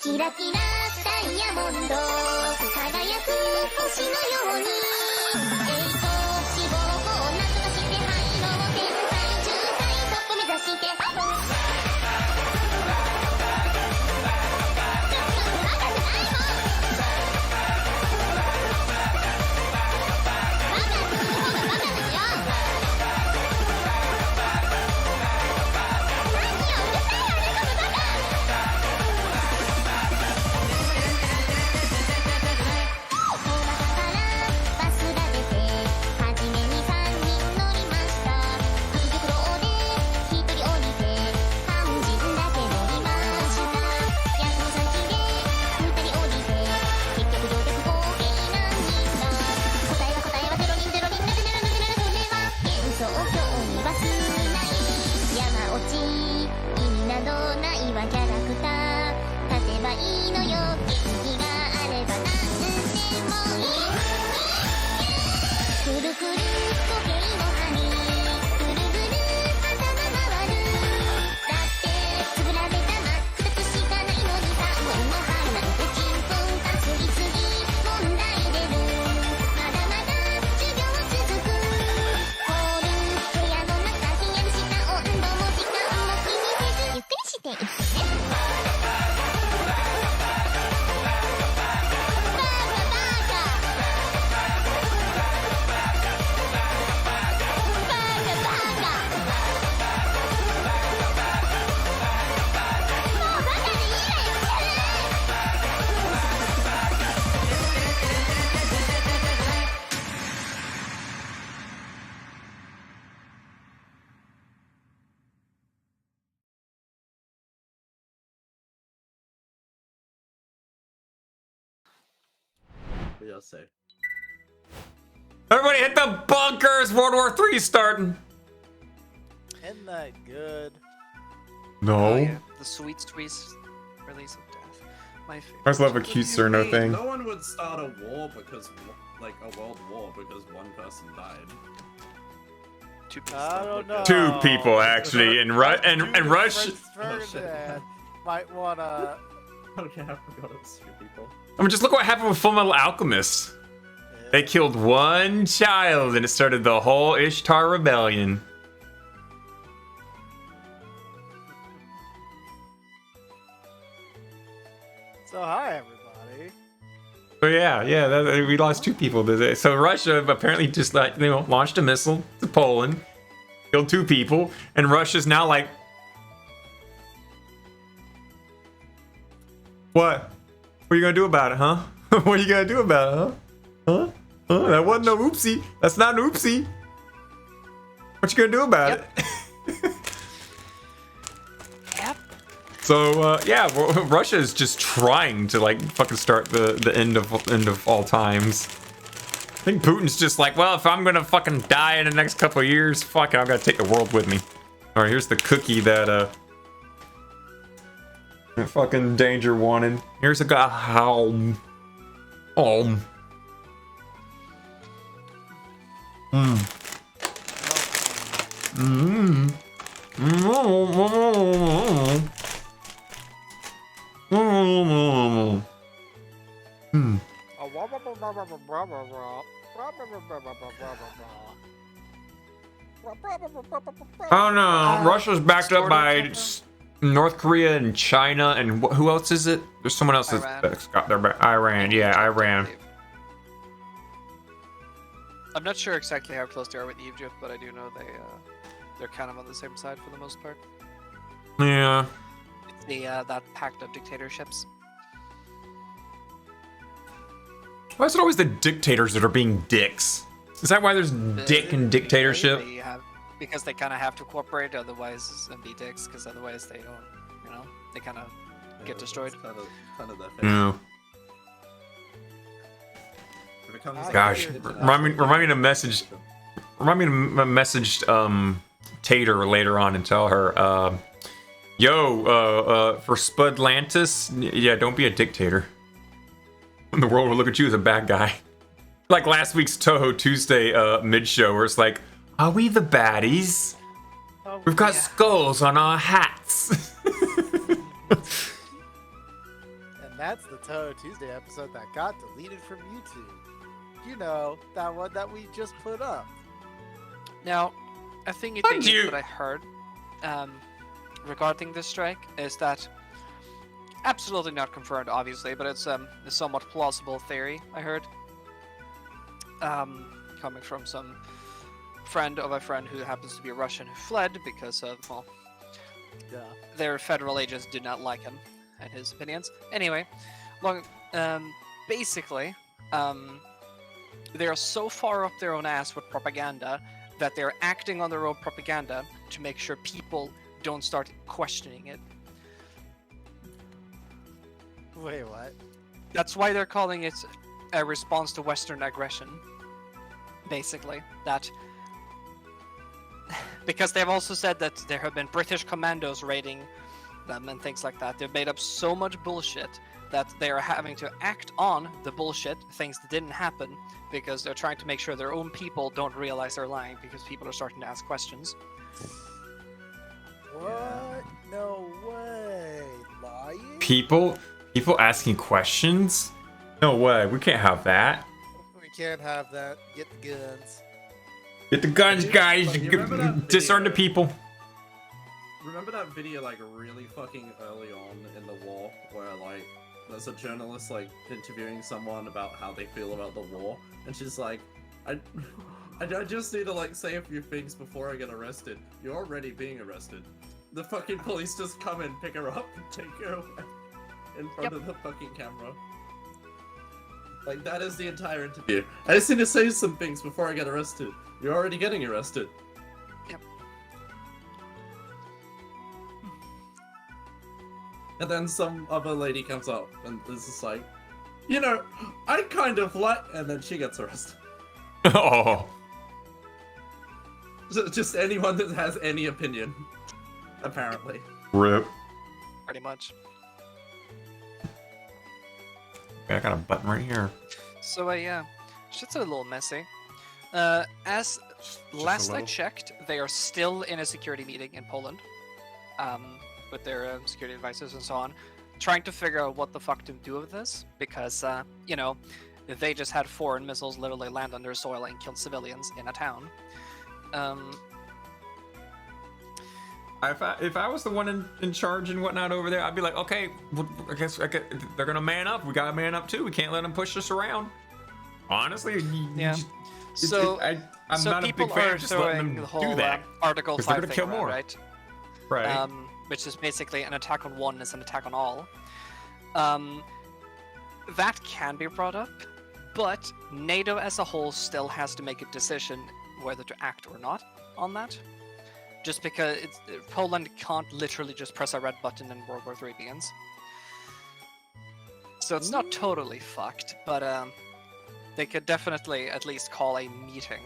キラキラダイヤモンド輝く星のように栄光志望をなんとかして入ろう天才中才トップ目指してバカじゃないもんEverybody hit the bunkers! World War III starting! Isn't that good? No. Oh, yeah. The sweet release of death. My favorite. I just love a cute Cerno thing. No one would start a war because, like, a world war because one person died. I don't know. Two people, actually, and Rush. Might wanna. Okay, I forgot it was two people. I mean, just look what happened with Full Metal Alchemist. They killed one child, and it started the whole Ishtar Rebellion. So hi everybody. So yeah, we lost two people today. So Russia apparently just launched a missile to Poland, killed two people, and Russia's now like, what? What are you gonna do about it, huh? What are you gonna do about it, huh? Huh? That wasn't no oopsie. That's not an oopsie. What you gonna do about it? Yep. So yeah, Russia is just trying to like fucking start the end of all times. I think Putin's just like, well, if I'm gonna fucking die in the next couple of years, fuck it, I'm gonna take the world with me. All right, here's the cookie that fucking Danger wanted. Here's a guy. Oh no, Russia's backed up by North Korea and China, and who else is it? There's someone else that's got their back. Iran, yeah, Iran. I'm not sure exactly how close they are with Egypt, but I do know they're kind of on the same side for the most part. Yeah. It's the that pact of dictatorships. Why is it always the dictators that are being dicks? Is that why there's dick and dictatorship? Because they kind of have to cooperate, otherwise, and be dicks, because otherwise they don't, you know, they kind of get destroyed. Kind of that thing. Yeah. Gosh, remind me to message Tater later on and tell her, Yo, for Spudlantis, yeah, don't be a dictator. The world will look at you as a bad guy. Like last week's Touhou Tuesday mid-show, where it's like, are we the baddies? Oh, We've got skulls on our hats. And that's the Touhou Tuesday episode that got deleted from YouTube. You know, that one that we just put up. Now, a thing Fuck you. that I heard regarding this strike is that absolutely not confirmed, obviously, but it's a somewhat plausible theory I heard coming from some friend of a friend who happens to be a Russian who fled because of, well, Yeah. their federal agents did not like him and his opinions. Anyway, basically, they are so far up their own ass with propaganda that they're acting on their own propaganda to make sure people don't start questioning it. Wait, what? That's why they're calling it a response to Western aggression. Basically, that because they've also said that there have been British commandos raiding them and things like that. They've made up so much bullshit that they are having to act on the bullshit, things that didn't happen, because they're trying to make sure their own people don't realize they're lying because people are starting to ask questions. What? No way. Lying? People asking questions? No way, we can't have that. We can't have that. Get the guns. Get the guns, guys. Like, you remember that Disarm the video? people. Remember that video like really fucking early on in the war where like there's a journalist like interviewing someone about how they feel about the war and she's like, I just need to like say a few things before I get arrested. You're already being arrested. The fucking police just come and pick her up and take her away in front of the fucking camera. Like that is the entire interview. I just need to say some things before I get arrested. You're already getting arrested. Yep. And then some other lady comes up and is just like, you know, I kind of like, and then she gets arrested. Oh, Just anyone that has any opinion, apparently. rip. Pretty much. I got a button right here. So yeah, shit's a little messy. As last I little. checked, they are still in a security meeting in Poland, with their security advisors and so on, trying to figure out what the fuck to do with this, because you know, they just had foreign missiles literally land on their soil and kill civilians in a town. If I was the one in charge and whatnot over there, I'd be like, okay, well, I guess they're gonna man up. We gotta man up too. We can't let them push us around. Honestly, Yeah. So, I'm so not a people big fan are of just letting throwing them the whole do that. Article 'cause they're 5 gonna thing kill around, more. right? Right. Which is basically an attack on one is an attack on all. That can be brought up, but NATO as a whole still has to make a decision whether to act or not on that. Just because Poland can't literally just press a red button and World War III begins. So it's not totally fucked, but they could definitely at least call a meeting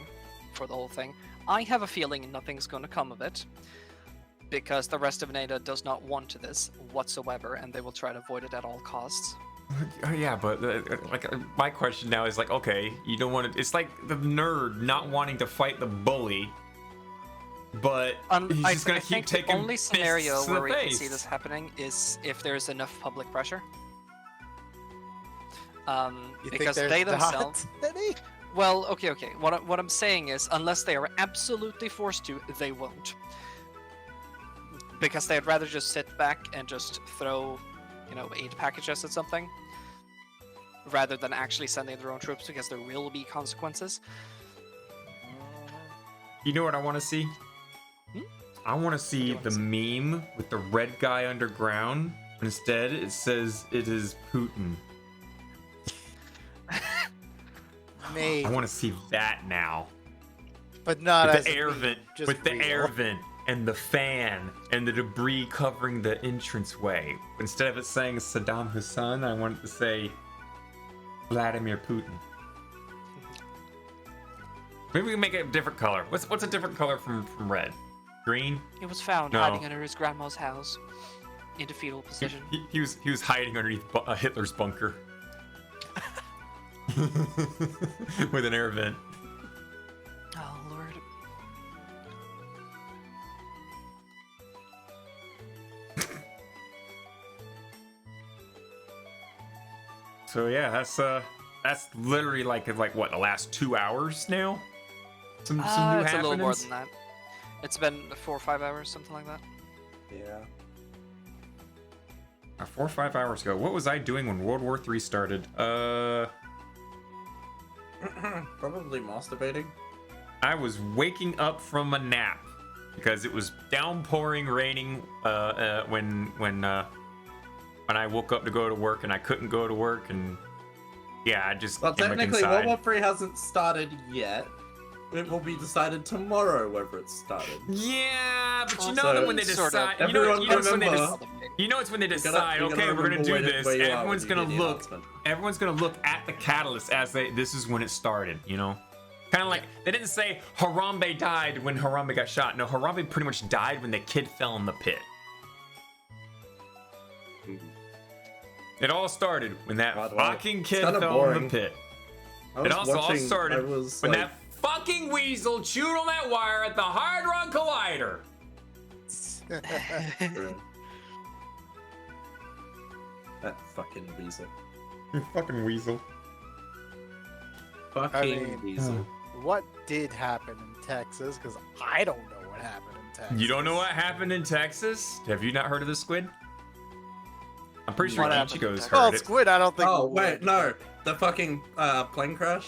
for the whole thing. I have a feeling nothing's going to come of it, because the rest of NATO does not want this whatsoever, and they will try to avoid it at all costs. Yeah, but my question now is like, okay, you don't want to. It's like the nerd not wanting to fight the bully, but he's just gonna I keep think taking the only scenario fists to where the we can face. see this happening is if there's enough public pressure. You Because think they there's themselves. not any? Well, okay. What I'm saying is, unless they are absolutely forced to, they won't. Because they'd rather just sit back and just throw, you know, aid packages at something, rather than actually sending their own troops, because there will be consequences. You know what I want to see? I want to see you wanna the meme with the red guy underground. Instead, it says it is Putin. Maybe, I want to see that now. but not With as the a air meme, vent, just with the real. air vent and the fan and the debris covering the entranceway. Instead of it saying Saddam Hussein, I want it to say Vladimir Putin. Maybe we can make it a different color. What's a different color from red? Green? He was found No. hiding under his grandma's house in the fetal position. He was hiding underneath Hitler's bunker. With an air vent. Oh, Lord. So yeah, that's literally like what, the last 2 hours now? Some new It's a little more happenings? than that. It's been 4 or 5 hours, something like that. Yeah. 4 or 5 hours ago. What was I doing when World War III started? Probably masturbating. I was waking up from a nap because it was downpouring, raining when I woke up to go to work and I couldn't go to work, and yeah, I just Well, came back technically, inside. World War III hasn't started yet. It will be decided tomorrow whether it's started. Yeah, but you know So- that when they Sort decide, of. you know, Everyone it's when they remember- you know it's when they You gotta- decide, you gotta okay, we're gonna remember do where this. you are when Everyone's you gonna hear the look. announcement. Everyone's gonna look at the catalyst as this is when it started. You know, kind of like they didn't say Harambe died when Harambe got shot. No, Harambe pretty much died when the kid fell in the pit. It all started when that By the way, fucking it's kid kinda fell in the boring. pit. I It was also all watching- I started was, when like- that fucking weasel chewed on that wire at the Hard Run Collider. That fucking weasel. You fucking weasel. Fucking mean- weasel. What did happen in Texas? Because I don't know what happened in Texas. You don't know what happened in Texas? Have you not heard of this, Squid? I'm pretty sure What happened in Ichigo's Texas? Well, heard it. Squid, I don't think. Oh would. wait, no, the fucking plane crash.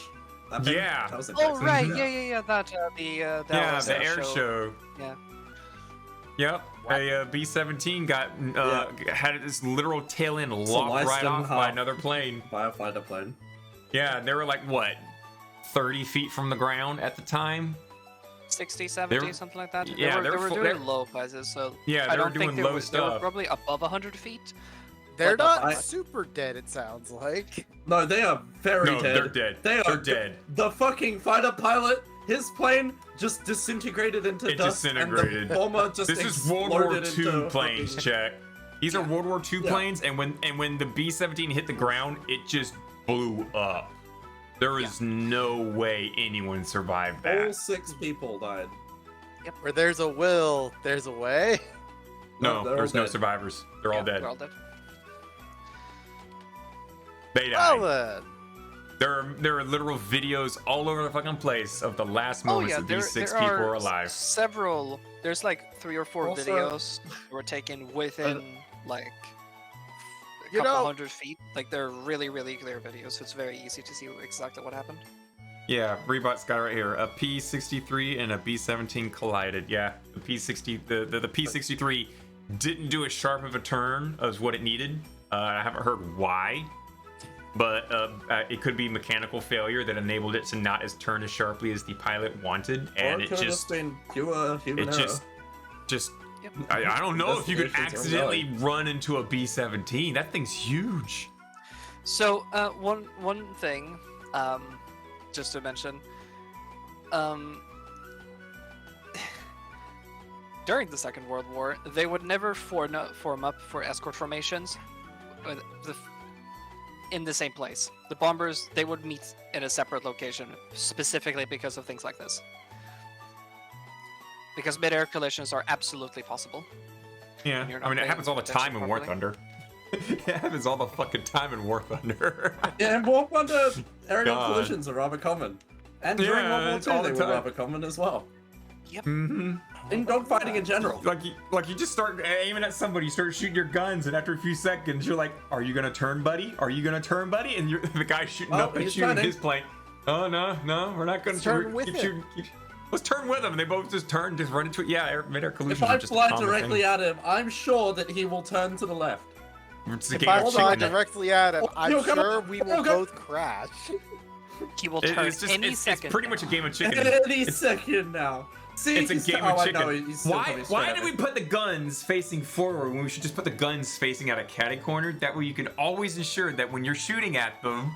That thing? Yeah. That was in Oh, Texas. right. Mhm. Yeah. That the Yeah, Dallas the air show. Yeah. Yep. What? A B-17 got had this literal tail end locked Sliced right in off by half. another plane. Firefighter plane. Yeah, they were like what, 30 feet from the ground at the time. 60, 70, They were- something like that. yeah, they they were were doing full- low prices, so Yeah, I they were don't think doing they low were, They were stuff. probably above 100 feet. They're But not not that much. super dead. It sounds like. No, they are very No, dead. they're dead. They They're are dead. The fucking fighter pilot, his plane just disintegrated into It dust, disintegrated. and the bomber just This is World War exploded II into planes, fucking- check. These are World War II Yeah. planes, and when the B-17 hit the ground, it just blew up. There is no way anyone survived All that. 6 people died. Where there's a will, there's a way. No, they're all there's no dead. survivors. They're all dead. They're all dead. They Well died. then. There are literal videos all over the fucking place of the last Oh moments yeah, that there, these 6 there people are are alive. several. There's like 3 or 4 Also- videos that were taken within like a You couple know- hundred feet. Like they're really, really clear videos, so it's very easy to see exactly what happened. Yeah, Rebot's got it right here. A P-63 and a B-17 collided. Yeah, the the P-63 didn't do as sharp of a turn as what it needed. I haven't heard why, but it could be mechanical failure that enabled it to not turn as sharply as the pilot wanted, and or it could have just been pure human error. just. Yep. I don't know if you could Investigations are accidentally run into a B-17. That thing's huge. So one thing, just to mention, during the Second World War, they would never form up for escort formations in the same place. The bombers, they would meet in a separate location, specifically because of things like this. Because mid-air collisions are absolutely possible. Yeah, You're I mean, not it happens all the paying time in War attention Thunder. It happens all the fucking time in War Thunder. Yeah, and War Thunder aerial God. collisions are rather common. And during Yeah, World War it's all II, the they were time. rather common as well. Mm-hmm. In dogfighting in general. Like you just start aiming at somebody, you start shooting your guns, and after a few seconds, you're like, "Are you gonna turn, buddy? Are you gonna turn, buddy?" And the guy's shooting Oh, up at he's you in turning. his plane. Oh no, we're not gonna Let's turn keep with him. shooting. Let's turn with them. And they both just turn, just run into it. Yeah, mid-air If collisions are I just a fly common directly thing. at him, I'm sure that he will turn to the left. It's a If game I of fly chicken. directly at him, Oh, I'm you'll come sure up. we You'll will come- both crash. He will turn It's just any it's second. pretty much a game of chicken. Any second now. See, It's a he's- game oh, of I chicken. know, he's still Why coming straight did at we me. put the guns facing forward when we should just put the guns facing at a catty corner? That way you can always ensure that when you're shooting at them,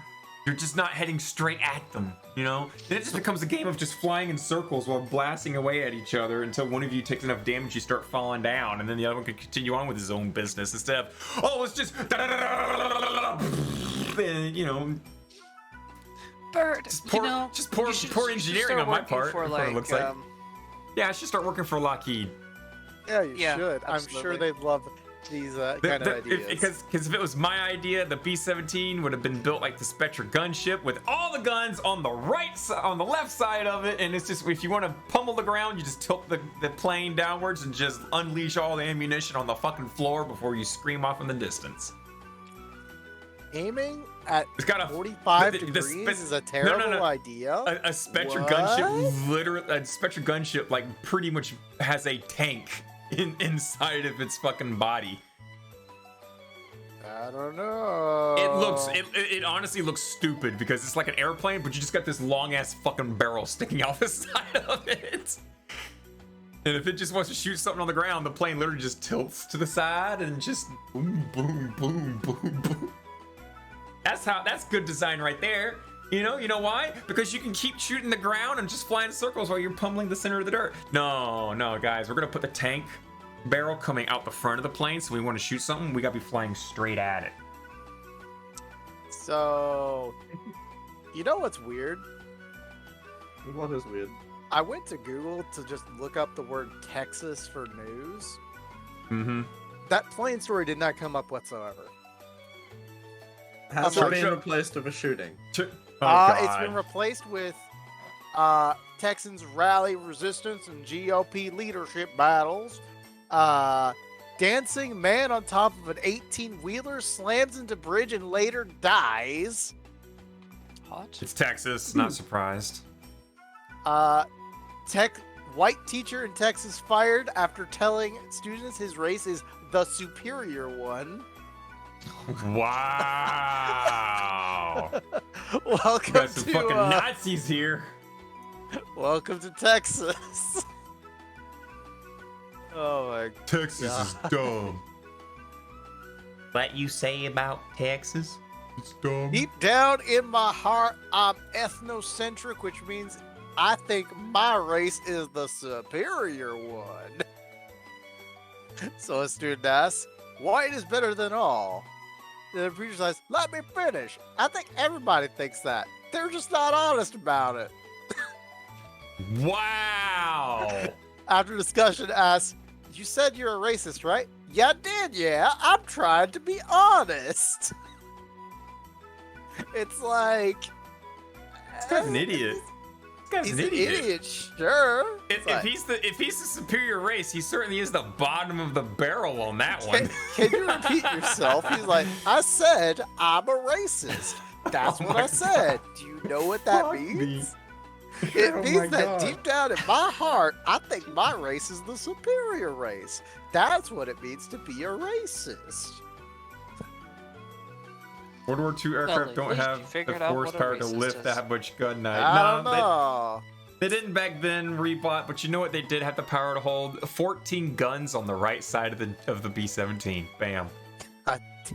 You're just not heading straight at them, you know? Then it just becomes a game of just flying in circles while blasting away at each other until one of you takes enough damage you start falling down, and then the other one can continue on with his own business instead of, oh, let's just and, you know, Bird, just poor, you know, just poor, you should- poor you should engineering start on my working part. for, That's what it looks like. Yeah, I should start working for Lockheed. Yeah, you Yeah, should. I'm sure absolutely. they'd love these kind of ideas. Because if it was my idea, the B-17 would have been built like the Spectre gunship with all the guns on the on the left side of it, and it's just if you want to pummel the ground, you just tilt the plane downwards and just unleash all the ammunition on the fucking floor before you scream off in the distance. Aiming at It's got a 45 the degrees is a no, terrible idea. A Spectre What? gunship, literally, a Spectre gunship, like pretty much has a tank inside of its fucking body. I don't know. It honestly looks stupid because it's like an airplane, but you just got this long ass fucking barrel sticking out the side of it. And if it just wants to shoot something on the ground, the plane literally just tilts to the side and just boom, boom, boom, boom, boom. That's good design right there. You know why? Because you can keep shooting the ground and just fly in circles while you're pummeling the center of the dirt. No, guys, we're gonna put the tank barrel coming out the front of the plane, so we want to shoot something, we gotta be flying straight at it. So, you know what's weird? What is weird? I went to Google to just look up the word Texas for news. Mm-hmm. That plane story did not come up whatsoever. Has I'm it like- been replaced with a shooting? It's been replaced with Texans rally resistance and GOP leadership battles. Dancing man on top of an 18-wheeler slams into bridge and later dies. Hot. It's Texas, not surprised. White teacher in Texas fired after telling students his race is the superior one. Wow. Welcome Got some to fucking Nazis here. welcome to Texas. Oh my Texas God. is dumb. What you say about Texas? It's dumb. Deep down in my heart, I'm ethnocentric, which means I think my race is the superior one. So a student asks, white is better than all. The preacher says, let me finish. I think everybody thinks that. They're just not honest about it. Wow. After discussion asks, you said you're a racist, right? Yeah, I did, yeah. I'm trying to be honest. It's like... This guy's an idiot. This guy's He's an an idiot. idiot, sure. If, It's like, if he's the superior race, he certainly is the bottom of the barrel on that one. can you repeat yourself? He's like, I said I'm a racist. That's Oh what my I said. God. Do you know what that Fuck me. means? It Oh means my that God. deep down in my heart, I think my race is the superior race. That's what it means to be a racist. World War II aircraft at don't least you have the figured out what a horsepower to racist lift is. that much gun night. I don't know. They didn't back then, rebought, but you know what they did have the power to hold? 14 guns on the right side of the B-17. Bam.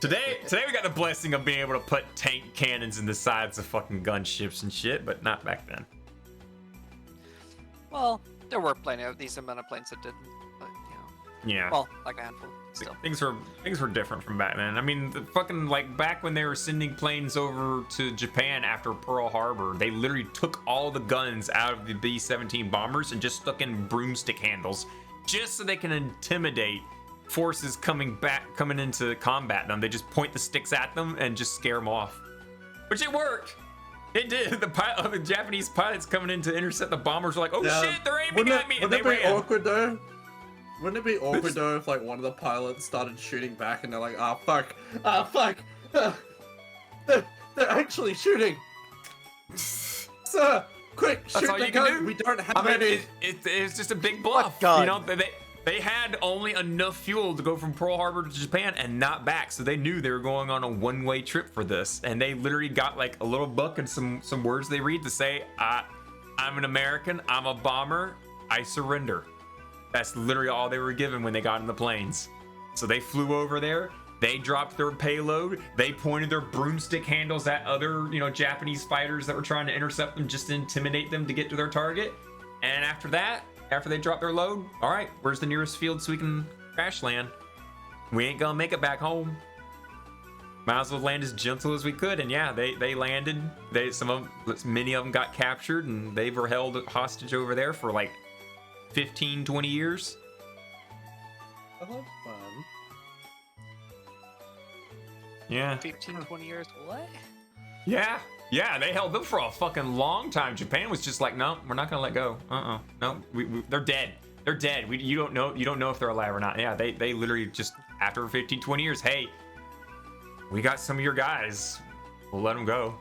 Today we got the blessing of being able to put tank cannons in the sides of fucking gunships and shit, but not back then. Well, there were plenty of these amount of planes that didn't, but Yeah. well, like a handful. Still. Things were different from back then. I mean, the fucking like back when they were sending planes over to Japan after Pearl Harbor, they literally took all the guns out of the B-17 bombers and just stuck in broomstick handles, just so they can intimidate forces coming into combat them. They just point the sticks at them and just scare them off, which it worked. It did. The Japanese pilots coming in to intercept the bombers were like, "Oh Yeah. shit, they're aiming at me!" and they Wouldn't it be ran. awkward though? Wouldn't it be awkward though if like one of the pilots started shooting back and they're like, "Ah fuck, they're actually shooting, sir! Quick, That's shoot all the you can gun! do. We don't have I mean, any." it's just a big bluff. gun? You know, they had only enough fuel to go from Pearl Harbor to Japan and not back, so they knew they were going on a one-way trip for this, and they literally got like a little book and some words they read to say, "I'm an American. I'm a bomber. I surrender." That's literally all they were given when they got in the planes. So they flew over there, They dropped their payload. They pointed their broomstick handles at other, Japanese fighters that were trying to intercept them just to intimidate them to get to their target. And after that, after they dropped their load, all right, where's the nearest field so we can crash land? We ain't gonna make it back home. Might as well land as gentle as we could. And yeah, they landed. Many of them got captured, and they were held hostage over there for like 15, 20 years. I love fun. Yeah. 15, 20 years. What? Yeah, they held them for a fucking long time. Japan was just like, no, we're not gonna let go. No, they're dead. They're dead. You don't know if they're alive or not. Yeah, they literally just after 15, 20 years, hey, we got some of your guys. We'll let them go.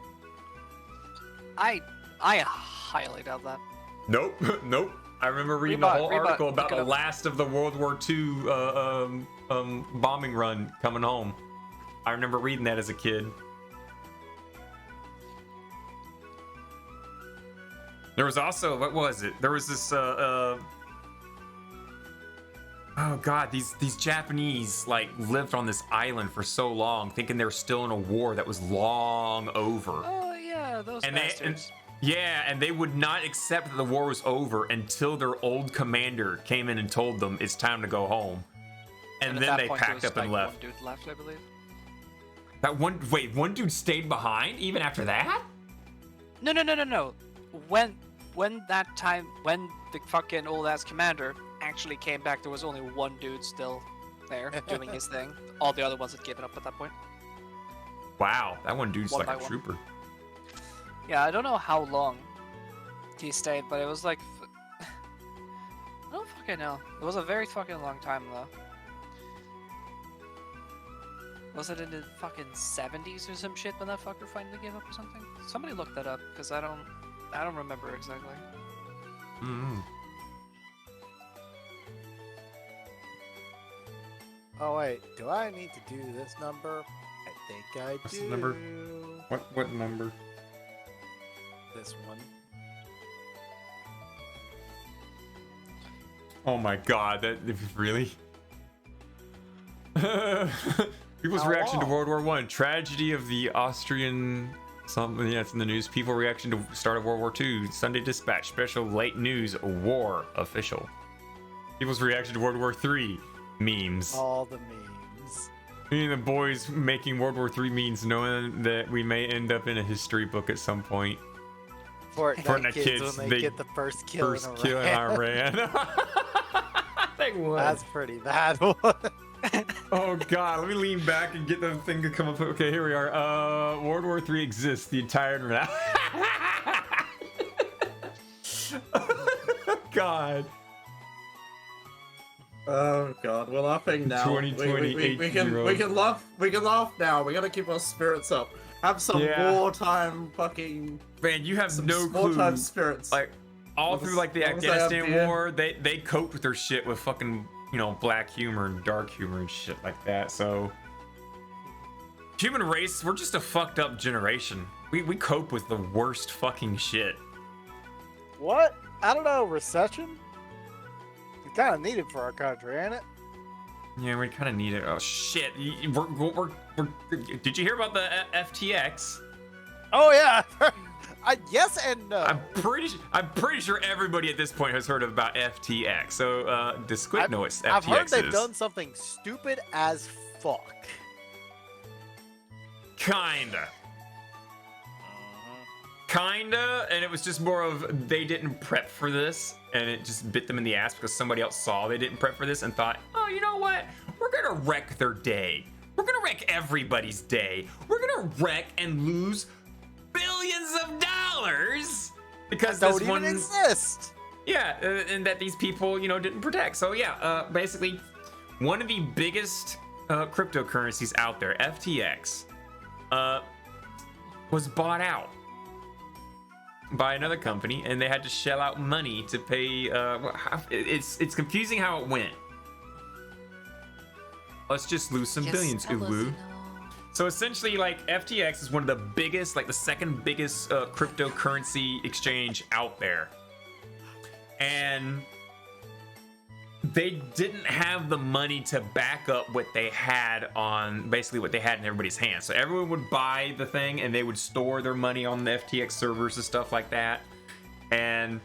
I highly doubt that. Nope. I remember reading a whole article about the last of the World War II bombing run coming home. I remember reading that as a kid. There was also, what was it? There was this, oh god, these Japanese, like, lived on this island for so long, thinking they were still in a war that was long over. Oh yeah, those And bastards. and they would not accept that the war was over until their old commander came in and told them it's time to go home. And at then that they point, packed there up was, and like, left. One dude left, I believe. One dude stayed behind even after that? No. When the fucking old ass commander actually came back, there was only one dude still there doing his thing. All the other ones had given up at that point. Wow, that one dude's One like by a one. trooper. Yeah, I don't know how long he stayed, but it was like I don't fucking know. It was a very fucking long time though. Was it in the fucking 70s or some shit when that fucker finally gave up or something? Somebody look that up, because I don't remember exactly. Mm-hmm. Oh wait, do I need to do this number? I think I What's do. the number? What number? This one. Oh my god, that really? People's How reaction to long? World War One. Tragedy of the Austrian something, yeah, it's in the news. People reaction to start of World War II. Sunday Dispatch, special late news, war official. People's reaction to World War III. Memes. All the memes. Me and the boys making World War III memes, knowing that we may end up in a history book at some point. Fortnite kids when they get the first kill First in kill in Iran. Iran. They would. That's pretty bad one. Oh god, let me lean back and get the thing to come up. Okay, here we are. World War III exists. The entire internet. God. Oh god, we're laughing now. 2020 we can laugh now. We gotta keep our spirits up. Have some wartime fucking Man, you have no clue. wartime spirits. Like all What through was- like the what was that Afghanistan idea? war, they coped with their shit with fucking, black humor and dark humor and shit like that. So human race, we're just a fucked up generation. We cope with the worst fucking shit. What? I don't know. Recession? It's kind of needed for our country, ain't it? Yeah, we kind of need it. Oh shit! We're did you hear about the FTX? Oh yeah. Yes and no. I'm pretty sure everybody at this point has heard about FTX. So does Squid know what FTX I've heard they've is? done something stupid as fuck. Kinda, and it was just more of they didn't prep for this, and it just bit them in the ass because somebody else saw they didn't prep for this and thought, oh, you know what? We're gonna wreck their day. We're gonna wreck everybody's day. We're gonna wreck and lose billions of dollars because Don't this even one exist. Yeah, and that these people, didn't protect. So yeah, basically, one of the biggest cryptocurrencies out there, FTX, was bought out by another company, and they had to shell out money to pay. It's confusing how it went. Let's just lose some billions, Uwu. So essentially, like, FTX is one of the biggest, like the second biggest cryptocurrency exchange out there. And they didn't have the money to back up what they had on, basically what they had in everybody's hands. So everyone would buy the thing and they would store their money on the FTX servers and stuff like that. And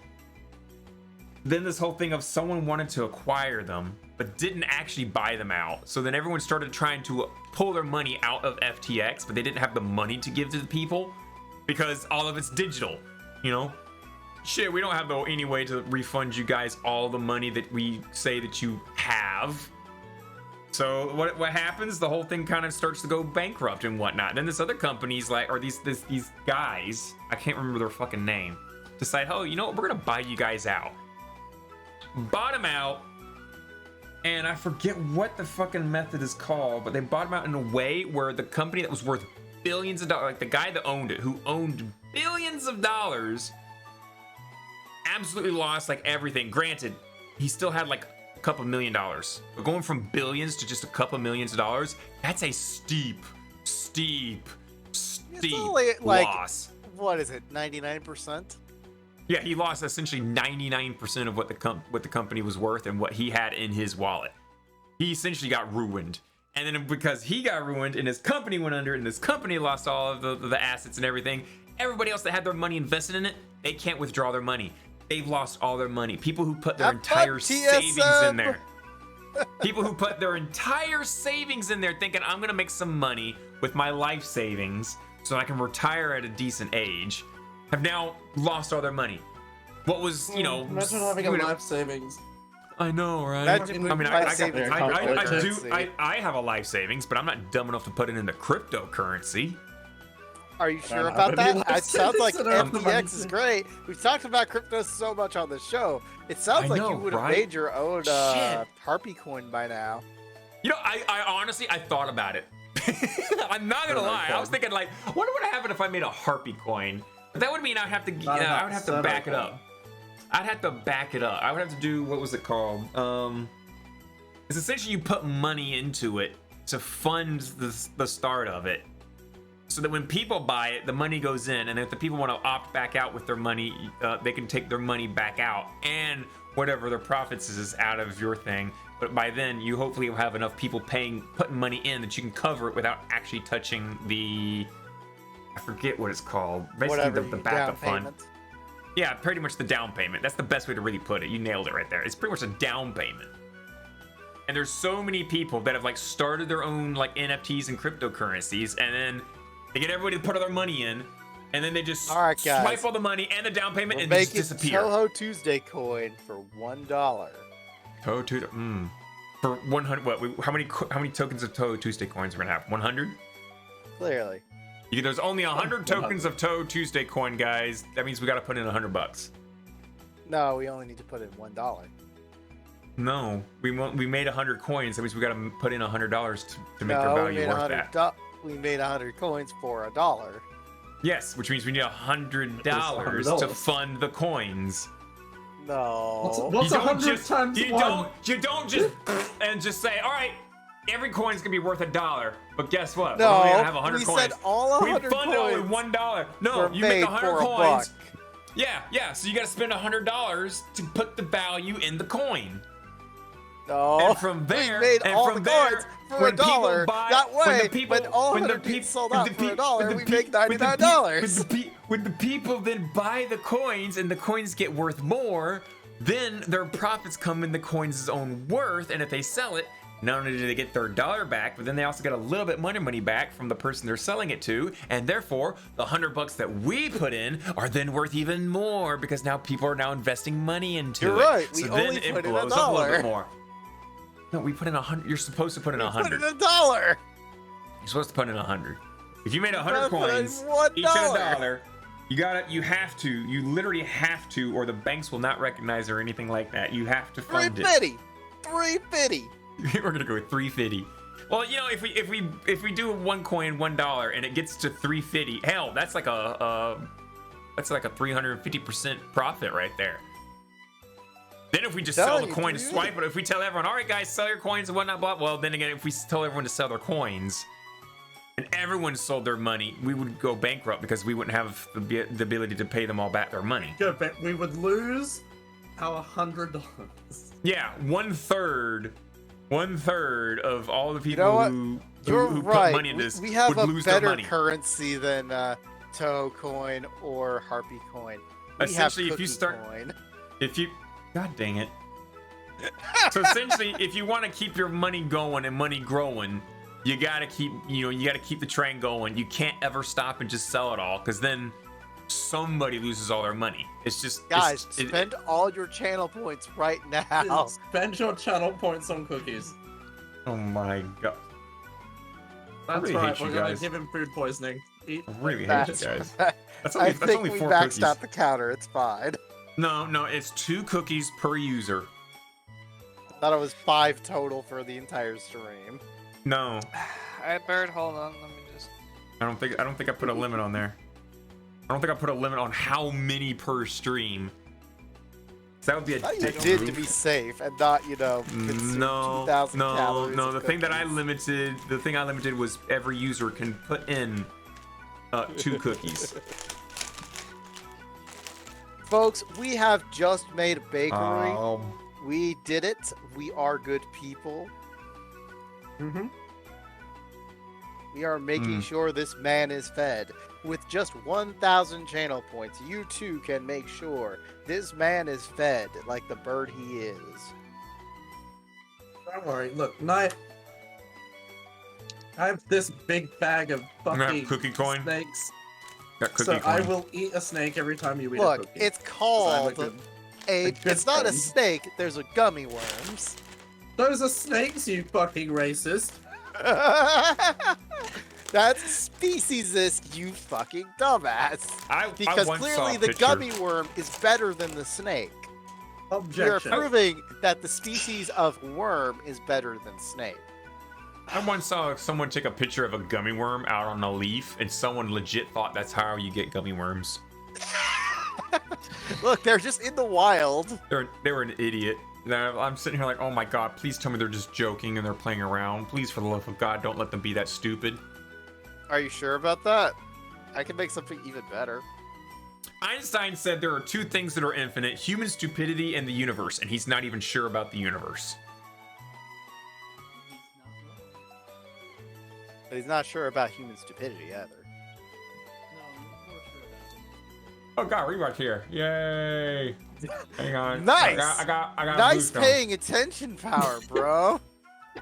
then this whole thing of someone wanted to acquire them but didn't actually buy them out. So then everyone started trying to pull their money out of FTX, but they didn't have the money to give to the people because all of it's digital, you know? Shit, we don't have any way to refund you guys all the money that we say that you have. So what happens? The whole thing kind of starts to go bankrupt and whatnot. Then this other company's like, or these guys, I can't remember their fucking name, decide, oh, you know what? We're gonna buy you guys out. Bought them out, and I forget what the fucking method is called, but they bought them out in a way where the company that was worth billions of dollars, like the guy that owned it, who owned billions of dollars, absolutely lost like everything. Granted, he still had like a couple $1 million, but going from billions to just a couple $millions of dollars, that's a steep only, like, loss. What is it, 99%? Yeah, he lost essentially 99% of what the company was worth and what he had in his wallet. He essentially got ruined. And then because he got ruined and his company went under and his company lost all of the assets and everything, everybody else that had their money invested in it, they can't withdraw their money. They've lost all their money. People who put their entire savings in there. People who put their entire savings in there thinking, I'm gonna make some money with my life savings so I can retire at a decent age, have now lost all their money. What was, you know, imagine having a life savings. I know, right? Imagine I mean, life savings I have a life savings, but I'm not dumb enough to put it into cryptocurrency. Are you sure don't about have that? any life It sounds like savings. FTX is great. We've talked about crypto so much on the show. It sounds like know, you would have right? made your own Shit. Harpy coin by now. You know, I honestly, I thought about it. I'm not gonna lie. I was thinking, like, what would happen if I made a Harpy coin? But that would mean I'd have to, I would have to back it up. I'd have to back it up. I would have to do, what was it called? It's essentially you put money into it to fund the start of it. So that when people buy it, the money goes in, and if the people want to opt back out with their money, they can take their money back out, and whatever their profits is out of your thing. But by then, you hopefully will have enough people putting money in that you can cover it without actually touching the, I forget what it's called. Basically, the backup fund. Payment. Yeah, pretty much the down payment. That's the best way to really put it. You nailed it right there. It's pretty much a down payment. And there's so many people that have like started their own like NFTs and cryptocurrencies, and then they get everybody to put all their money in, and then they just swipe all the money and the down payment and just disappear. Touhou Tuesday coin for $1. Touhou Tuesday, for 100. What? How many tokens of Touhou Tuesday coins we're gonna have? 100. Clearly. There's only 100 tokens of Touhou Tuesday coin, guys. That means we gotta put in $100. No, we only need to put in $1. No, we made 100 coins. That means we gotta put in $100 to make their value worth that. We made 100 coins for $1. Yes, which means we need $100 to fund the coins. No. What's 100 times one? You don't just and just say, all right, every coin's gonna be worth $1. But guess what? No, we're only gonna have 100 we coins. said all 100 we fund coins it with $1. No, were you make made 100 for a coins. buck. Yeah. So you gotta spend $100 to put the value in the coin. No. And from there, we made all the coins for $1. That way, when all 100 pieces sold out for $1, we make $99. When the people then buy the coins and the coins get worth more, then their profits come in the coins' own worth, and if they sell it, not only do they get their dollar back, but then they also get a little bit money back from the person they're selling it to, and therefore the $100 that we put in are then worth even more because now people are now investing money into it. You're right. So We then only it put in blows up a little bit $1. more. No, we put in 100. You're supposed to put in 100. Put in $1. You're supposed to put in 100. If you made 100 coins, $1. each at $1, you literally have to, or the banks will not recognize or anything like that. You have to fund it. $3.50. We're gonna go with $3.50. Well, you know, if we do one coin $1 and it gets to $3.50, hell, that's like a 350% profit right there. Then if we just sell the coin and swipe it, if we tell everyone, all right, guys, sell your coins and whatnot, blah, well, then again, if we tell everyone to sell their coins and everyone sold their money, we would go bankrupt because we wouldn't have the ability to pay them all back their money. We would lose How $100? Yeah, one third of all the You people know what? who You're put right. money in this We have would a lose their better money. currency than Touhou coin or Harpy coin. We Essentially, have if you Cookie start- coin. If you, God dang it. So essentially, if you want to keep your money going and money growing, you gotta keep, you gotta keep the train going. You can't ever stop and just sell it all, because then somebody loses all their money. It's just, Guys, spend all your channel points right now. Spend your channel points on cookies. oh my god. That's really right, hate you we're gonna guys. give him food poisoning. Eat. I really hate you That's guys. right. That's I only, that's think only we 4 maxed cookies. out the counter. It's fine. No, it's 2 cookies per user. I thought it was 5 total for the entire stream. No, Alright, Bird, hold on. Let me just. I don't think I put a limit on there. I don't think I put a limit on how many per stream. So that would be a I thought you dick did move. to be safe and not, consume No, 2,000 calories. no. of The thing I cookies. limited was every user can put in 2 cookies. Folks, we have just made a bakery. Um, We did it. We are good people. Mm-hmm. We are making sure this man is fed. With just 1,000 channel points, you too can make sure this man is fed like the bird he is. Don't worry. Look, I have this big bag of fucking cookie coin? snakes. got cookie So coin. I will eat a snake every time you eat a Look, cookie. it's 'Cause I'm a called good- a. good It's not a friend. snake. There's a gummy worms. Those are snakes, you fucking racist. That's speciesist, you fucking dumbass. I Because once saw clearly a the picture. gummy worm is better than the snake. We are Objection. proving that the species of worm is better than snake. I once saw someone take a picture of a gummy worm out on a leaf, and someone legit thought that's how you get gummy worms. Look, they're just in the wild. They were an idiot. Now, I'm sitting here like, oh my god, please tell me they're just joking and they're playing around. Please, for the love of God, don't let them be that stupid. Are you sure about that? I can make something even better. Einstein said there are 2 things that are infinite: human stupidity and the universe, and he's not even sure about the universe. But he's not sure about human stupidity either. Oh god, rewatch here. Yay! Hang on. Nice! I got Nice Bluestone. paying attention power, bro.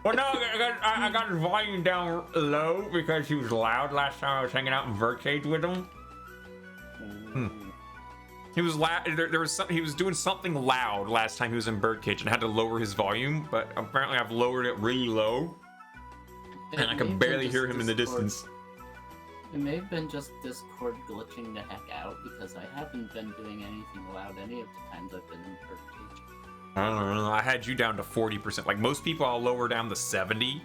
Well, no, I got his volume down low because he was loud last time I was hanging out in Birdcage with him. He was loud. There was he was doing something loud last time he was in Birdcage, and I had to lower his volume. But apparently, I've lowered it really low, and I can barely hear him in the distance. It may have been just Discord glitching the heck out because I haven't been doing anything loud any of the times I've been in Birdcage. I don't know. I had you down to 40%. Like most people, I'll lower down to 70,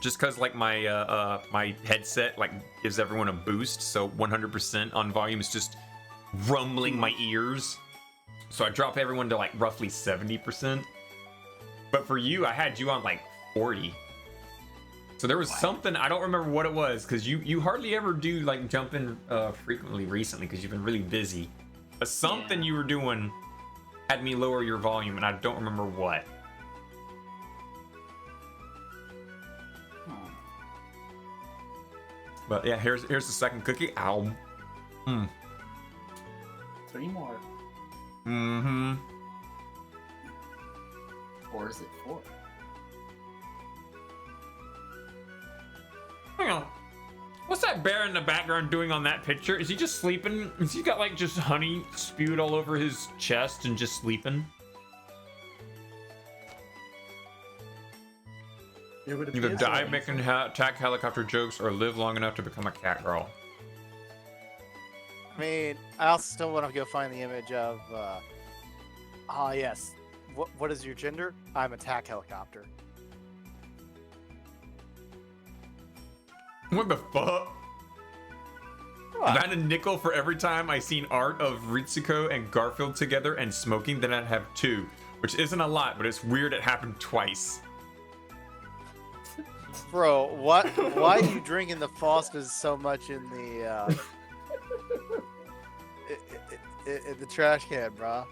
just because like my my headset like gives everyone a boost. So 100% on volume is just rumbling my ears. So I drop everyone to like roughly 70%. But for you, I had you on like 40. So there was something, I don't remember what it was, because you hardly ever do like jump in frequently recently because you've been really busy. But something you were doing had me lower your volume, and I don't remember what. But yeah, here's the second cookie. Ow. 3 more. Mm-hmm. Or is it 4? Hang on. What's that bear in the background doing on that picture? Is he just sleeping? Is he got like just honey spewed all over his chest and just sleeping? It would Either appear die so. making attack helicopter jokes or live long enough to become a cat girl. I mean, I also still want to go find the image of. Yes. What is your gender? I'm attack helicopter. What the fuck? What? If I had a nickel for every time I seen art of Ritsuko and Garfield together and smoking, then I'd have 2. Which isn't a lot, but it's weird it happened twice. Bro, what? Why are you drinking the Fosters so much in the in the trash can, bro?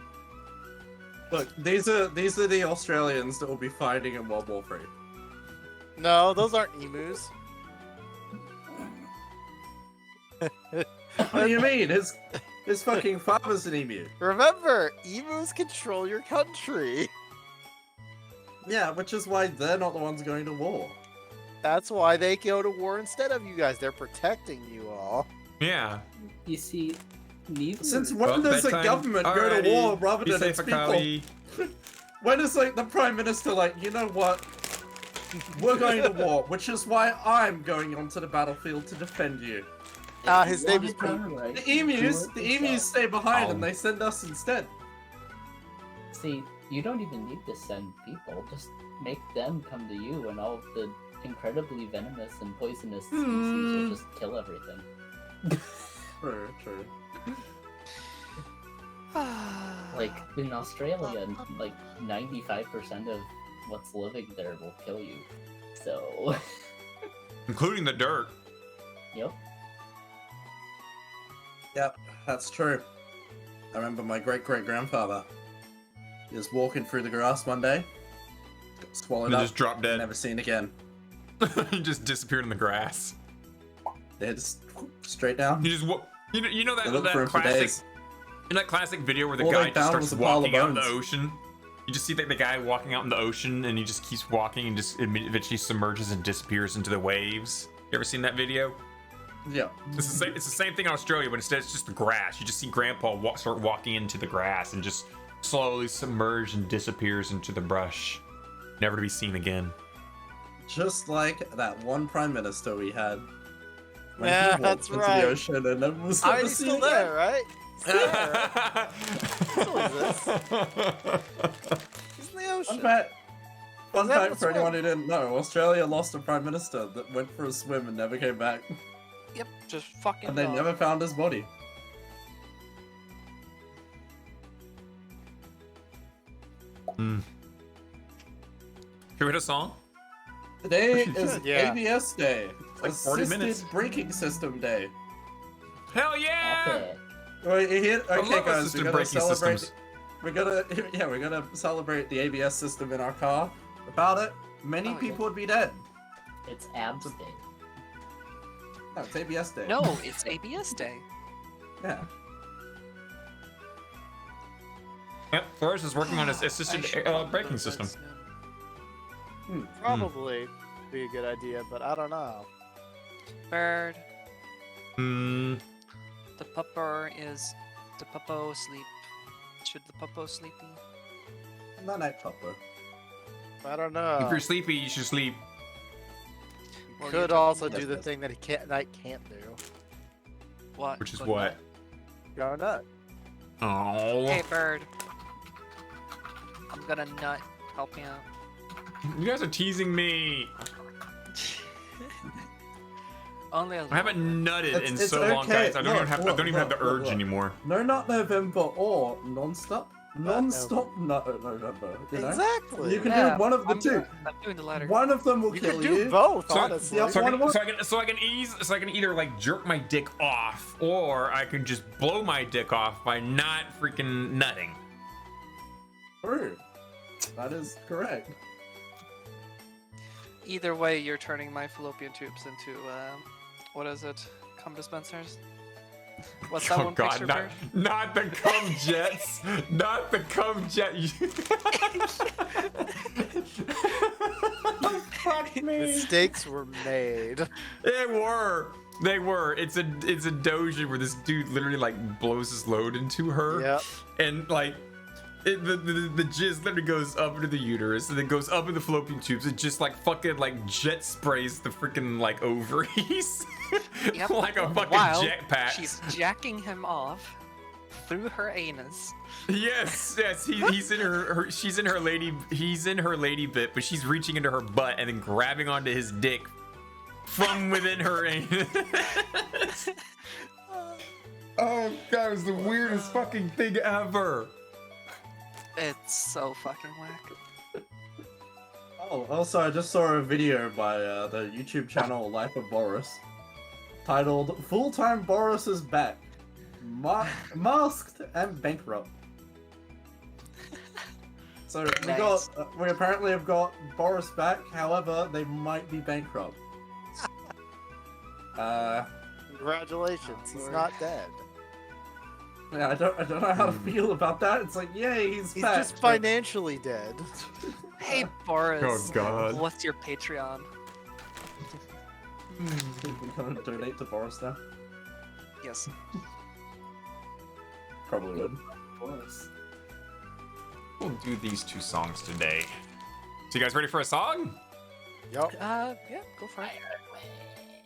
Look, these are the Australians that will be fighting in World War III. No, those aren't emus. What do you mean? His fucking father's an emu. Remember, emus control your country. Yeah, which is why they're not the ones going to war. That's why they go to war instead of you guys. They're protecting you all. Yeah. You see, neither. Since when does the bedtime. government go to Alrighty. war rather Be than safe, its people? Akali. When is like the prime minister like, you know what? We're going to war, which is why I'm going onto the battlefield to defend you. His name is Pete. Right. The emus stay behind and they send us instead. See, you don't even need to send people. Just make them come to you, and all of the incredibly venomous and poisonous species will just kill everything. True. Like in Australia, like 95% of what's living there will kill you. So, Including the dirt. yep. Yep, that's true. I remember my great-great-grandfather. He was walking through the grass one day, got swallowed And up, just dropped dead. never seen again. He just disappeared in the grass. They just straight down. He just you know They that, looked for that him for classic days. in that classic video where the All guy they just found starts was a pile of walking out in the bones. ocean. You just see the guy walking out in the ocean and he just keeps walking and just eventually submerges and disappears into the waves. You ever seen that video? Yeah. It's the same thing in Australia, but instead it's just the grass. You just see Grandpa start walking into the grass and just slowly submerge and disappears into the brush, never to be seen again. Just like that one prime minister we had. When Yeah, he walked that's into right. the ocean and never was I never mean, he's seen still again. there, right? He's still there, right? Still exists. He's in the Fun ocean. fact. Fun Is that fact what's for anyone wrong? who didn't know, Australia lost a prime minister that went for a swim and never came back. Yep, just fucking. And they gone. never found his body. Should we hit a song? Today is Yeah. ABS Day. like 40 Assisted minutes. Braking System Day. Hell yeah! Okay. Right here, I okay love guys, assisted we're gonna braking celebrate. systems. We're gonna celebrate the ABS system in our car. Without it, many Oh, yeah. people would be dead. It's abs day. No, it's ABS Day. No, it's ABS Day. Yeah. Yep, Forrest is working on his I assisted should braking upload system. that soon. Probably be a good idea, but I don't know. Bird, Hmm. the pupper is the puppo sleep. Should the puppo sleepy? Not night pupper. I don't If know. you're sleepy, you should sleep. Well, Could you're also talking do the about- thing that he can't do. What? Which is But what? Go nut. Oh. Hey, bird. I'm gonna nut. Help me out. You guys are teasing me. Only a I haven't nutted in It's so long, okay. guys. I don't even have. I don't even have the Look. urge anymore. No, not November or non-stop. Non-stop November. You know? Exactly. You can Yeah, do one of the two. I'm doing the latter. One of them will You kill can do you. both, So, honestly. yeah, So One I can either like jerk my dick off, or I can just blow my dick off by not freaking nutting. True. That is correct. Either way, you're turning my fallopian tubes into what is it? Cum dispensers? What's that Oh one God, picture, not, Bird? not the cum jets, not the cum jet. Fuck me. Mistakes were made. They were. It's a doji where this dude literally like blows his load into her. Yep. And like the jizz literally goes up into the uterus and then goes up in the fallopian tubes. It just like fucking like jet sprays the freaking like ovaries. Yep. Like a fucking While jetpack. she's jacking him off through her anus. Yes. He's in her she's in her lady he's in her lady bit, but she's reaching into her butt and then grabbing onto his dick from within her anus. Oh god, it was the weirdest fucking thing ever. It's so fucking whack. Oh, also, I just saw a video by the YouTube channel Life of Boris titled "Full-Time Boris is Back, Masked and Bankrupt." So Nice. we apparently have got Boris back. However, they might be bankrupt. Congratulations, he's Lord. not dead. Yeah, I don't know how to feel about that. It's like, yay, he's He's back. just financially dead. Hey Boris, Oh, God. what's your Patreon? We're gonna donate to Boris now. Yes. Probably would. Boris. We'll do these two songs today. So you guys ready for a song? Yup. Yeah, go for it.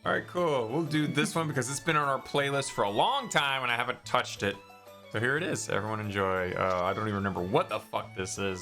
All right, cool. We'll do this one because it's been on our playlist for a long time and I haven't touched it. So here it is. Everyone enjoy. I don't even remember what the fuck this is.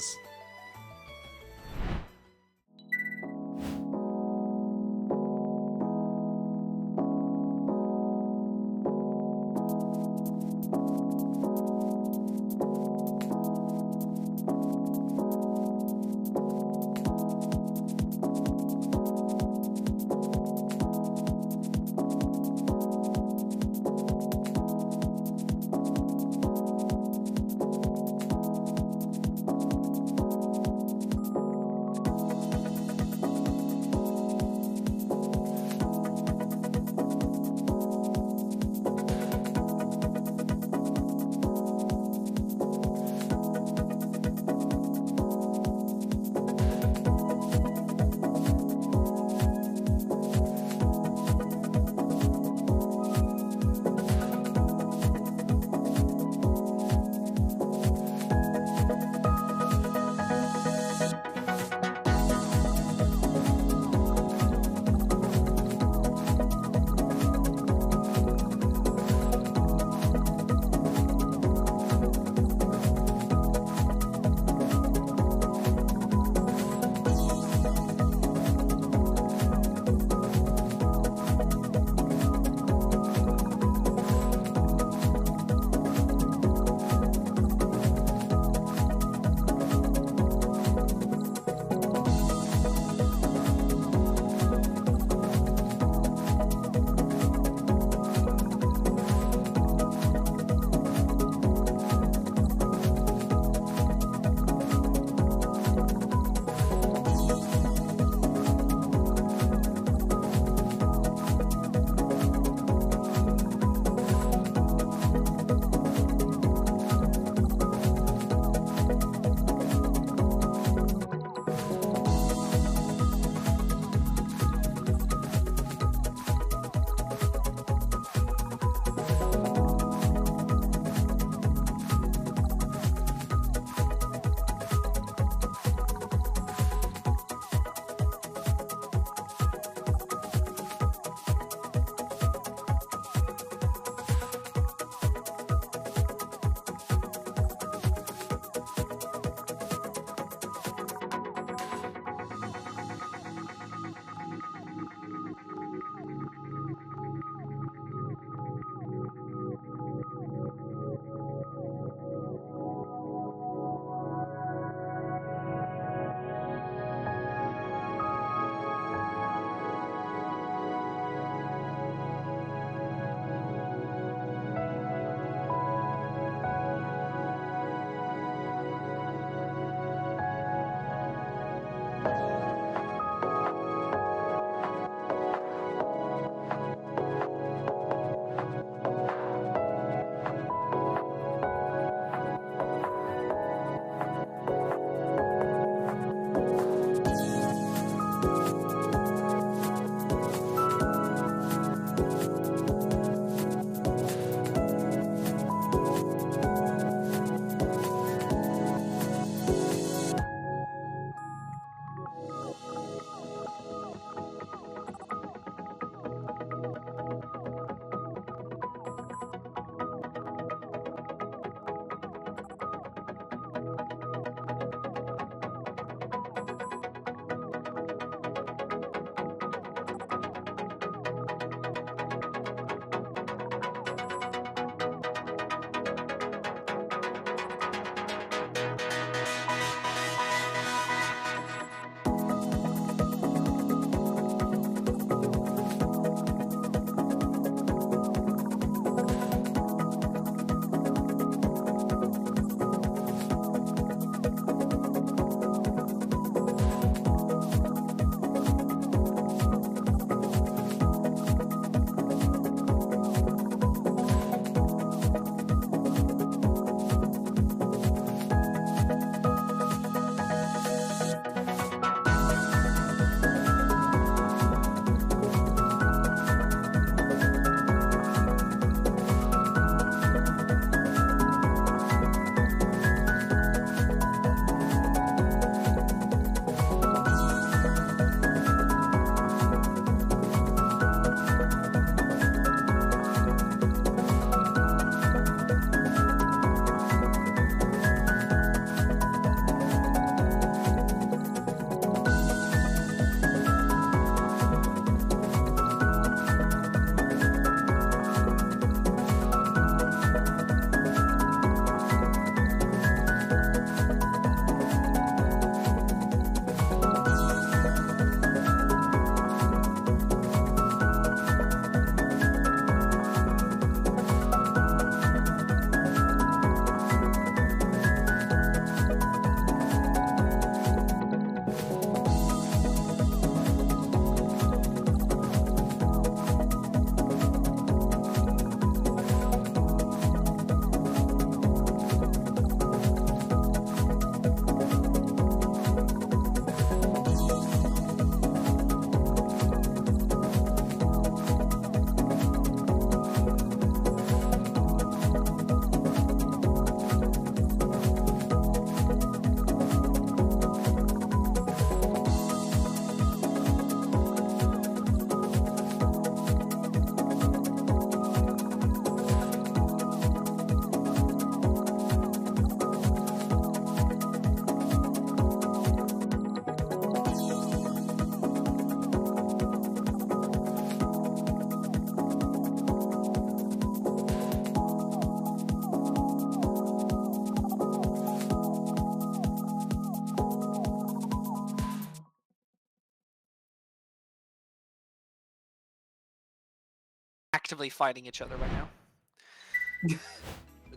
actively fighting each other right now.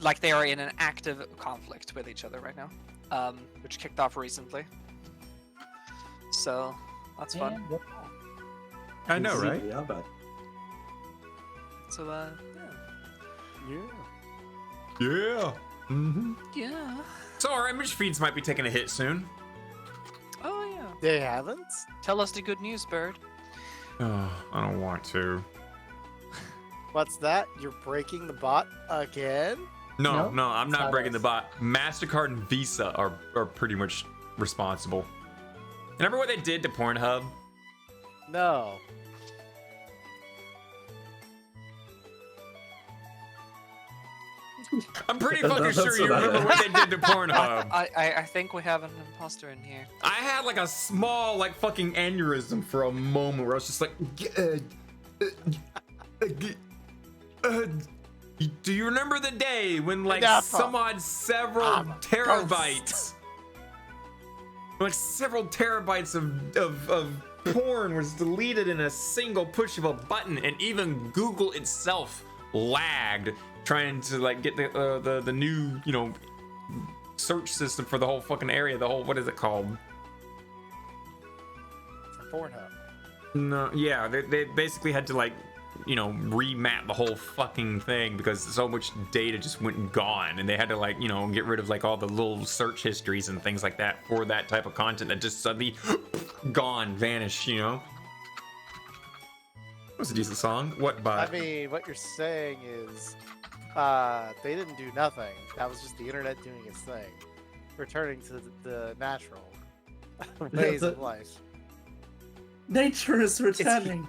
Like they are in an active conflict with each other right now, which kicked off recently. So that's fun. Yeah, I know, right? Yeah, but So Yeah. Yeah. Mm-hmm. yeah. So our image feeds might be taking a hit soon. Oh yeah. They haven't? Tell us the good news, Bird. Oh, I don't want to. What's that? You're breaking the bot again? No, No, I'm it's not not breaking the us. bot. MasterCard and Visa are pretty much responsible. Remember what they did to Pornhub? No. I'm pretty fucking That's sure you what I- remember what they did to Pornhub. I think we have an imposter in here. I had like a small like fucking aneurysm for a moment where I was just like, do you remember the day when like Enough. some odd several terabytes, like several terabytes of porn was deleted in a single push of a button, and even Google itself lagged trying to like get the new, you know, search system for the whole fucking area, the whole, what is it called? For Pornhub. No, yeah, they basically had to like, you know, remap the whole fucking thing because so much data just went gone, and they had to like, you know, get rid of like all the little search histories and things like that for that type of content that just suddenly gone, vanished, you know. That was a decent song. What I by? mean, what you're saying is, they didn't do nothing. That was just the internet doing its thing, returning to the natural ways of life. nature is returning.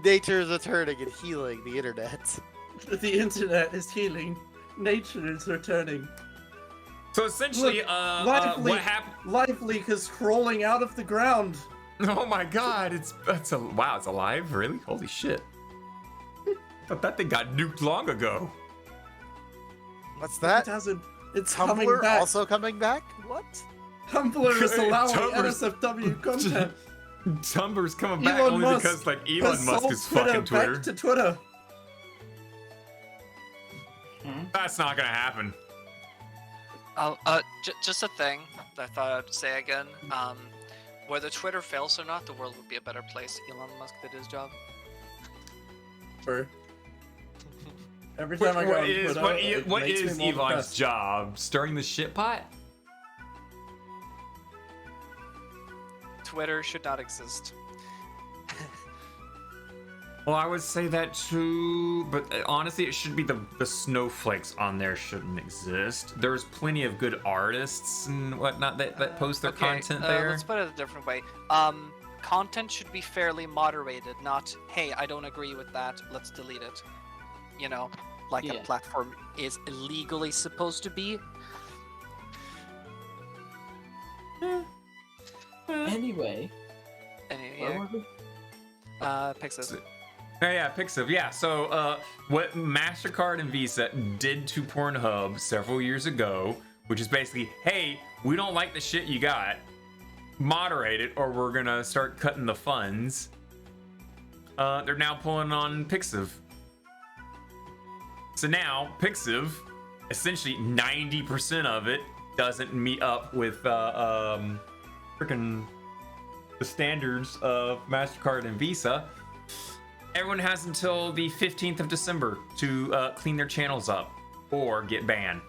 Nature is returning and healing the internet. The internet is healing. Nature is returning. So essentially, Look, what happened? Live leak is crawling out of the ground. Oh my god, it's wow, it's alive, really? Holy shit! Thought that thing got nuked long ago. What's It that? hasn't. It's coming Tumblr back. also coming back? What? Tumblr is allowing Tumblr's- NSFW content. Tumblr's coming back Elon only Musk because like has Elon Musk sold is fucking Twitter. back to Twitter. That's not gonna happen. Just a thing that I thought I'd say again. Whether Twitter fails or not, the world would be a better place. Elon Musk did his job. True. Every time I go on Twitter, it what makes is me more Elon's depressed. job? Stirring the shit pot? Twitter should not exist. Well, I would say that too, but honestly, it should be the snowflakes on there shouldn't exist. There's plenty of good artists and whatnot that post their content there. Let's put it a different way. Content should be fairly moderated, not, hey, I don't agree with that, let's delete it. You know, like a Yeah. platform is legally supposed to be. Anyway, Anyway, where were we? Pixis. Yeah, Pixiv. Yeah, so what MasterCard and Visa did to Pornhub several years ago, which is basically, hey, we don't like the shit you got, moderate it or we're gonna start cutting the funds. They're now pulling on Pixiv. So now, Pixiv, essentially 90% of it doesn't meet up with freaking the standards of MasterCard and Visa. Everyone has until the 15th of December to clean their channels up or get banned.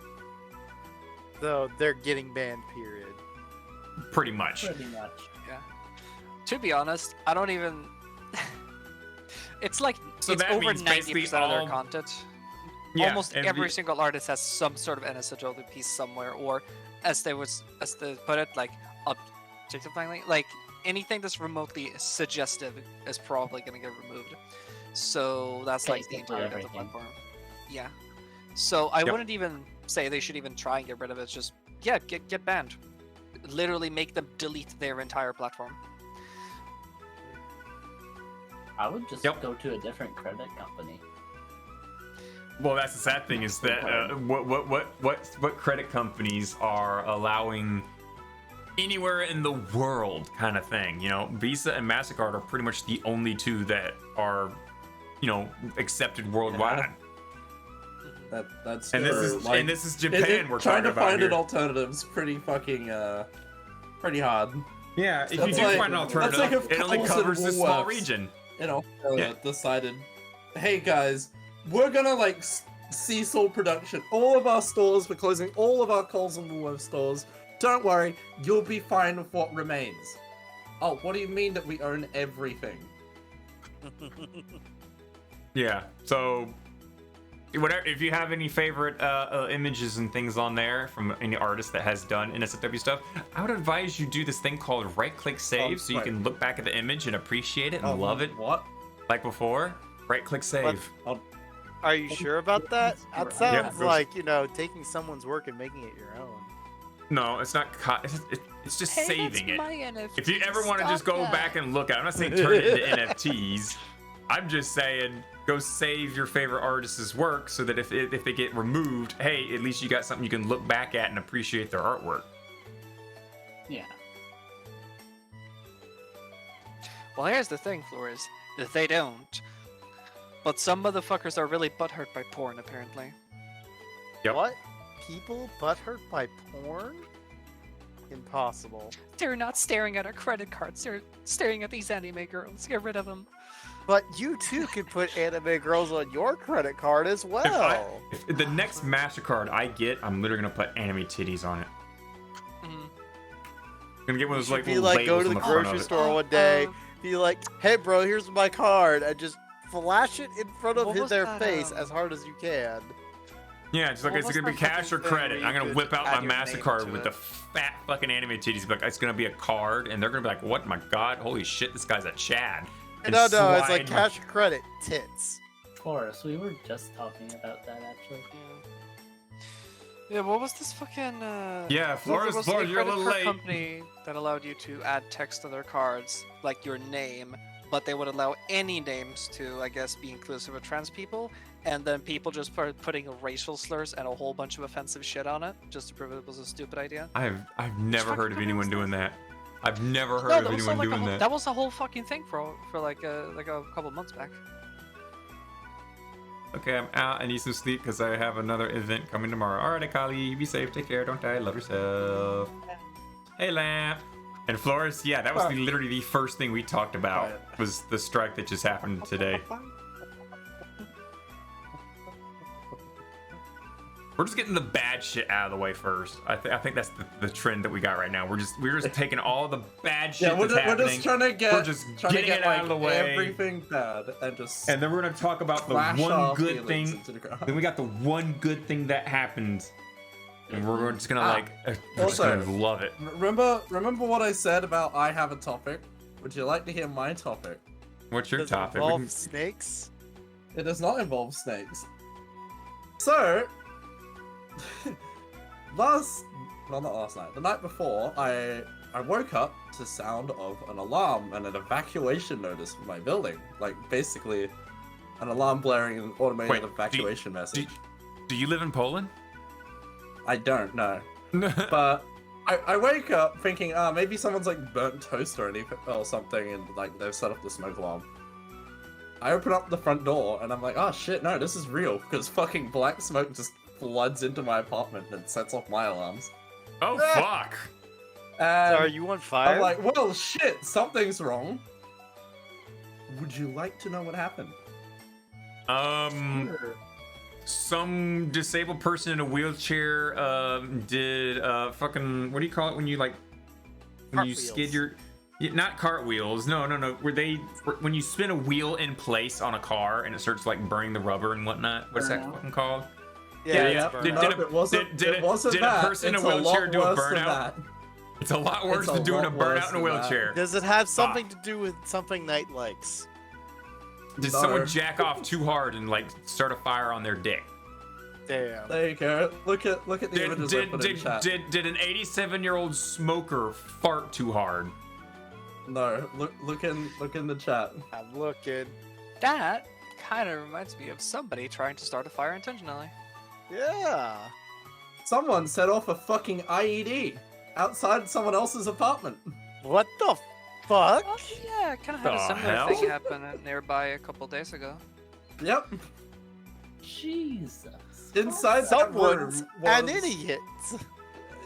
So they're getting banned, period. Pretty much. Pretty much. Yeah. To be honest, I don't even. It's like So it's that over means 90% basically of their all- content. Yeah, Almost and every we- single artist has some sort of NSFW piece somewhere, or as they put it, like objectifying, like anything that's remotely suggestive is probably going to get removed. So that's like the Basically entirety of the everything. platform. Yeah. So I Yep. wouldn't even say they should even try and get rid of it. It's just get banned. Literally make them delete their entire platform. I would just Yep. go to a different credit company. Well, that's the sad thing is that what credit companies are allowing anywhere in the world kind of thing. You know, Visa and MasterCard are pretty much the only two that are you know, accepted worldwide. That's And this true. is Like, and this is Japan. We're trying talking to about find here. an alternative's pretty fucking pretty hard. Yeah, if you That's do like- find an alternative, that's like if it only Coles and covers this small Woolworths, region. You know, Yeah. decided, hey guys, we're gonna like cease all production. All of our stores, we're closing all of our Coles and Woolworths stores. Don't worry, you'll be fine with what remains. Oh, what do you mean that we own everything? Yeah. So, whatever. If you have any favorite images and things on there from any artist that has done NSFW stuff, I would advise you do this thing called right-click save, so you right. can look back at the image and appreciate it and love it What? like before. Right-click save. Are you sure about that? That Yeah, sounds it was- like, you know, taking someone's work and making it your own. No, it's not. It's just Hey, saving it. that's my NFT. If you ever want to just Stop go that. back and look at it, I'm not saying turn it into NFTs. I'm just saying go save your favorite artist's work so that if they get removed, hey, at least you got something you can look back at and appreciate their artwork. Yeah. Well, here's the thing, Flores. That they don't. But some motherfuckers are really butthurt by porn, apparently. Yep. What? People butthurt by porn? Impossible. They're not staring at our credit cards. They're staring at these anime girls. Get rid of them. But you too could put anime girls on your credit card as well. If the next MasterCard I get, I'm literally gonna put anime titties on it. Mhm. I'm gonna get one of those You like should be little like, go to labels the on front grocery of it. store one day, be like, hey bro, here's my card, and just flash it in front of What was their that, face as hard as you can. Yeah, just like What it's was gonna be that cash or fucking thing credit. where I'm you gonna could whip out add my your name MasterCard to with it? the fat fucking anime titties. But it's gonna be a card, and they're gonna be like, "What? My God! Holy shit! This guy's a Chad." And No, it's like slide my- cash or credit, tits. Forrest, we were just talking about that actually. Yeah, what was this fucking Yeah, Flores, there was Flores, you're a credit little card late. company that allowed you to add text to their cards, like your name, but they would allow any names to, I guess, be inclusive of trans people, and then people just started putting racial slurs and a whole bunch of offensive shit on it, just to prove it was a stupid idea. I've never fucking heard of anyone dumbass. doing that. I've never heard No, of that was anyone like doing that. that was a whole fucking thing for like a couple months back. Okay, I'm out. I need some sleep because I have another event coming tomorrow. All right, Akali, be safe, take care, don't die, love yourself. Hey, Lamp. And Flores, yeah, that was literally the first thing we talked about was the strike that just happened today. We're just getting the bad shit out of the way first. I think that's the trend that we got right now. We're just taking all the bad shit Yeah, we're, that's we're happening. just trying to get, We're just getting it out of the way. everything bad and just And then we're gonna talk about the crash one our good feelings thing. into the ground. Then we got the one good thing that happened, and we're just gonna we're just Also- gonna love it. Remember what I said about I have a topic? Would you like to hear my topic? What's your Does it topic? involve snakes? It does not involve snakes. So, not last night, the night before, I woke up to sound of an alarm and an evacuation notice for my building. Like, basically, an alarm blaring an automated Wait, evacuation message. Do you live in Poland? I don't know. But I wake up thinking, maybe someone's like burnt toast or anything or something, and like they've set off the smoke alarm. I open up the front door and I'm like, oh shit, no, this is real because fucking black smoke just floods into my apartment and sets off my alarms. Oh fuck! So And are you on fire? I'm like, well, shit, something's wrong. Would you like to know what happened? Some disabled person in a wheelchair did fucking, what do you call it when you like when you skid your not cartwheels, no, when you spin a wheel in place on a car and it starts like burning the rubber and whatnot, what's that Burnout. fucking called? yeah. Did No, it wasn't a that. person in a It's lot wheelchair do a worse than burnout? that. It's a lot worse It's a than doing a lot worse burnout in a than that. wheelchair. Does it have something to do with something Knight likes? Did No. someone jack off too hard and like start a fire on their dick? Damn. There you go. Look at the images I put in chat. Did an 87-year-old smoker fart too hard? No, look in the chat. I'm looking. That kind of reminds me of somebody trying to start a fire intentionally. Yeah. Someone set off a fucking IED outside someone else's apartment. What the fuck? Oh yeah, kind of had The a similar hell? thing happen nearby a couple days ago. Yep. Jesus. Inside that Someone's room an was- idiot.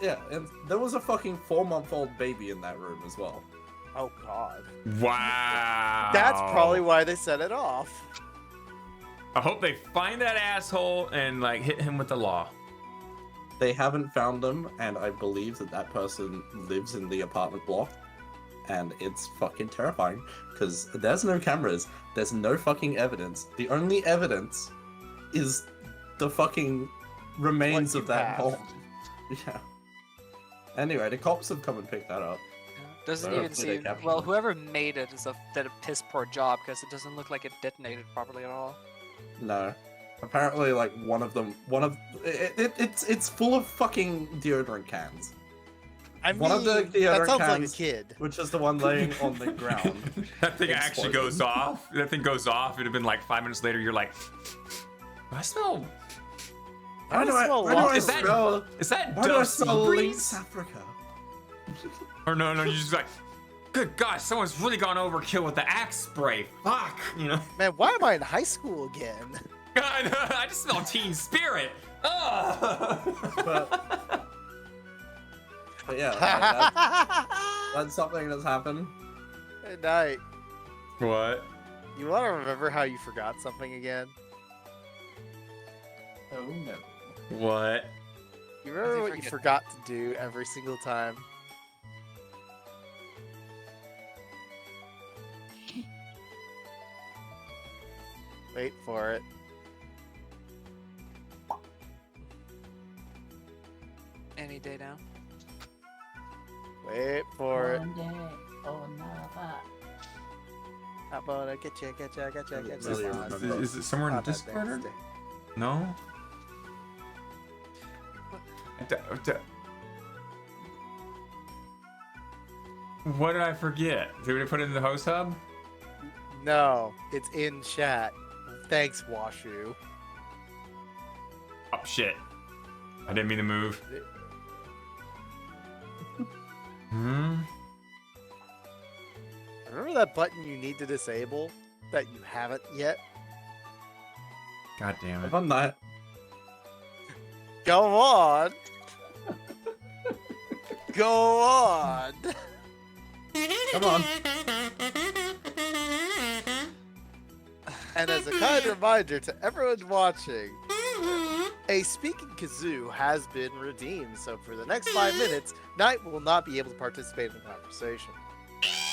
Yeah, and there was a fucking 4-month-old baby in that room as well. Oh God. Wow. That's probably why they set it off. I hope they find that asshole and like hit him with the law. They haven't found them, and I believe that person lives in the apartment block. And it's fucking terrifying, because there's no cameras, there's no fucking evidence. The only evidence is the fucking remains What of you that have. hole. Yeah. Anyway, the cops have come and picked that up. Doesn't So even hopefully they seem capture well. them. Whoever made it did a piss poor job because it doesn't look like it detonated properly at all. No. Apparently, like, it's full of fucking deodorant cans. I One of the mean, that deodorant sounds like a cans- kid. Which is the one laying on the ground. That thing actually Exploded. goes off. That thing goes off. It'd have been like 5 minutes later. You're like, I smell. Why do I smell Is lots? that- smell? Is that Why do I dust smell breeze? Lynx Africa? Or no, you're just like, good gosh, someone's really gone overkill with the Axe spray. Fuck, you know. Man, why am I in high school again? I just smell teen spirit. But yeah, that's something that's happened. Good night. What? You want to remember how you forgot something again? Oh no. What? You remember I what you forget. forgot to do every single time? Wait for it. Any day now. Wait for it. One day, oh never. I'm gonna get you. Really remember. Is it somewhere in On that Discord? Wednesday. No. What did I forget? Did we put it in the host hub? No, it's in chat. Thanks, Washu. Oh shit! I didn't mean to move. Hmm. Remember that button you need to disable that you haven't yet? God damn it! I've done that. Go on. Go on. Come on. And as a kind reminder to everyone watching, a speaking kazoo has been redeemed. So for the next 5 minutes, Knight will not be able to participate in the conversation.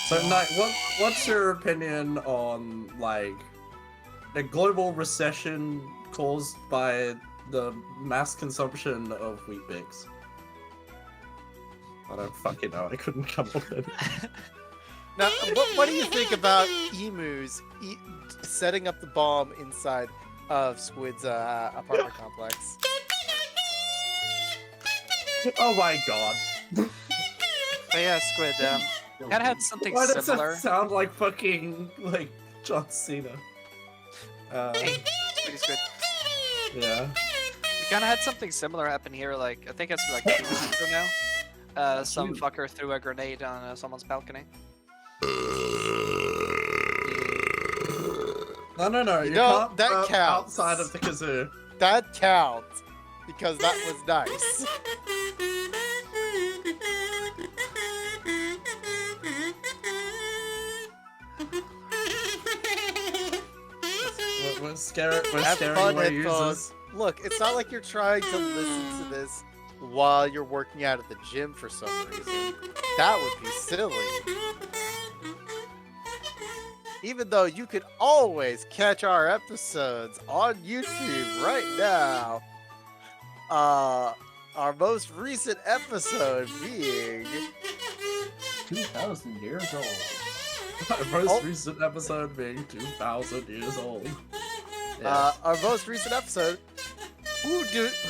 So, Knight, what's your opinion on, like, a global recession caused by the mass consumption of Weet-Bix? I don't fucking know. I couldn't come up with it. Now, what do you think about emus setting up the bomb inside of Squid's apartment complex? Oh my god. But yeah, Squid. Kind of had something Why does similar. that sound like fucking, like, John Cena? Hey, Squiddy Squid. Yeah. We kind of had something similar happen here. Like I think it's like 2 weeks ago now. Some fucker threw a grenade on someone's balcony. No, you know, can't that burp counts. outside of the kazoo. That counts because that was nice. We're scaring Have fun, away headphones. users. Look, it's not like you're trying to listen to this while you're working out at the gym for some reason. That would be silly. Even though you can always catch our episodes on YouTube right now. Our most recent episode being 2,000 years old. Our most Oh. recent episode being 2,000 years old. our most recent episode.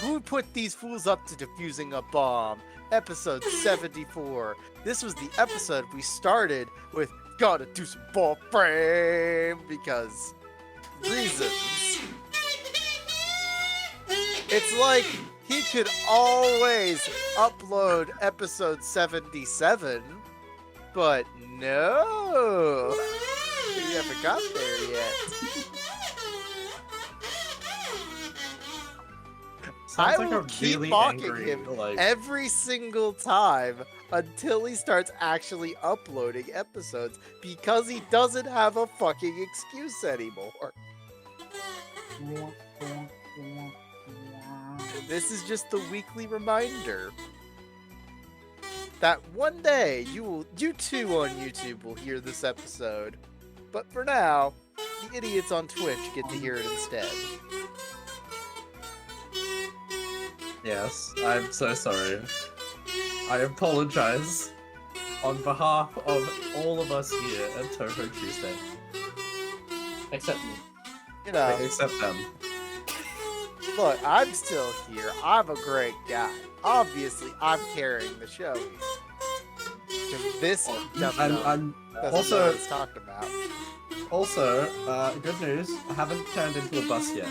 Who put these fools up to defusing a bomb? Episode 74. This was the episode we started with gotta do some ball frame because reasons. It's like he could always upload episode 77, but no, he never got there yet. I Sounds like will a keep really mocking angry, him like, every single time until he starts actually uploading episodes because he doesn't have a fucking excuse anymore. And this is just the weekly reminder that one day you too on YouTube will hear this episode. But for now, the idiots on Twitch get to hear it instead. yes, I'm so sorry. I apologize on behalf of all of us here at Touhou Tuesday. Except me. You know, Except them. look, I'm still here. I'm a great guy. Obviously, I'm carrying the show here. 'Cause this definitely I'm doesn't know also- what it's talking about. Also, good news, I haven't turned into a bus yet.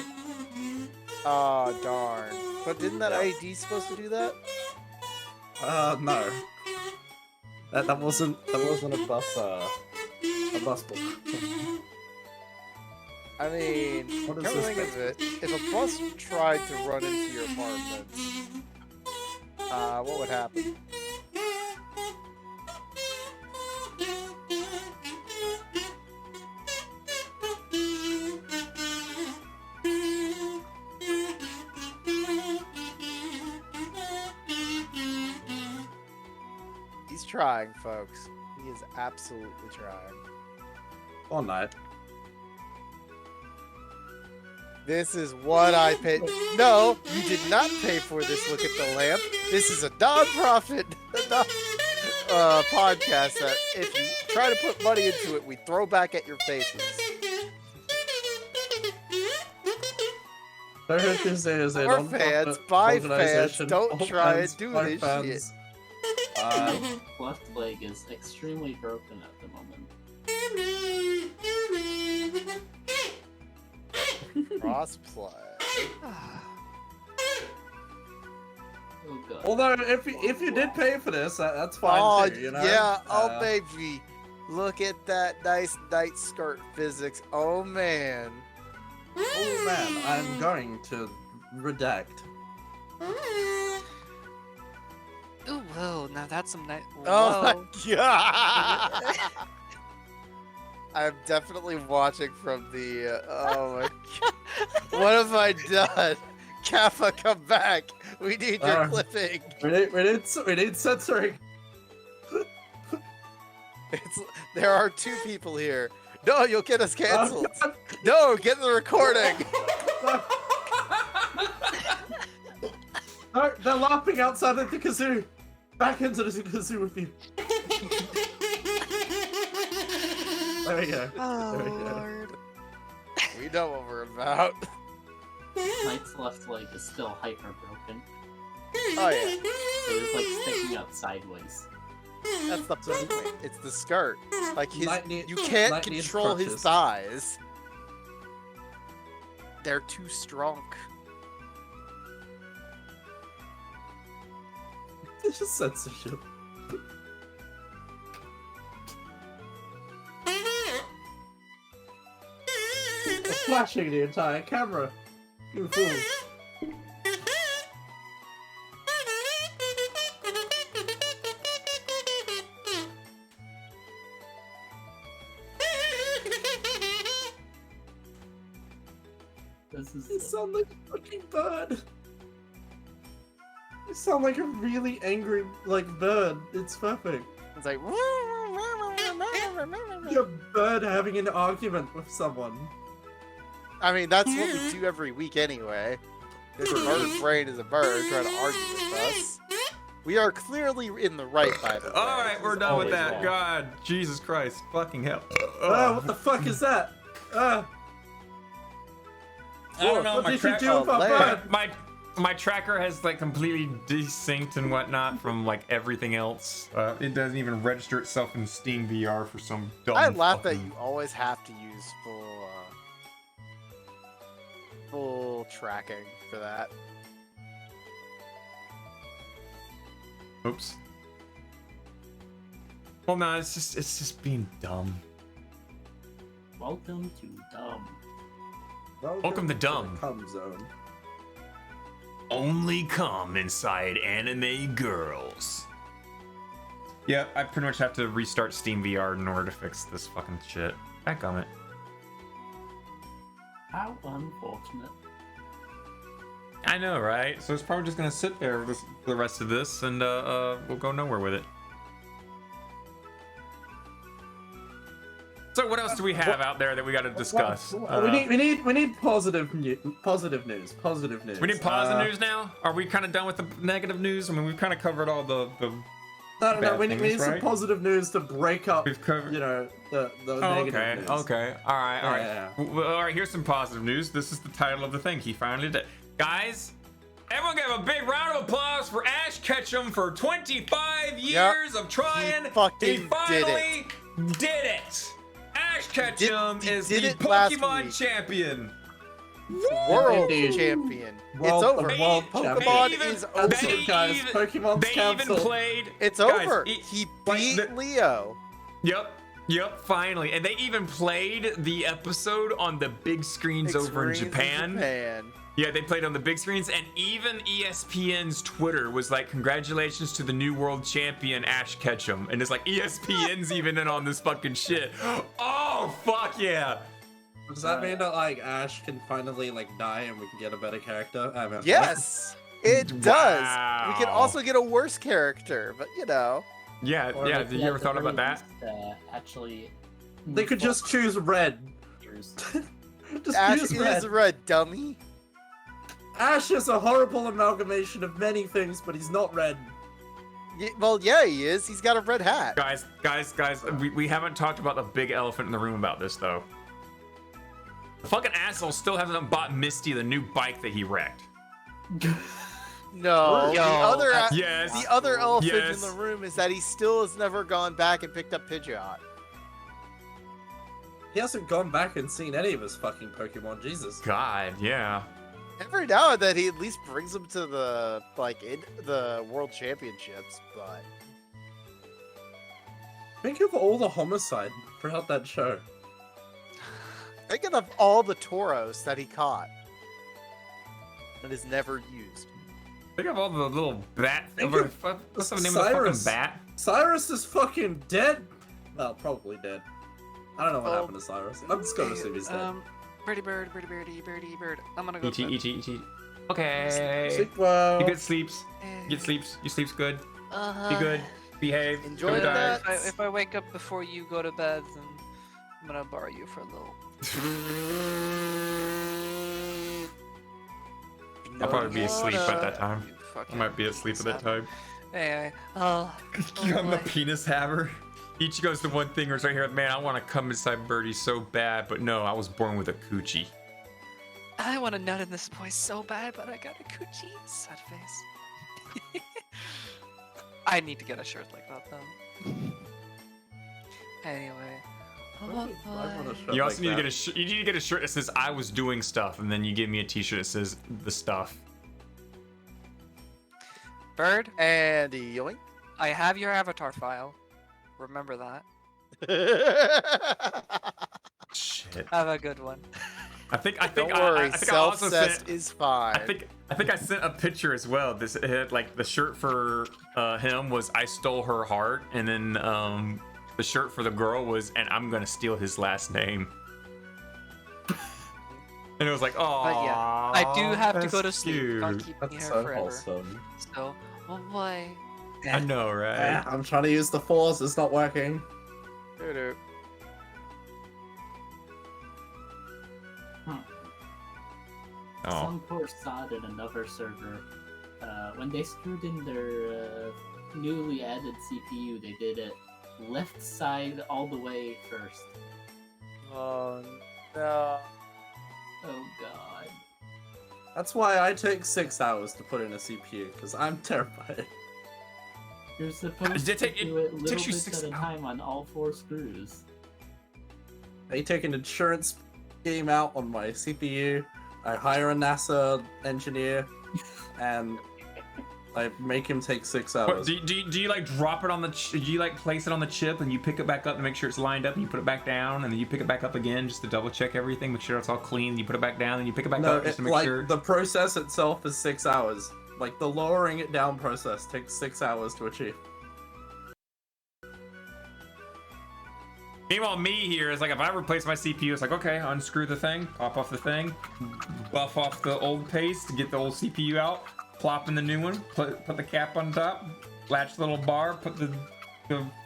Oh, darn. But didn't that ID supposed to do that? No. That wasn't a bus book. I mean, What is come to this think of it, if a bus tried to run into your apartment, what would happen? He's trying, folks. He is absolutely trying. Or not. This is what I paid. No, you did not pay for this. Look at the lamp. This is a non-profit podcast that if you try to put money into it, we throw back at your faces. Touhou Tuesday is a Or non-profit fans, by fans, organization. don't All try and fans, do by this fans. Left leg is extremely broken at the moment. Crossplay. Oh god. Although, if you did pay for this, that's fine Oh, too, you know? yeah. Oh, baby. Look at that nice night skirt physics. Oh, man. Oh man, I'm going to redact. Ooh, whoa, now that's some nice. Oh, my God. I'm definitely watching from the. Oh, my God. What have I done? Kappa, come back. We need your clipping. We need censoring. There are two people here. No, you'll get us canceled. No, get the recording. No, they're laughing outside of the kazoo. Back into the kazoo with you. There we go. Oh, There we go. Lord. We know what we're about. Knight's left leg is still hyper broken. Oh, yeah. It is like sticking out sideways. That's the point. It's the skirt. Like his, Knight need- you can't Knight needs control his purchase. thighs. They're too strong. It's just censorship. They're flashing the entire camera. You fool. This is You sound like a fucking bird. You sound like a really angry, like, bird. It's perfect. It's like. You're a bird having an argument with someone. I mean, that's what we do every week anyway. This bird brain is a bird trying to argue with us. We are clearly in the right, by the way. All right, we're done with always that. wrong. God, Jesus Christ, fucking hell. Oh, what the fuck is that? I don't know. What My did you track- do with my Land. bird? my tracker has like completely desynced and whatnot from like everything else. It doesn't even register itself in Steam VR for some dumb. I laugh that fucking- you always have to use full tracking for that. Oops. Well, no, it's just being dumb. welcome to dumb. Welcome to dumb. the cum zone. only come inside anime girls. Yeah, I pretty much have to restart Steam VR in order to fix this fucking shit. Back on it. How unfortunate. I know, right? So it's probably just gonna sit there for the rest of this, and we'll go nowhere with it. So what else do we have out there that we got to discuss? We need positive news. Positive news. We need positive news now. Are we kind of done with the negative news? I mean, we've kind of covered all the No, bad we need things, some right? positive news to break up. We've covered. You know the Oh, negative okay, news. okay, all right. Yeah. Well, all right, here's some positive news. This is the title of the thing. He finally did. Guys, everyone give a big round of applause for Ash Ketchum for 25 years of trying. He fucking He finally did it. Ash Ketchum he is did the it last Pokemon week. champion. World Indeed. champion. World- It's over. world Pokemon champion. is They over. That's it, guys. even- Pokemon's They even cancelled. played. It's guys, over. he- He like, beat the- Leo. Yep, finally. And they even played the episode on the big screens over in Screens Japan. Yeah, they played on the big screens, and even ESPN's Twitter was like, "Congratulations to the new world champion Ash Ketchum," and it's like ESPN's even in on this fucking shit. Oh fuck yeah! Does that mean that like Ash can finally like die and we can get a better character? I mean, Yes, it does. We can Wow. also get a worse character, but you know. Yeah, Or yeah. like, Did you ever at the thought about very that? least, actually, They could just choose red. years. Just Ash choose is red, dummy. Ash is a horrible amalgamation of many things, but he's not red. Well, yeah, he is. He's got a red hat. Guys, we haven't talked about the big elephant in the room about this though. The fucking asshole still hasn't bought Misty the new bike that he wrecked. No, Yo, Yes. the other elephant Yes. in the room is that he still has never gone back and picked up Pidgeot. He hasn't gone back and seen any of his fucking Pokemon. Jesus. God, yeah. Every now and then, he at least brings them to the in the World Championships, but Think of all the homicide throughout that show. thinking of all the Tauros that he caught and is never used. Think of all the little bat. Think of What's the name of the fucking Cyrus. bat? Cyrus is fucking dead. Well, probably dead. I don't know what Oh. happened to Cyrus. I'm just gonna assume he's dead. Birdie bird. I'm gonna go. E.T. E.T. Okay. Sleep well. You good sleeps. You sleeps. You sleeps good. Be good. Behave. Enjoy Don't the die. nuts. If I wake up before you go to bed, then I'm gonna borrow you for a little. I'll probably be asleep at that time. You I fucking might be asleep at that time. Anyway, I'm the boy. penis haver. Each goes to one thing right here. Man, I want to come inside Birdie so bad, but no, I was born with a coochie. I want to nut in this boy so bad, but I got a coochie. Sad face. I need to get a shirt like that though. Anyway. I want a shirt You also like need to that. get a you need to get a shirt that says "I was doing stuff," and then you give me a T-shirt that says "the stuff." Bird, And yoink. I have your avatar file. Remember that. Shit. Have a good one. I think Don't worry, I think I also self-cessed sent. is fine. I think I sent a picture as well. This it had, like the shirt for him was "I stole her heart," and then the shirt for the girl was "and I'm gonna steal his last name." And it was like, oh, But yeah, I do have to go to sleep. Cute. Don't keep me That's here so forever. wholesome. So, oh boy. I know, right? Yeah, I'm trying to use the force. It's not working. Doo-doo. Oh, Some poor sod in another server, when they screwed in their newly added CPU, they did it left side all the way first. Oh no. Oh god. That's why I take 6 hours to put in a CPU, because I'm terrified. You're supposed Does it to take- do it it little takes you bits 6 at a time on all 4 screws. I take an insurance scheme out on my CPU, I hire a NASA engineer, and I make him take 6 What, hours. do you like drop it on the? Do you like place it on the chip and you pick it back up to make sure it's lined up and you put it back down and then you pick it back up again just to double check everything, make sure it's all clean. You put it back down and you pick it back No, up just to make like sure. the process itself is 6 hours. Like the lowering it down process takes 6 hours to achieve. Meanwhile, me here is like if I replace my CPU, it's like okay, unscrew the thing, pop off the thing, buff off the old paste, get the old CPU out, plop in the new one, put the cap on top, latch the little bar, put the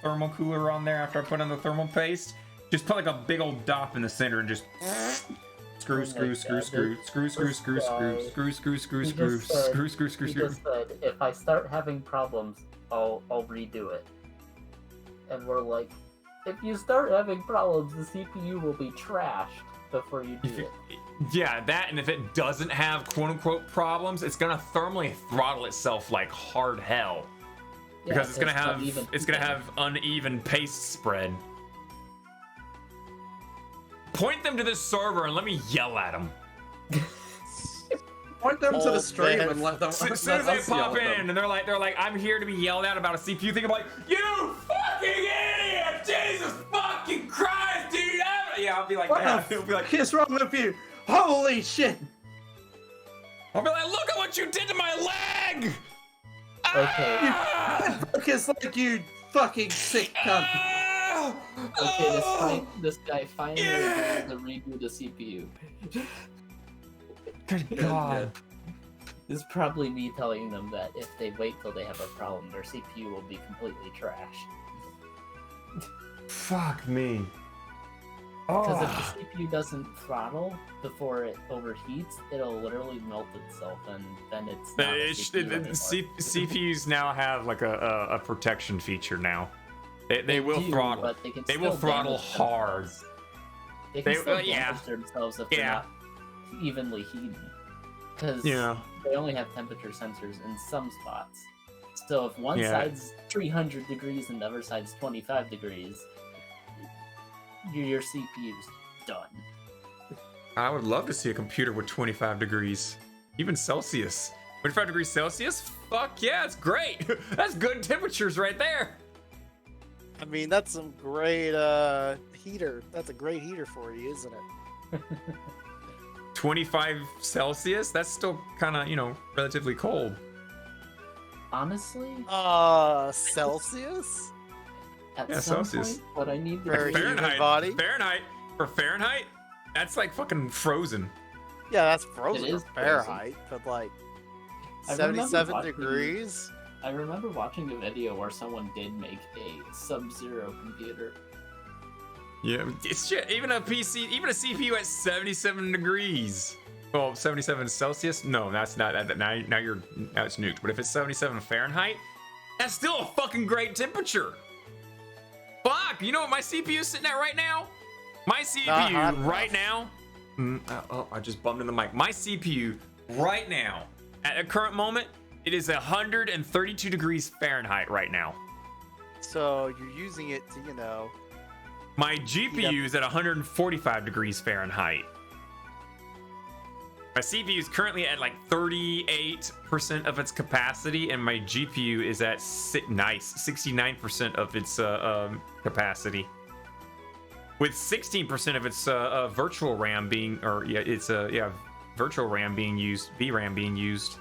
thermal cooler on there after I put on the thermal paste. Just put like a big old dop in the center and just screw. He just said, if I start having problems, I'll redo it. And we're like, if you start having problems, the CPU will be trashed before you do it. Yeah, that, and if it doesn't have quote-unquote problems, it's gonna thermally throttle itself like hard hell. Because it's gonna have uneven paste spread. Point them to this server and let me yell at them. Point them to the stream man. and let them. As soon let as they us yell pop at them. in and they're like, I'm here to be yelled at about a CPU thing. I'm like, you fucking idiot! Jesus fucking Christ, dude! Yeah, I'll be like What that. the He'll be like, fuck is wrong with you? Holy shit! I'll be like, look at what you did to my leg! Okay. Ah! Focus like you fucking sick cunt. Ah! Okay, this guy finally Yeah. agreed to redo the CPU. Good God. This is probably me telling them that if they wait till they have a problem, their CPU will be completely trashed. Fuck me. Because Oh. if the CPU doesn't throttle before it overheats, it'll literally melt itself, and then it's not a CPU anymore. CPUs now have like a protection feature now. They will do, throttle. but they can They will still throttle damage hard. themselves. They can still yeah. damage themselves if Yeah. they're not evenly heating. Because Yeah. they only have temperature sensors in some spots. So if one Yeah. side's 300 degrees and the other side's 25 degrees, your CPU's done. I would love to see a computer with 25 degrees, even Celsius. 25 degrees Celsius? Fuck yeah, it's great. That's good temperatures right there. I mean, that's some great heater. That's a great heater for you, isn't it? 25 Celsius? That's still kind of, relatively cold. Honestly, Celsius? at Yeah, some Celsius. point, what I need to For a do human body? For Fahrenheit, that's like fucking frozen. Yeah, that's frozen It is for Fahrenheit, but like I remember 77 watching- degrees? I remember watching a video where someone did make a Sub-Zero computer. Yeah, it's shit. Even a PC, even a CPU at 77 degrees. Well, 77 Celsius? No, that's not that. Now it's nuked. But if it's 77 Fahrenheit, that's still a fucking great temperature. Fuck, you know what my CPU is sitting at right now? My CPU hot right enough. now. I just bumped in the mic. My CPU right now, at a current moment, it is 132 degrees Fahrenheit right now. So you're using it to, My GPU is at 145 degrees Fahrenheit. My CPU is currently at like 38% of its capacity, and my GPU is at 69% of its capacity. With 16% of its virtual RAM being, virtual RAM being used, VRAM being used.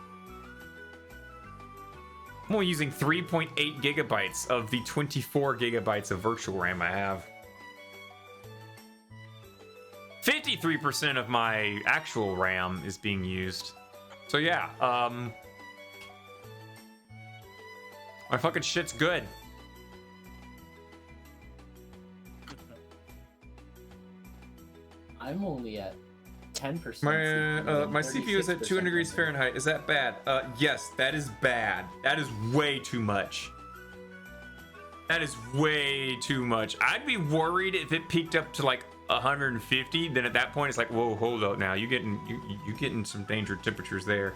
I'm only using 3.8 gigabytes of the 24 gigabytes of virtual RAM I have. 53% of my actual RAM is being used. So yeah, my fucking shit's good. I'm only at 10%. My CPU is at 200 degrees Fahrenheit. Is that bad? Yes, that is bad. That is way too much. That is way too much. I'd be worried if it peaked up to like 150. Then at that point, it's like, whoa, hold up now. You getting some dangerous temperatures there.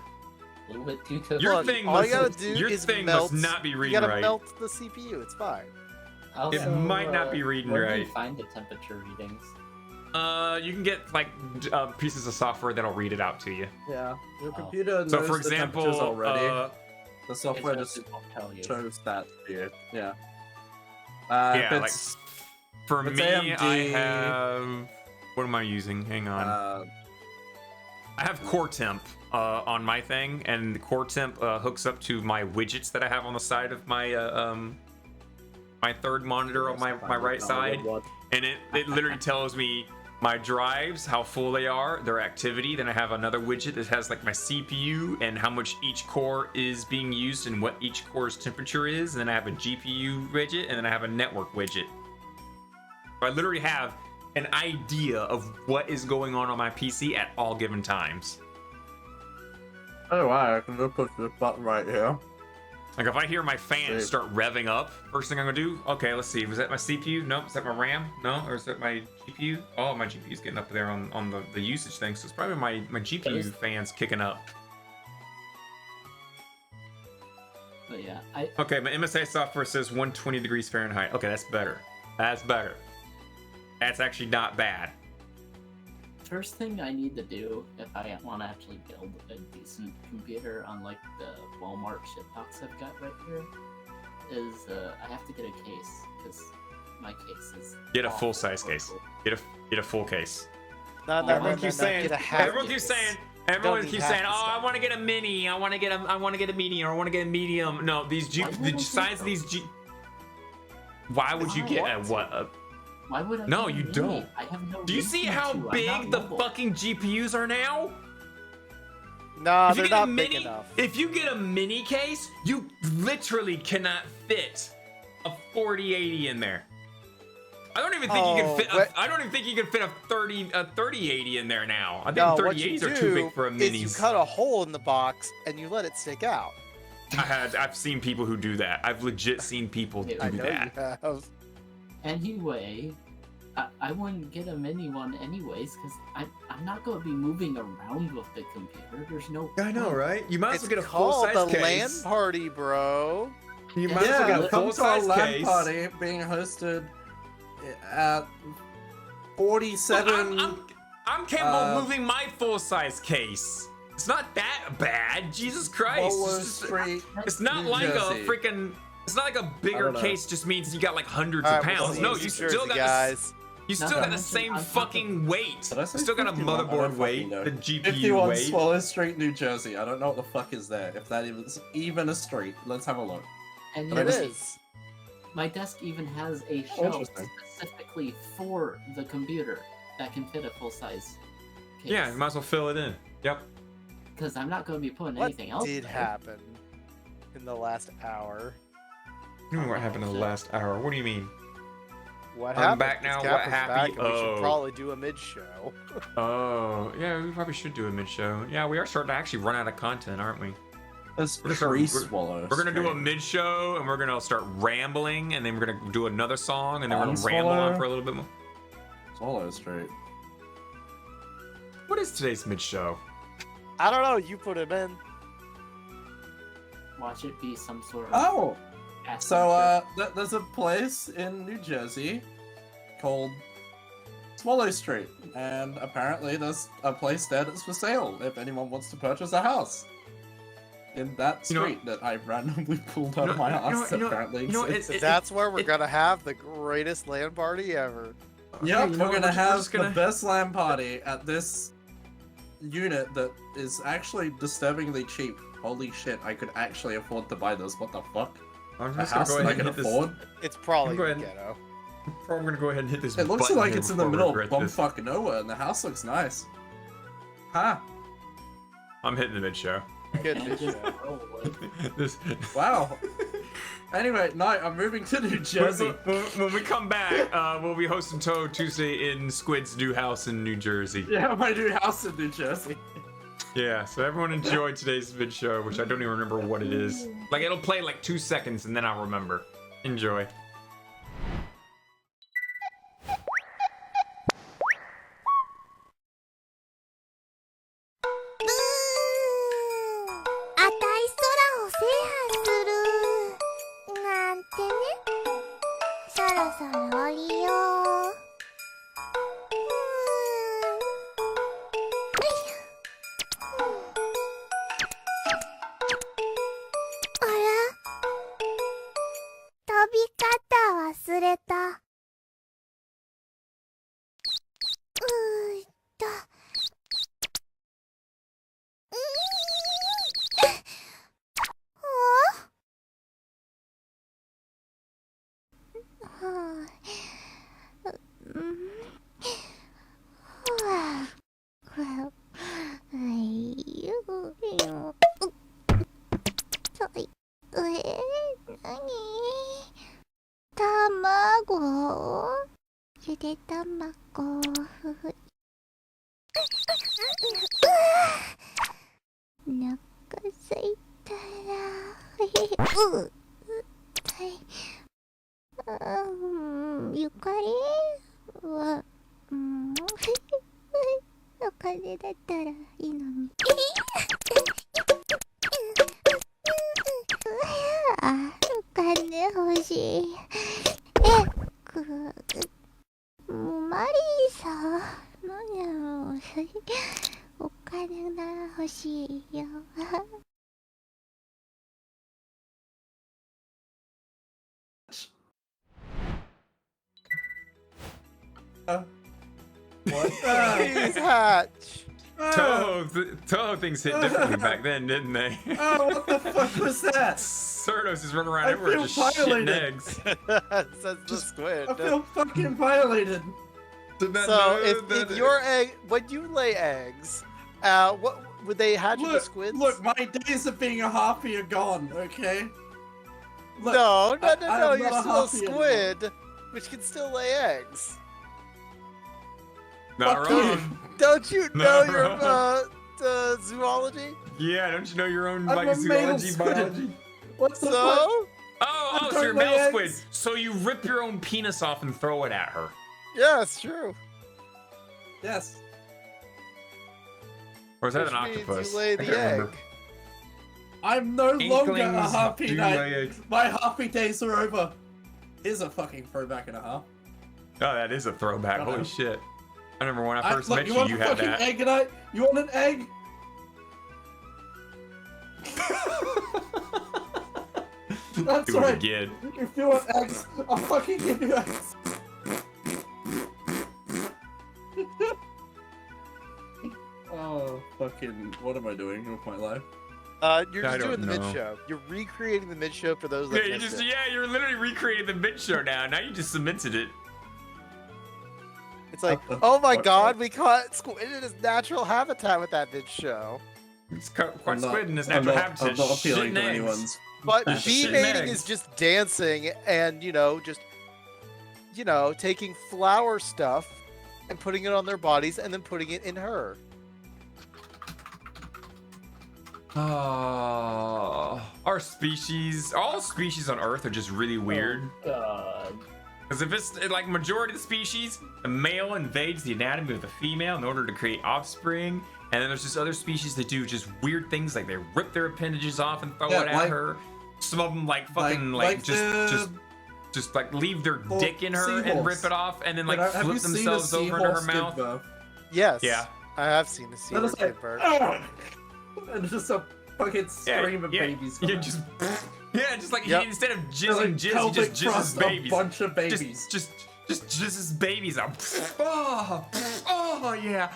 A little bit too cooked. Your Look, thing all must, you gotta do your is thing melt. must not be You reading gotta right. melt the CPU. It's fine. Also, might not be reading where do right. you find the temperature readings? You can get like pieces of software that'll read it out to you. Yeah, your computer knows So for the temperatures example, already. The software It just won't tell you. shows that to you. Yeah. Yeah, if like it's, for it's me, I AMD, have. What am I using? Hang on. I have core temp on my thing, and the core temp hooks up to my widgets that I have on the side of my my third monitor on my right side, and it literally tells me my drives, how full they are, their activity. Then I have another widget that has like my CPU and how much each core is being used and what each core's temperature is. And then I have a GPU widget, and then I have a network widget. So I literally have an idea of what is going on my PC at all given times. oh wow, I can just push this button right here. Like if I hear my fan start revving up, first thing I'm gonna do, okay, let's see, was that my CPU? Nope. Is that my RAM? No. Or is that my GPU? Oh, my GPU's getting up there on the usage thing, so it's probably my GPU fan's kicking up. But yeah, Okay, my MSI software says 120 degrees Fahrenheit. Okay, that's better. That's better. That's actually not bad. first thing I need to do if I want to actually build a decent computer, unlike the Walmart shitbox I've got right here, is I have to get a case, because my case is Get a full-size case. Get a full case. No, Everyone keeps saying. get a half Everyone keeps case. saying. Everyone Don't keeps need saying, half "Oh, the I stuff. want to get a mini. I want to get a medium. Or I want to get a medium." No, these the size of these Why would you get a what? Why would I? No, get a you mini? don't. I have no. Do you see reason how to. I'm not big the mobile. fucking GPUs are now? Nah, If you they're get a not big mini, enough. if you get a mini case, you literally cannot fit a 4080 in there. I don't even think you can fit. but- I don't even think you can fit a 3080 in there now. I think No, what you 3080s are too do big for a is mini. you cut a hole in the box and you let it stick out. I've seen people who do that. I've legit seen people do I know that. you have. Anyway, I wouldn't get a mini one anyways, because I'm not going to be moving around with the computer. There's no. I know, point. right? You might It's as well get a called full-size the case. LAN party, bro. You might as well get a come to a full-size LAN case. party being hosted at 47. I'm capable of moving my full-size case. It's not that bad. Jesus Christ. Waller It's just- Street. It's not New like Jersey. a freaking. It's not like a bigger don't know. case just means you got like hundreds All of right, we'll pounds. see No, New you Jersey, still got guys. you still No, got I'm the just- same I'm fucking weight. Did I You say still got a 51? I motherboard don't weight, fucking know. the GPU 51 weight. Swallow Street, New Jersey. I don't know what the fuck is there. If that is even a street, let's have a look. And It yet is. my desk even has a Oh, shelf interesting. specifically for the computer that can fit a full size case. Yeah, you might as well fill it in. Yep. Because I'm not going to be putting What anything else. did there. happen in the last hour? What do you mean what happened in the last hour? What do you mean? What I'm happened? back now, It's what Catherine's happened? back, and we Oh. should probably do a mid-show. Oh, yeah, we probably should do a mid-show. Yeah, we are starting to actually run out of content, aren't we? It's We're gonna pre start- Swallow. We're gonna do a Street. mid-show, and we're gonna start rambling, and then we're gonna do another song, and then we're gonna On ramble on Swallow? for a little bit more. Swallow Street. What is today's mid-show? I don't know. You put him in. Watch it be some sort of. Oh! acid So, there's a place in New Jersey called Swallow Street, and apparently there's a place there that's for sale if anyone wants to purchase a house. In that You know- street that I randomly pulled out of my ass, apparently exists. That's where we're gonna have the greatest land party ever. Yep, you know we're what, gonna have just gonna- the best LAN party at this unit that is actually disturbingly cheap. Holy shit, I could actually afford to buy this. What the fuck? I'm A just gonna house go that ahead I and can hit this. afford? It's probably Go ahead. ghetto. I'm gonna go ahead and hit this. It looks button like here it's in the before I middle of regret this. bumfuck nowhere, and the house looks nice. Huh. I'm hitting the mid-show. Good and mid-show. just roll it. This. Wow. Anyway, no, I'm moving to New Jersey. When we come back, we'll be hosting Touhou Tuesday in Squid's new house in New Jersey. Yeah, my new house in New Jersey. Yeah, so everyone enjoyed today's vid show, which I don't even remember what it is. Like, it'll play like 2 seconds and then I'll remember. Enjoy. ブーンあたい空を制覇するなんてねそろそろ降りようよいしょあ卵ゆで卵お腹すいたらゆかりはお金だったらいいのにお金欲しいマリーさん何やろうお金なら欲しいよWhat? Please hatch. Touhou things hit differently back then, didn't they? Oh, what the fuck was that? Cerdos is running around I everywhere feel just shitting violated. eggs. Says the squid. I feel fucking violated. So if your egg, when you lay eggs, what would they hatch into squids? Look, my days of being a harpy are gone. Okay. Look, No. I am You're not still a harpy anymore. squid, which can still lay eggs. Not Fuck you. wrong. Don't you No, know your wrong. zoology? Yeah, don't you know your own I'm like a male zoology, squid. biology? What the fuck? So Oh, so you're Don't lay male squid. eggs. So you rip your own penis off and throw it at her. yeah, it's true. Yes. Or is that Which an means octopus? you lay I the can't egg. remember. I'm no longer a Inklings harpy do knight. lay eggs. My harpy days are over. Here's a fucking throwback and a half. Oh, that is a throwback. I Holy know. shit. I remember when I first Look, met you you, want you a had fucking that. egg tonight? You want an egg? That's Do it right. again. If you want eggs, I'll fucking give you eggs. Oh, fucking, what am I doing with my life? You're I just doing don't the know. mid-show. You're recreating the mid-show for those that Yeah, missed it. you're literally recreating the mid show now. Now you just cemented it. It's like, What the oh my fuck? god, we caught squid in its natural habitat with that mid-show. It's quite I'm not- squid in his I'm natural not- habitat. I'm not appealing shitting to eggs. anyone's. But That's bee shitting mating eggs. is just dancing and, just, taking flower stuff and putting it on their bodies and then putting it in her. Our species, all species on Earth are just really weird. Oh, God. Because if it's like majority of the species, the male invades the anatomy of the female in order to create offspring. And then there's just other species that do just weird things, like they rip their appendages off and throw Yeah, it at like- her. Some of them like fucking like just like leave their Well, dick in her and seahorse. rip it off, and then like Have you flip seen a themselves over into her seahorse give mouth. birth? Yes. Yeah. I have seen the sea That is give like, birth. "Ugh!" and it's just a fucking scream of babies. come Yeah, out. just like Yep. he, instead of They're jizzing like jizz, he pelvic just jizzes thrust of babies. A bunch of babies. Just jizzes babies out. Oh yeah.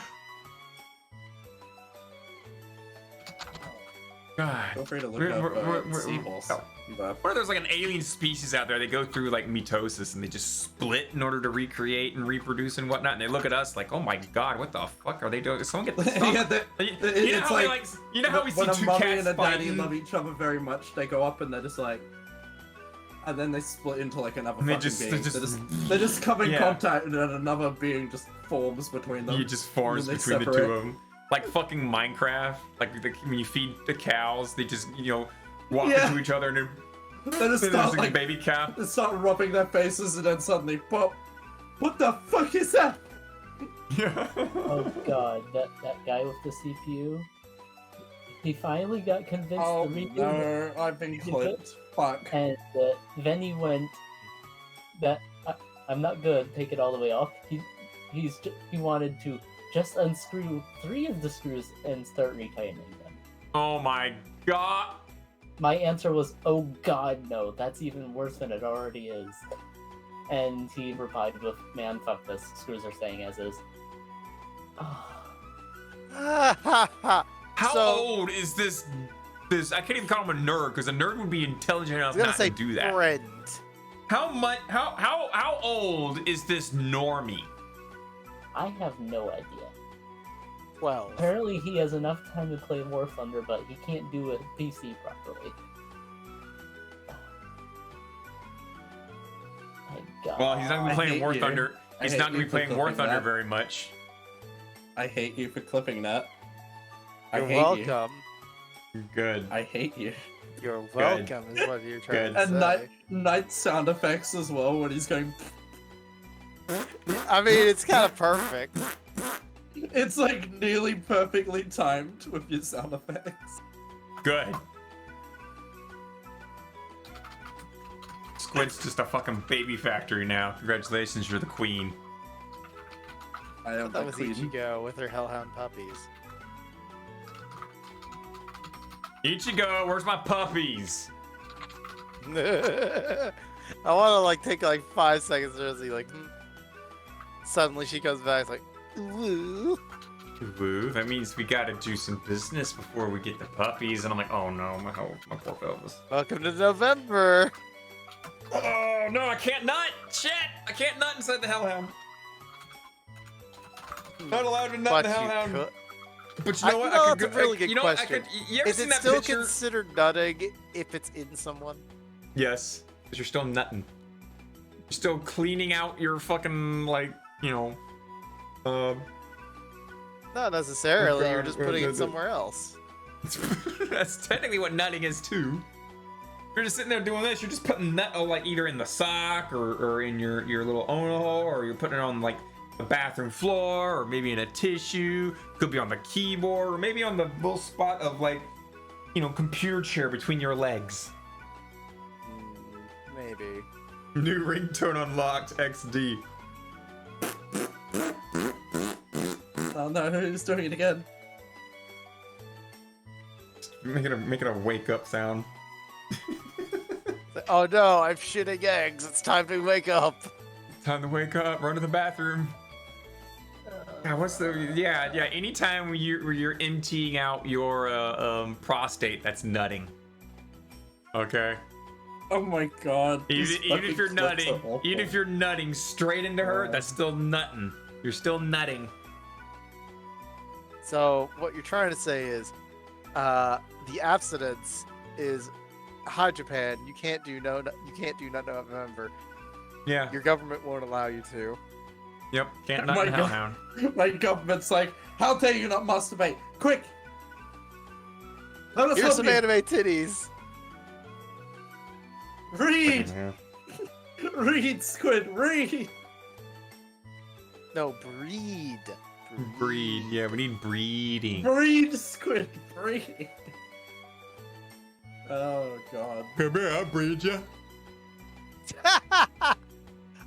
God. Feel free to look We're- up we're- seahorse. oh. What if there's like an alien species out there? They go through like mitosis and they just split in order to recreate and reproduce and whatnot. And they look at us like, oh my god, what the fuck are they doing? Someone get the stop. Yeah, you know it's how we like you know how we see when a two mummy cats and a daddy fighting? love each other very much, they go up and they're just like, and then they split into like another And they fucking just- being. they They just- just come in Yeah. contact and then another being just forms between them. He just forms and then between they the two separate. of them. Like fucking Minecraft. Like when you feed the cows, they just, walk Yeah. into each other and They just there's start like a like baby cow. they start rubbing their faces and then suddenly pop. What the fuck is that? Yeah. Oh god, that guy with the CPU. He finally got convinced Oh to redo it, no, I've been clipped. Fuck. and then he went, I'm not gonna take it all the way off. He wanted to just unscrew 3 of the screws and start retightening them. Oh my god. My answer was, oh god, no, that's even worse than it already is. And he replied with, man, fuck this, screws are staying as is. How So- old is this? I can't even call him a nerd because a nerd would be intelligent I enough was gonna not say to do that. friend. How old is this normie? I have no idea. 12. Apparently he has enough time to play War Thunder, but he can't do a PC properly. My God. Well, he's not gonna be I playing hate War you. Thunder. I He's hate not gonna you be for playing War clipping Thunder that. very much. I hate you for clipping that. I You're hate you. welcome. Good. I hate you. You're welcome is what you're trying Good. to And say. night sound effects as well when he's going. I mean, it's kind of perfect. It's like nearly perfectly timed with your sound effects. Good. Squid's just a fucking baby factory now. Congratulations, you're the queen. I am That the was queen. Ichigo with her hellhound puppies. Ichigo, where's my puppies? I want to like take like 5 seconds to see like. Suddenly she comes back like, woo. Woo, that means we gotta do some business before we get the puppies. And I'm like, oh no, my poor fellas. Welcome to November. Oh no, I can't nut! Shit! I can't nut inside the hellhound. Not allowed to nut But in the you hellhound. could. But you know what? No, I could that's a go, really good you know what? I question. could, you ever Is seen it that still picture? considered nutting if it's in someone? Yes, because you're still nutting. You're still cleaning out your fucking, like, you know, Not necessarily. You're Okay, just putting it the- somewhere else. that's technically what nutting is too. You're just sitting there doing this. You're just putting nut, like either in the sock or in your little ono, or you're putting it on like the bathroom floor, or maybe in a tissue. Could be on the keyboard, or maybe on the little spot of like, you know, computer chair between your legs. Maybe. New ringtone unlocked. XD. Oh no, who's doing it again? Make it a wake up sound. Oh no, I'm shitting eggs. It's time to wake up. Time to wake up. Run to the bathroom. Yeah, what's the yeah? Anytime when you're emptying out your prostate, that's nutting. Okay. Oh my god. Even if you're nutting, even if you're you're nutting straight into her, Yeah. that's still nutting. You're still nutting. So what you're trying to say is, the abstinence is, hi Japan. You can't do November. Yeah. Your government won't allow you to. Yep. Can't Oh nut my in God. hellhound. My government's like, how dare you not masturbate? Quick! Let us Here's help some you. anime titties. Read! Read, Squid, read! No, breed. Breed. Yeah, we need breeding. Breed, Squid, breed! Oh god. Come here, I'll breed ya.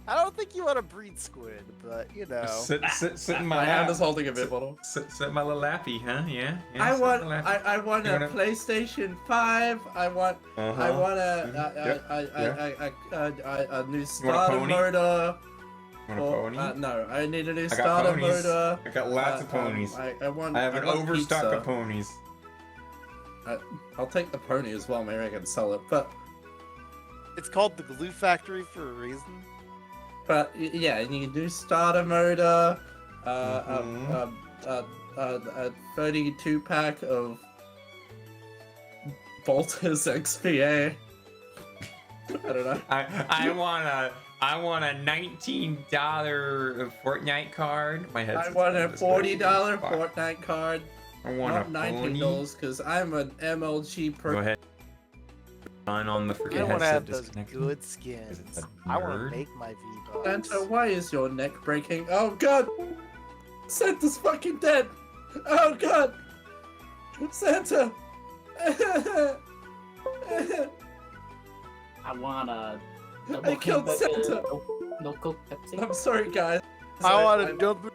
I don't think you want to breed squid, but you know. Sit in my My hand lap. is holding a bit bottle. Sit in my little lappy, huh? Yeah. yeah I sit want in my lappy. I want You a wanna- PlayStation 5. I want I want a new want a starter pony? motor. You want a Or, pony? no, I need a new I got starter ponies. motor. I got lots of ponies. I want. I have an want overstock pizza. of ponies. I'll take the pony as well. Maybe I can sell it. It's called the Glue Factory for a reason. Yeah, you need a new starter motor. Mhm. A 32 pack of Volta's XPA. I don't know. I want a $19 Fortnite card. My head's I want a $40 Fuck. Fortnite card. I want Not a pony. $19 because I'm an MLG Go pro. ahead. On the I freaking don't want to headset have those disconnected. good Is skins. it a I want nerd? to make my V-Bucks. Santa, why is your neck breaking? Oh god! Santa's fucking dead! Oh god! Santa! I want a. I killed Santa. No Coke Pepsi. I'm sorry, guys. I want a number.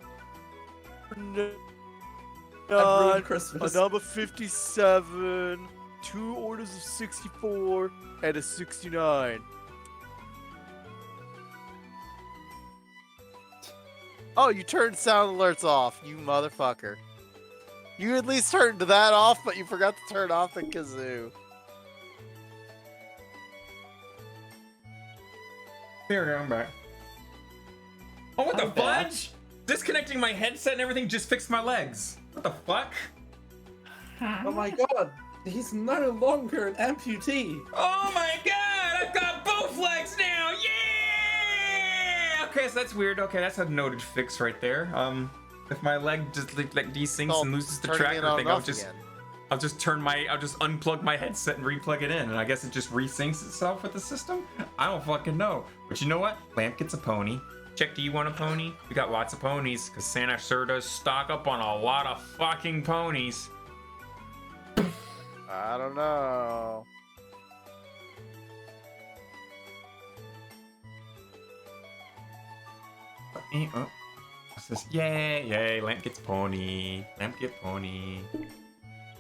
I ruined Christmas. A number 57, 2 orders of 64, and a 69. Oh, you turned sound alerts off, you motherfucker. You at least turned that off, but you forgot to turn off the kazoo. There we go, I'm back. Oh, what I'm the back. fudge? disconnecting my headset and everything just fixed my legs. What the fuck? Oh my god, he's no longer an amputee. Oh my god, I've got both legs now. Yeah. Okay, so that's weird. Okay, that's a noted fix right there. If my leg just like desyncs and loses the tracker thing, I'll just unplug my headset and replug it in, and I guess it just resyncs itself with the system. I don't fucking know. But you know what? Lamp gets a pony. Check, do you want a pony? We got lots of ponies, because Santa sure does stock up on a lot of fucking ponies. I don't know. Oh, what's this? Yay, yay, Lamp gets pony. Lamp get pony.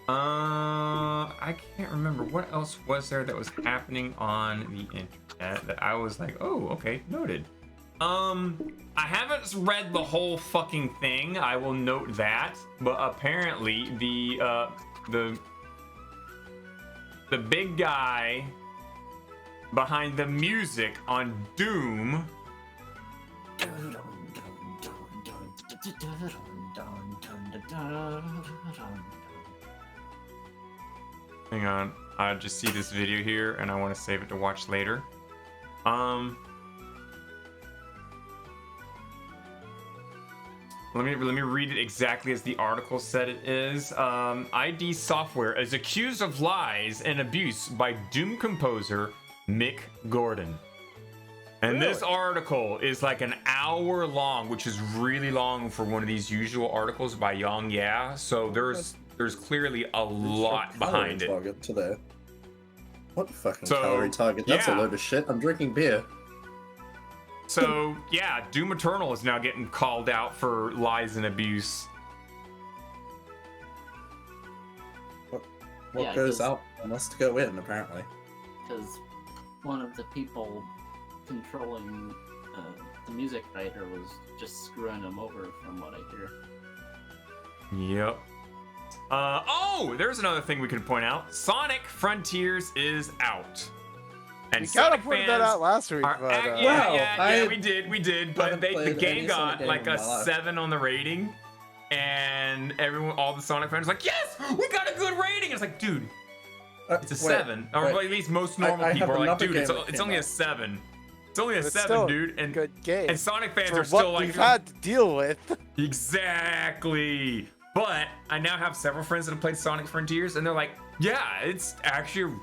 I can't remember what else was there that was happening on the internet that I was like, oh, okay, noted. I haven't read the whole fucking thing. I will note that, but apparently the big guy behind the music on Doom. Hang on, I just see this video here and I want to save it to watch later. Let me read it exactly as the article said it is. ID Software is accused of lies and abuse by Doom composer Mick Gordon. And this article is like an hour long, which is really long for one of these usual articles by Yang Ya. So there's clearly a lot behind it. Target to there. What fucking calorie target? That's a load of shit. I'm drinking beer. So yeah, Doom Eternal is now getting called out for lies and abuse. What goes out must go in, apparently. Because one of the people controlling the music writer was just screwing him over, from what I hear. Yep. Oh, there's another thing we can point out. Sonic Frontiers is out. And we kind of Sonic pointed that fans out last week, but yeah, we did. But the game got game like in a my life. 7 on the rating, and all the Sonic fans were like, yes, we got a good rating. It's like, dude, it's a 7, or at least most normal people are like, dude, it's only a 7. It's only a 7, dude. And good game. And Sonic fans for are still what like, we've had to deal with. Exactly. But I now have several friends that have played Sonic Frontiers, and they're like, yeah, it's actually a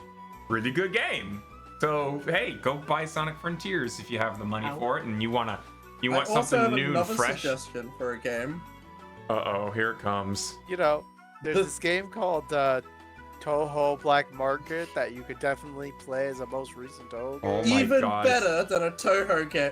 really good game. So hey, go buy Sonic Frontiers if you have the money for it, and you want something new and fresh. Suggestion for a game. Uh-oh, here it comes. You know, there's this game called Touhou Black Market that you could definitely play as a most recent Touhou game. Oh my Even God. better than a Touhou game.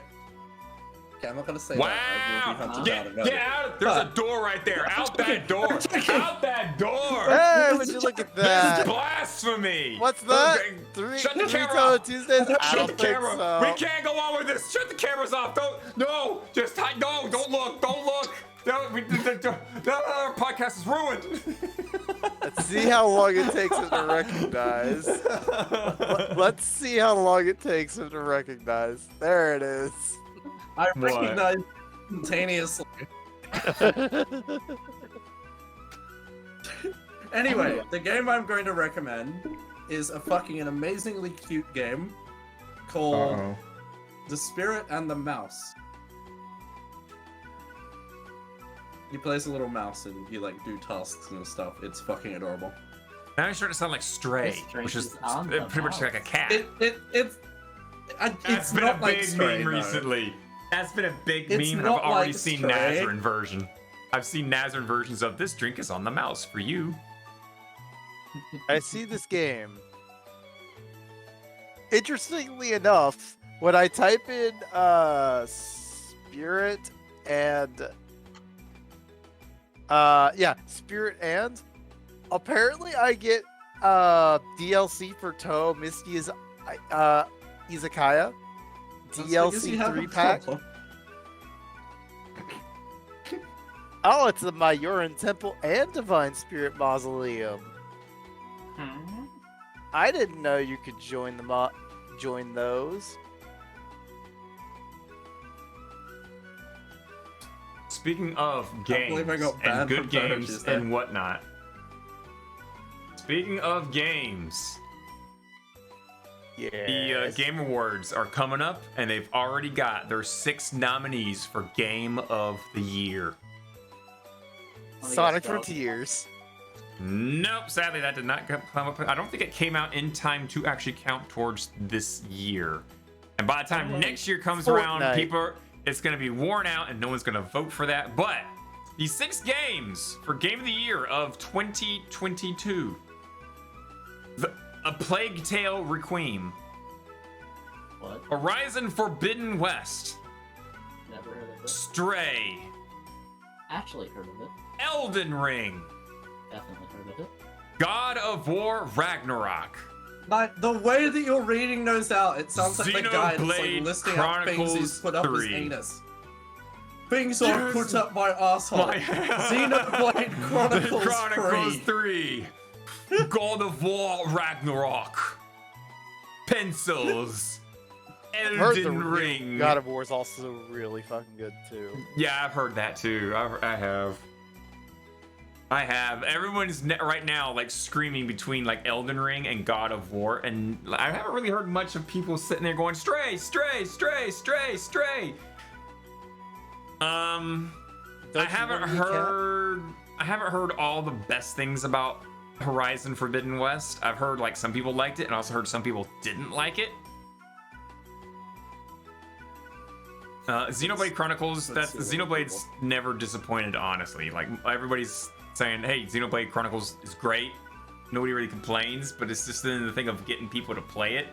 Okay, I'm not gonna say Wow! that. I will be hunted down and Get out! There's a door right there. Out that door! Out that door! Hey, would you look at that? Blasphemy! What's that? Okay, shut the camera Touhou off. Tuesdays? I Shut don't the think camera. so. We can't go on with this. Shut the cameras off. Don't look. Don't look. Our podcast is ruined. Let's see how long it takes him to recognize. Let's see how long it takes him to recognize. There it is. I recognize instantaneously. Anyway, the game I'm going to recommend is an amazingly cute game called The Spirit and the Mouse. You play as a little mouse and you like do tasks and stuff. It's fucking adorable. Now you're starting to sound like Stray, which is pretty much like a cat. It's been not a like big Stray, meme no. recently. That's been a big It's meme, and I've not already like seen Stray. Nazarene version. I've seen Nazarene versions of this drink is on the mouse for you. I see this game. Interestingly enough, when I type in Spirit and Spirit and apparently I get DLC for Touhou Misty is Izakaya DLC 3-pack. Oh, it's the Mayoran Temple and Divine Spirit Mausoleum. I didn't know you could join those. speaking of games believe I got and banned good from Touhou games Tuesday. and whatnot. Speaking of games, the Game Awards are coming up, and they've already got their 6 nominees for Game of the Year. Sonic Frontiers. Nope, sadly that did not come up. I don't think it came out in time to actually count towards this year. And by the time next year comes around, it's going to be worn out and no one's going to vote for that. But these 6 games for Game of the Year of 2022. A Plague Tale Requiem. What? Horizon Forbidden West. Never heard of it. Stray. Actually heard of it. Elden Ring. Definitely heard of it. God of War Ragnarok. Like, the way that you're reading those out, it sounds like the guy that's like Xenoblade listing out things he's Chronicles put up his 3. anus. Things I've put up my asshole. Xenoblade Chronicles 3. God of War Ragnarok. Pencils. Elden Ring. God of War is also really fucking good too. Yeah, I've heard that too. I have. Everyone's right now like screaming between like Elden Ring and God of War, and I haven't really heard much of people sitting there going Stray, Stray, Stray, Stray, Stray. I haven't heard all the best things about Horizon Forbidden West. I've heard like some people liked it, and I also heard some people didn't like it. Xenoblade Chronicles, Xenoblade's never disappointed, honestly. Like, everybody's saying, hey, Xenoblade Chronicles is great. Nobody really complains, but it's just the thing of getting people to play it.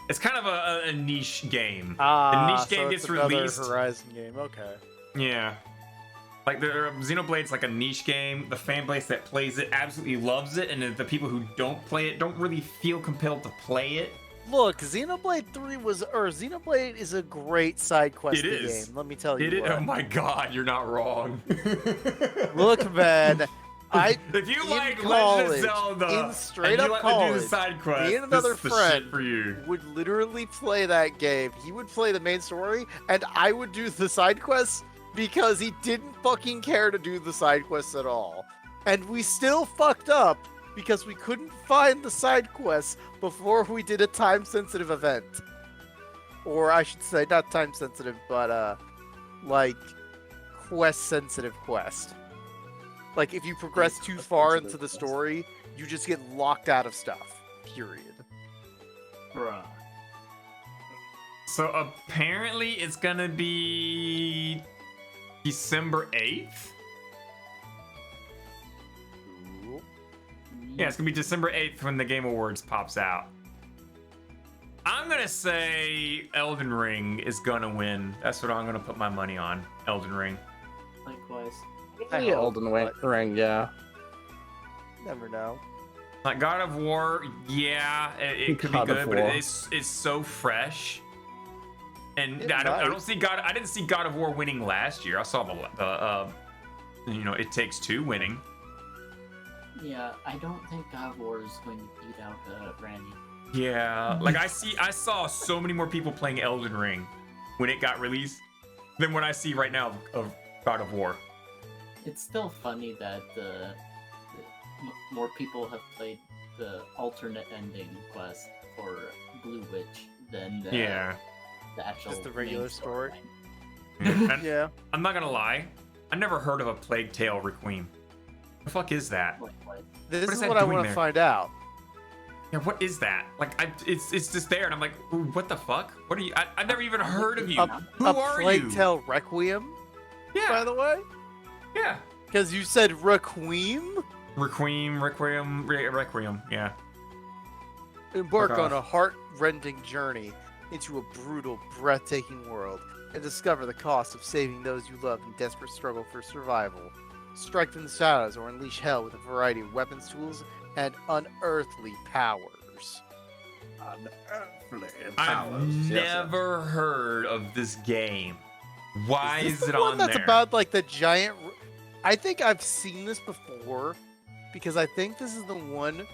It's kind of a niche game. A niche game gets released. Horizon game, okay. Yeah. Like, Xenoblade's like a niche game. The fan base that plays it absolutely loves it, and the people who don't play it don't really feel compelled to play it. Look, Xenoblade 3 Xenoblade is a great side quest game. Let me tell you. Oh my god, you're not wrong. Look, man, if you like Legend of Zelda, in straight up college, side quest, me and another this is the friend shit for you. would literally play that game. He would play the main story, and I would do the side quests because he didn't fucking care to do the side quests at all. And we still fucked up because we couldn't find the side quests before we did a time-sensitive event. Or I should say, not time-sensitive, but, like, quest-sensitive quest. Like, if you progress too far into the story, you just get locked out of stuff. Period. Bruh. So apparently it's gonna be December 8th? Yeah, it's gonna be December 8th when the Game Awards pops out. I'm gonna say Elden Ring is gonna win. That's what I'm gonna put my money on. Elden Ring. Likewise. Elden Ring, yeah. Never know. Like God of War, yeah, it could be good, but it's so fresh. And I didn't see God of War winning last year. I saw the It Takes Two winning. Yeah, I don't think God of War is going to beat out Randy. Yeah, like I saw so many more people playing Elden Ring when it got released than what I see right now of God of War. It's still funny that more people have played the alternate ending quest for Blue Witch than the actual just the regular story. Yeah. I'm not gonna lie, I never heard of a Plague Tale Requiem. The fuck is that? This is what I want to find out. Yeah, what is that? Like, it's just there, and I'm like, what the fuck? What are you? I've never even heard of you. Who are you? Plague Tale Requiem? Yeah. By the way? Yeah. Because you said Requiem? Requiem, yeah. Embark on a heart-rending journey into a brutal, breathtaking world and discover the cost of saving those you love in desperate struggle for survival. Strike from the shadows or unleash hell with a variety of weapons, tools, and unearthly powers. I've never heard of this game. Why is it on there? That's about like the giant. I think I've seen this before because I think this is the one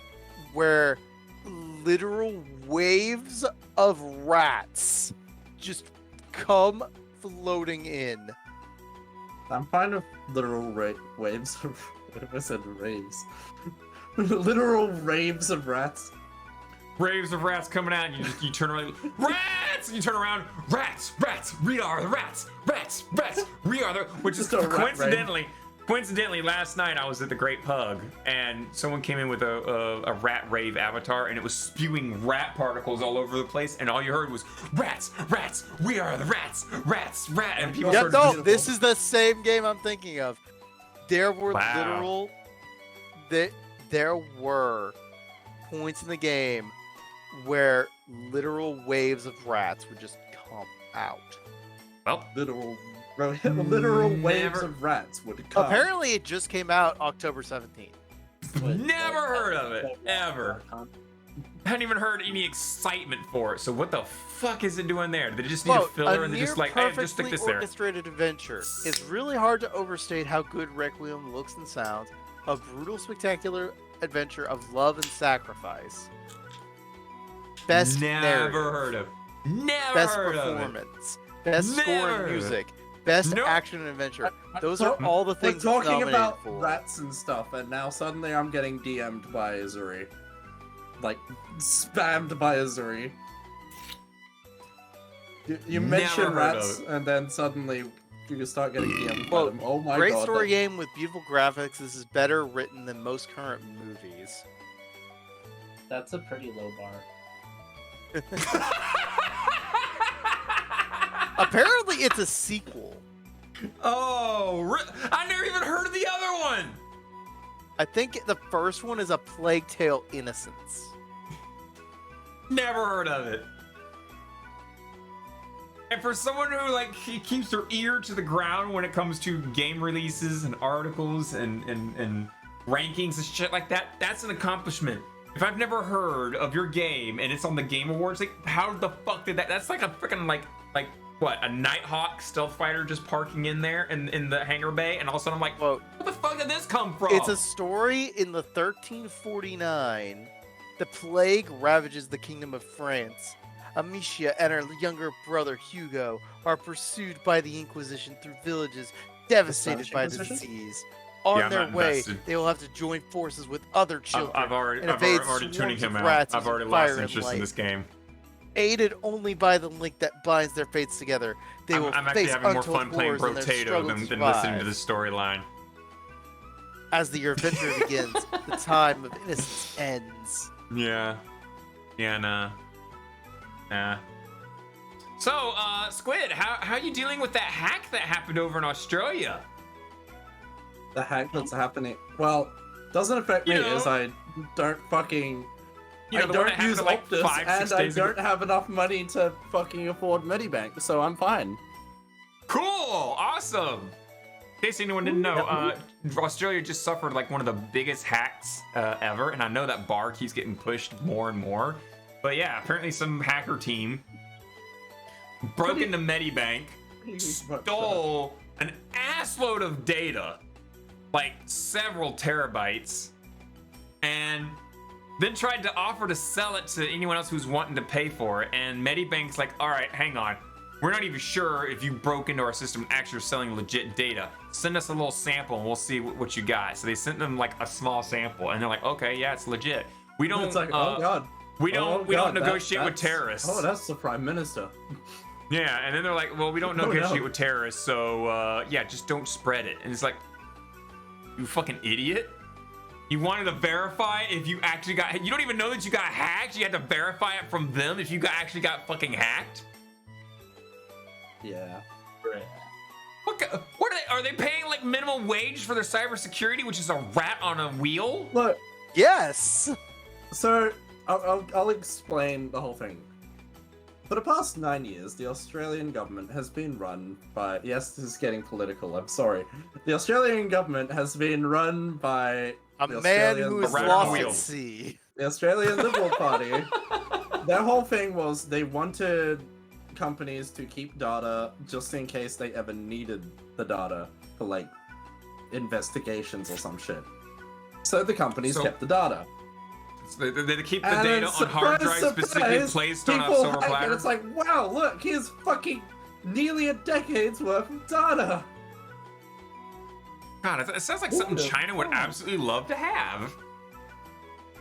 where literal waves of rats just come floating in I'm fine with literal waves of. I said raves. Literal raves of rats. Raves of rats coming out, and you turn around, rats! And you turn around, rats, we are the rats, we are the. Which is Just a rat coincidentally, last night I was at the Great Pug, and someone came in with a rat rave avatar, and it was spewing rat particles all over the place, and all you heard was rats, we are the rats, and people Yeah, started. no, this is the same game I'm thinking of. There were Wow. there were points in the game where literal waves of rats would just come out. Well, Literal waves of rats would come. Apparently, it just came out October 17th. never heard of it ever. Hadn't even heard any excitement for it. So what the fuck is it doing there? Did they just need a Quote, filler a and they near just like, hey, perfectly just stick this there? orchestrated adventure. It's really hard to overstate how good Requiem looks and sounds. A brutal, spectacular adventure of love and sacrifice. Best Never narrative, heard of. Never best heard of it. performance, best score Never. and music, best Nope. action and adventure. I- Those we're- are all the We're things it's talking nominated about for. rats and stuff, and now suddenly I'm getting DM'd by Izuri. Like, spammed by Izuri. You Never mention heard rats, of it. and then suddenly you start getting DM'd by Quote, them. Oh my Great god. story game with beautiful graphics. This is better written than most current movies. That's a pretty low bar. Apparently, it's a sequel. Oh, I never even heard of the other one. I think the first one is A Plague Tale: Innocence. Never heard of it. And for someone who like he keeps their ear to the ground when it comes to game releases and articles and rankings and shit like that, that's an accomplishment. If I've never heard of your game and it's on the Game Awards, like how the fuck did that? That's like a freaking like what, a Nighthawk stealth fighter just parking in there in the hangar bay, and all of a sudden I'm like, Quote, where the fuck did this come from? it's a story in the 1349. The plague ravages the kingdom of France. Amicia and her younger brother Hugo are pursued by the Inquisition through villages devastated Spanish by the Inquisition? disease. On Yeah, I'm their not way, invested. they will have to join forces with other children. I've already and evade tuning swarms him of out. rats I've using already fire lost and interest in light. this game. Aided only by the link that binds their fates together, they will I'm actually face having more untold fun playing horrors in their Brotato struggle than to listening to survive. this storyline. As the adventure begins, the time of innocence ends. Yeah. Yeah, nah. So, Squid, how you dealing with that hack that happened over in Australia? The hack that's happening. Well, doesn't affect me You know- as I don't fucking. You know, I the one that don't happened use like Optus, 5-6 and I days ago. don't have enough money to fucking afford Medibank, so I'm fine. Cool, awesome. In case anyone didn't know, Australia just suffered like one of the biggest hacks ever, and I know that bar keeps getting pushed more and more. But yeah, apparently some hacker team broke into Medibank, stole an assload of data, like several terabytes, and then tried to offer to sell it to anyone else who's wanting to pay for it. And Medibank's like, all right, hang on. We're not even sure if you broke into our system and actually are selling legit data. Send us a little sample and we'll see what you got. So they sent them like a small sample, and they're like, okay, yeah, it's legit. We don't. It's like, oh god. We don't. Oh, we don't God, negotiate with that's- terrorists. Oh, that's the prime minister. Yeah, and then they're like, well, we don't Oh, negotiate no. with terrorists, so yeah, just don't spread it. And it's like, you fucking idiot. You wanted to verify if you actually got. You don't even know that you got hacked. You had to verify it from them if you actually got fucking hacked. Yeah. What are they paying like minimum wage for their cybersecurity, which is a rat on a wheel? Look, Yes! so I'll explain the whole thing. For the past 9 years, the Australian government has been run by. Yes, this is getting political. I'm sorry. The Australian government has been run by A the man Australian- who is rat on lost wheels. at sea. The Australian Liberal Party. Their whole thing was they wanted companies to keep data just in case they ever needed the data for like investigations or some shit. So the companies So- kept the data. So they keep the And data on hard surprise, drives specifically surprise, placed on a people silver hack it, platter. It's like, wow, look, here's fucking nearly a decade's worth of data. God, it sounds like something China would absolutely love to have.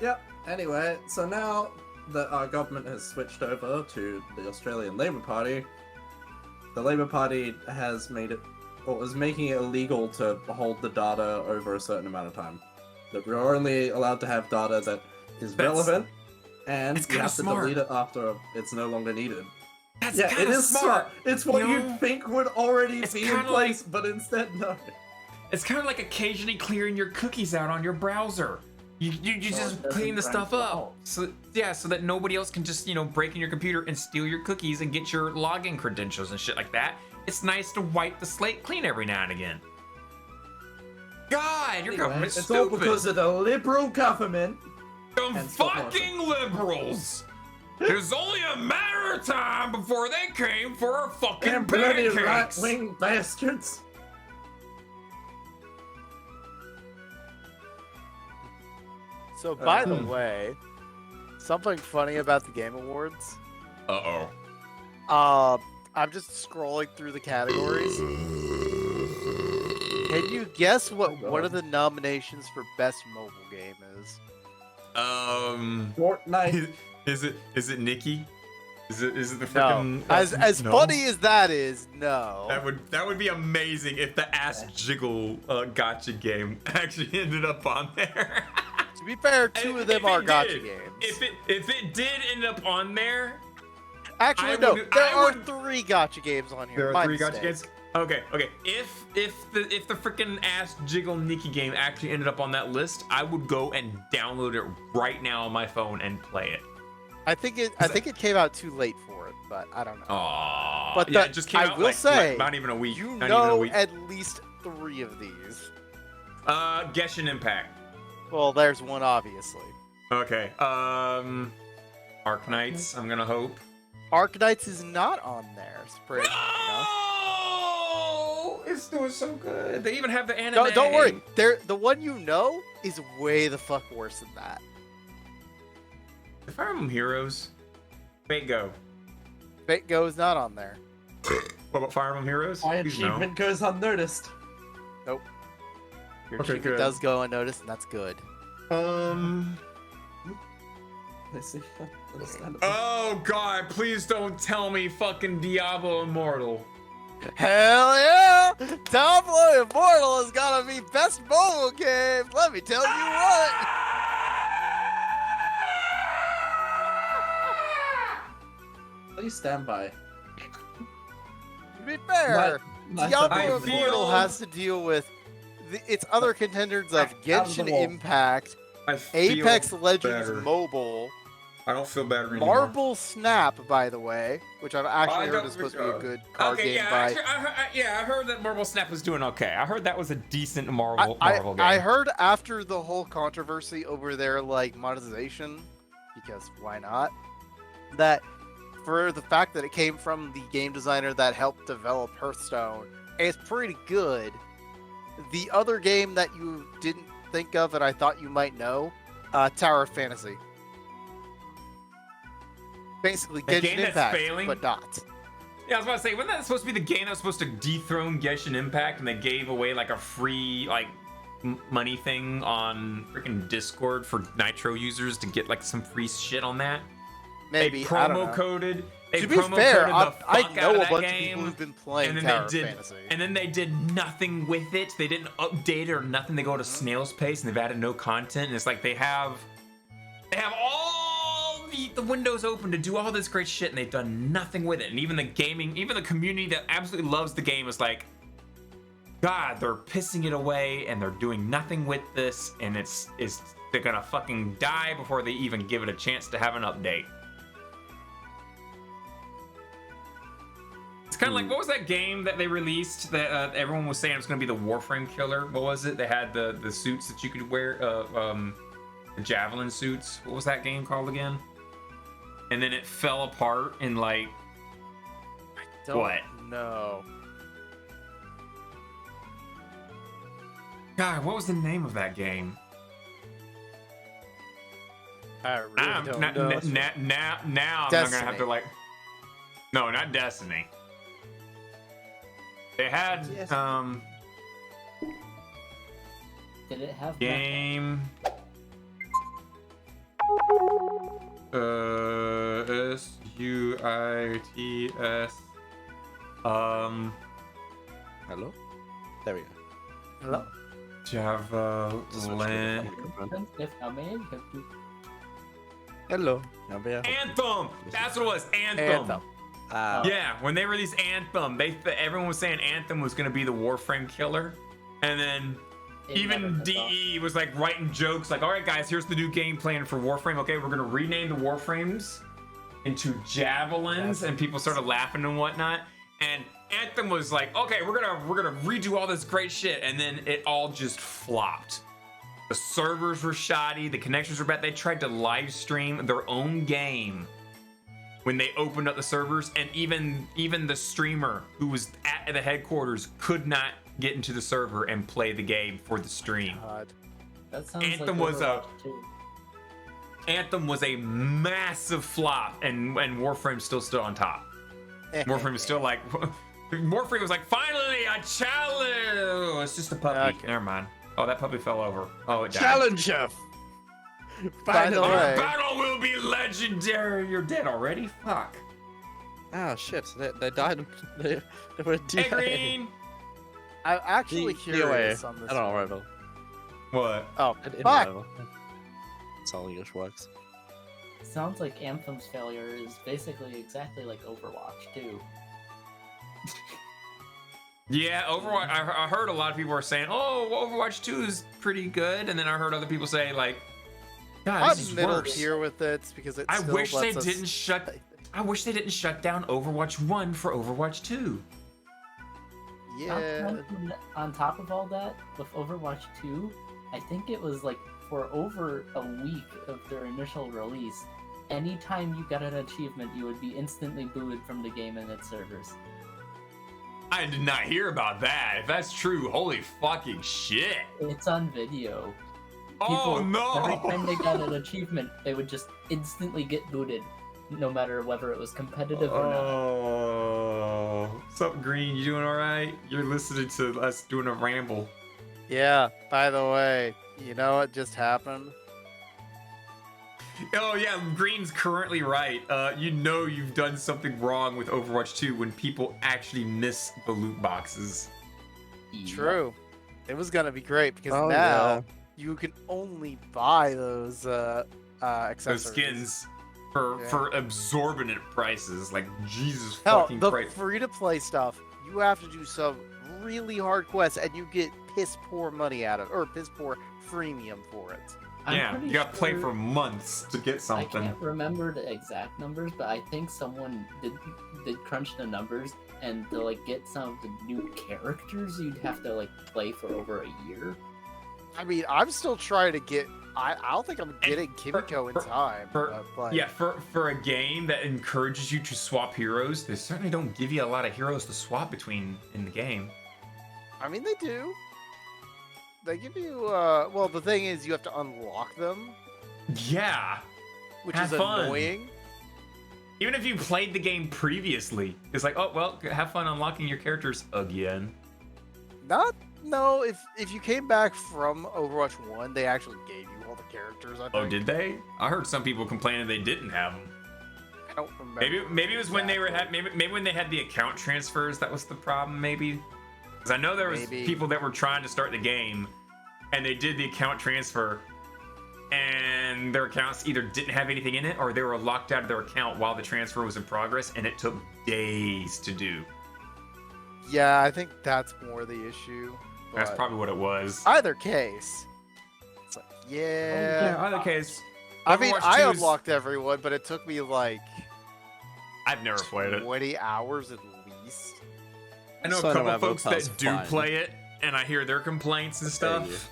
Yep. Anyway, so now that our government has switched over to the Australian Labor Party, the Labor Party has made it, or is making it illegal to hold the data over a certain amount of time. That we're only allowed to have data that is relevant, and it's you have to smart. delete it after it's no longer needed. That's Yeah, kind it of is smart. It's what you know? you'd think would already It's be in kinda place, but instead no. It's kind of like occasionally clearing your cookies out on your browser. You just it clean the doesn't stuff branch up. out. So yeah, so that nobody else can just, break in your computer and steal your cookies and get your login credentials and shit like that. It's nice to wipe the slate clean every now and again. God, your government's It's stupid. all because of the liberal government. The and stop fucking liberals. There's only a matter of time before they came for our fucking And bloody pancakes. right-wing bastards. So, by the way, something funny about the Game Awards. Uh-oh. I'm just scrolling through the categories. Can you guess what one of the nominations for Best Mobile Game is? Fortnite. Is it Nikki? Is it the No. freaking As no? funny as that is, no. That would be amazing if the ass jiggle gotcha game actually ended up on there. To be fair, two of them If are it gotcha did- games. If it did end up on there, Actually, I no. would- There I are would- 3 gotcha games on here. there My are 3 gotcha mistake. games. Okay. If the freaking ass jiggle Nikki game actually ended up on that list, I would go and download it right now on my phone and play it. I think it came out too late for it, but I don't know. Aww. But yeah, the- it just came I out will like, say, not even a week. You not even a know week. at least 3 of these. Genshin Impact. Well, there's one obviously. Okay. Arknights, I'm gonna hope. Arknights is not on there. Surprisingly enough. Oh, it's doing so good. They even have the anime. Don't worry. The one you know is way the fuck worse than that. The Fire Emblem Heroes. Fate Go. Fate Go is not on there. What about Fire Emblem Heroes? My Please no. achievement goes unnoticed. Your Okay, achievement good. does go unnoticed, and that's good. I see. Understandable. Oh god, please don't tell me fucking Diablo Immortal. Hell yeah! Diablo Immortal is gonna be best mobile game. Let me tell you what. Please stand by. To be fair, I Diablo feel- Immortal has to deal with its other contenders of Out of the Genshin wall. Impact, I feel Apex Legends better. Mobile, I don't feel better anymore. Marble Snap, by the way, which I've actually I heard don't is supposed to be think a so. good card Okay, game yeah, by. actually, I heard that Marble Snap was doing okay. I heard that was a decent Marvel game. I heard after the whole controversy over their like monetization, because why not? That for the fact that it came from the game designer that helped develop Hearthstone, it's pretty good. The other game that you didn't think of and I thought you might know, Tower of Fantasy. Basically, The game Genshin that's Impact, failing? but not. Yeah, I was about to say, wasn't that supposed to be the game that was supposed to dethrone Genshin Impact, and they gave away like a free like money thing on freaking Discord for Nitro users to get like some free shit on that? Maybe, They I don't promo know. coded. They To be promo fair, coded the I fuck know out a of that bunch of game, people who've been playing and then Tower they of did, Fantasy. and then they did nothing with it. They didn't update it or nothing. They go at a snail's pace, and they've added no content. And it's like they have all the windows open to do all this great shit, and they've done nothing with it. And even the community that absolutely loves the game is like, God, they're pissing it away, and they're doing nothing with this, and they're gonna fucking die before they even give it a chance to have an update. It's kind of like, what was that game that they released that everyone was saying it was going to be the Warframe killer? What was it? They had the suits that you could wear, the javelin suits. What was that game called again? And then it fell apart in like, Don't what? know. God, what was the name of that game? I really don't now know. I'm not gonna have Destiny. to like. No, not Destiny. They had Yes. Did it have Game. SUITS. Hello? There we go. Hello? Java Land. If I may help you. Hello. How may I help you? Anthem. That's what it was. Anthem. Yeah, when they released Anthem, everyone was saying Anthem was gonna be the Warframe killer, and then It never even took off. DE was like writing jokes like, all right guys, here's the new game plan for Warframe. Okay, we're gonna rename the Warframes into Javelins, and people started laughing and whatnot. And Anthem was like, okay, we're gonna redo all this great shit, and then it all just flopped. The servers were shoddy, the connections were bad. They tried to live stream their own game when they opened up the servers, and even the streamer who was at the headquarters could not get into the server and play the game for the stream. God. That sounds Anthem like was Overwatch 2. Anthem was a massive flop, and Warframe still stood on top. Warframe was still like, Warframe was like, finally a challenge. It's just a puppy. Okay. Never mind. Oh, that puppy fell over. Oh, it died. Challenger! By the Finally! way- Our battle will be legendary. You're dead already. Fuck. Ah, shit. They died. They were Hey, DA. Green. I'm actually curious DOA. on this. I don't know, one. rival. What? Oh, In fuck! rival. That's how English works. Sounds like Anthem's failure is basically exactly like Overwatch 2. Yeah, Overwatch. I heard a lot of people are saying, "Oh, Overwatch 2 is pretty good," and then I heard other people say, "Like, God, this is I'm middle worse." tier with it because it I still wish they lets us- didn't shut. I wish they didn't shut down Overwatch 1 for Overwatch 2. Not to Yeah. mention that on top of all that, with Overwatch 2, I think it was like for over a week of their initial release, anytime you got an achievement, you would be instantly booted from the game and its servers. I did not hear about that. If that's true, holy fucking shit. It's on video. Oh Every time they no. got an achievement, they would just instantly get booted, no matter whether it was competitive or not. Oh, what's up, Green? You doing all right? You're listening to us doing a ramble. Yeah. By the way, you know what just happened? Oh yeah, Green's currently right. You know you've done something wrong with Overwatch 2 when people actually miss the loot boxes. Yeah. True. It was gonna be great because Oh, now yeah. you can only buy those accessories. Those skins for exorbitant prices, like Jesus Hell, fucking the Christ. free-to-play stuff, you have to do some really hard quests, and you get piss poor money out of, or piss poor freemium for it. I'm Yeah, pretty you gotta play sure- for months to get I something. can't remember the exact numbers, but I think someone did crunch the numbers, and to like get some of the new characters, you'd have to like play for over a year. I mean, I'm still trying to get. I don't think I'm getting Kimiko in time. for- but, like, Yeah, for a game that encourages you to swap heroes, they certainly don't give you a lot of heroes to swap between in the game. I mean, they do. They give you. Well, the thing is, you have to unlock them, Yeah. which Have is fun. annoying. Even if you played the game previously, it's like, oh well, have fun unlocking your characters again. No. If you came back from Overwatch 1, they actually gave you all the characters. I think. Oh, did they? I heard some people complaining they didn't have them. I don't remember. Maybe it was when they were exactly. maybe when they had the account transfers that was the problem. Maybe because I know there was Maybe. people that were trying to start the game, and they did the account transfer, and their accounts either didn't have anything in it or they were locked out of their account while the transfer was in progress, and it took days to do. Yeah, I think that's more the issue. That's but probably what it was. either case. It's like, yeah. Either case, I mean, Overwatch I 2 is- unlocked everyone, but it took me like I've never played it. 20 hours at least. I know a Son of couple a folks Pass that do fine. play it, and I hear their complaints and stuff.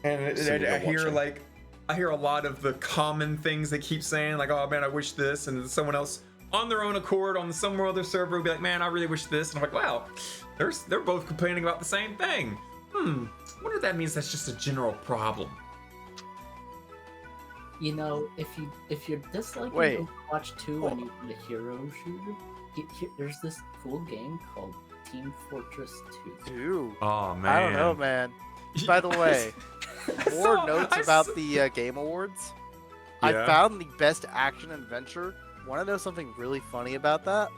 And So we I don't hear watch it. I hear a lot of the common things they keep saying, like, "Oh man, I wish this," and then someone else on their own accord on some other server will be like, "Man, I really wish this," and I'm like, "Wow, they're both complaining about the same thing." Wonder if that means that's just a general problem. You know, if you're disliking Wait. Overwatch 2 and you want a hero shooter, there's this cool game called Team Fortress 2. Dude, Oh man, I don't know, man. By the way, more saw- notes I about saw- the Game Awards. I Yeah. found the best action adventure. Want to know something really funny about that?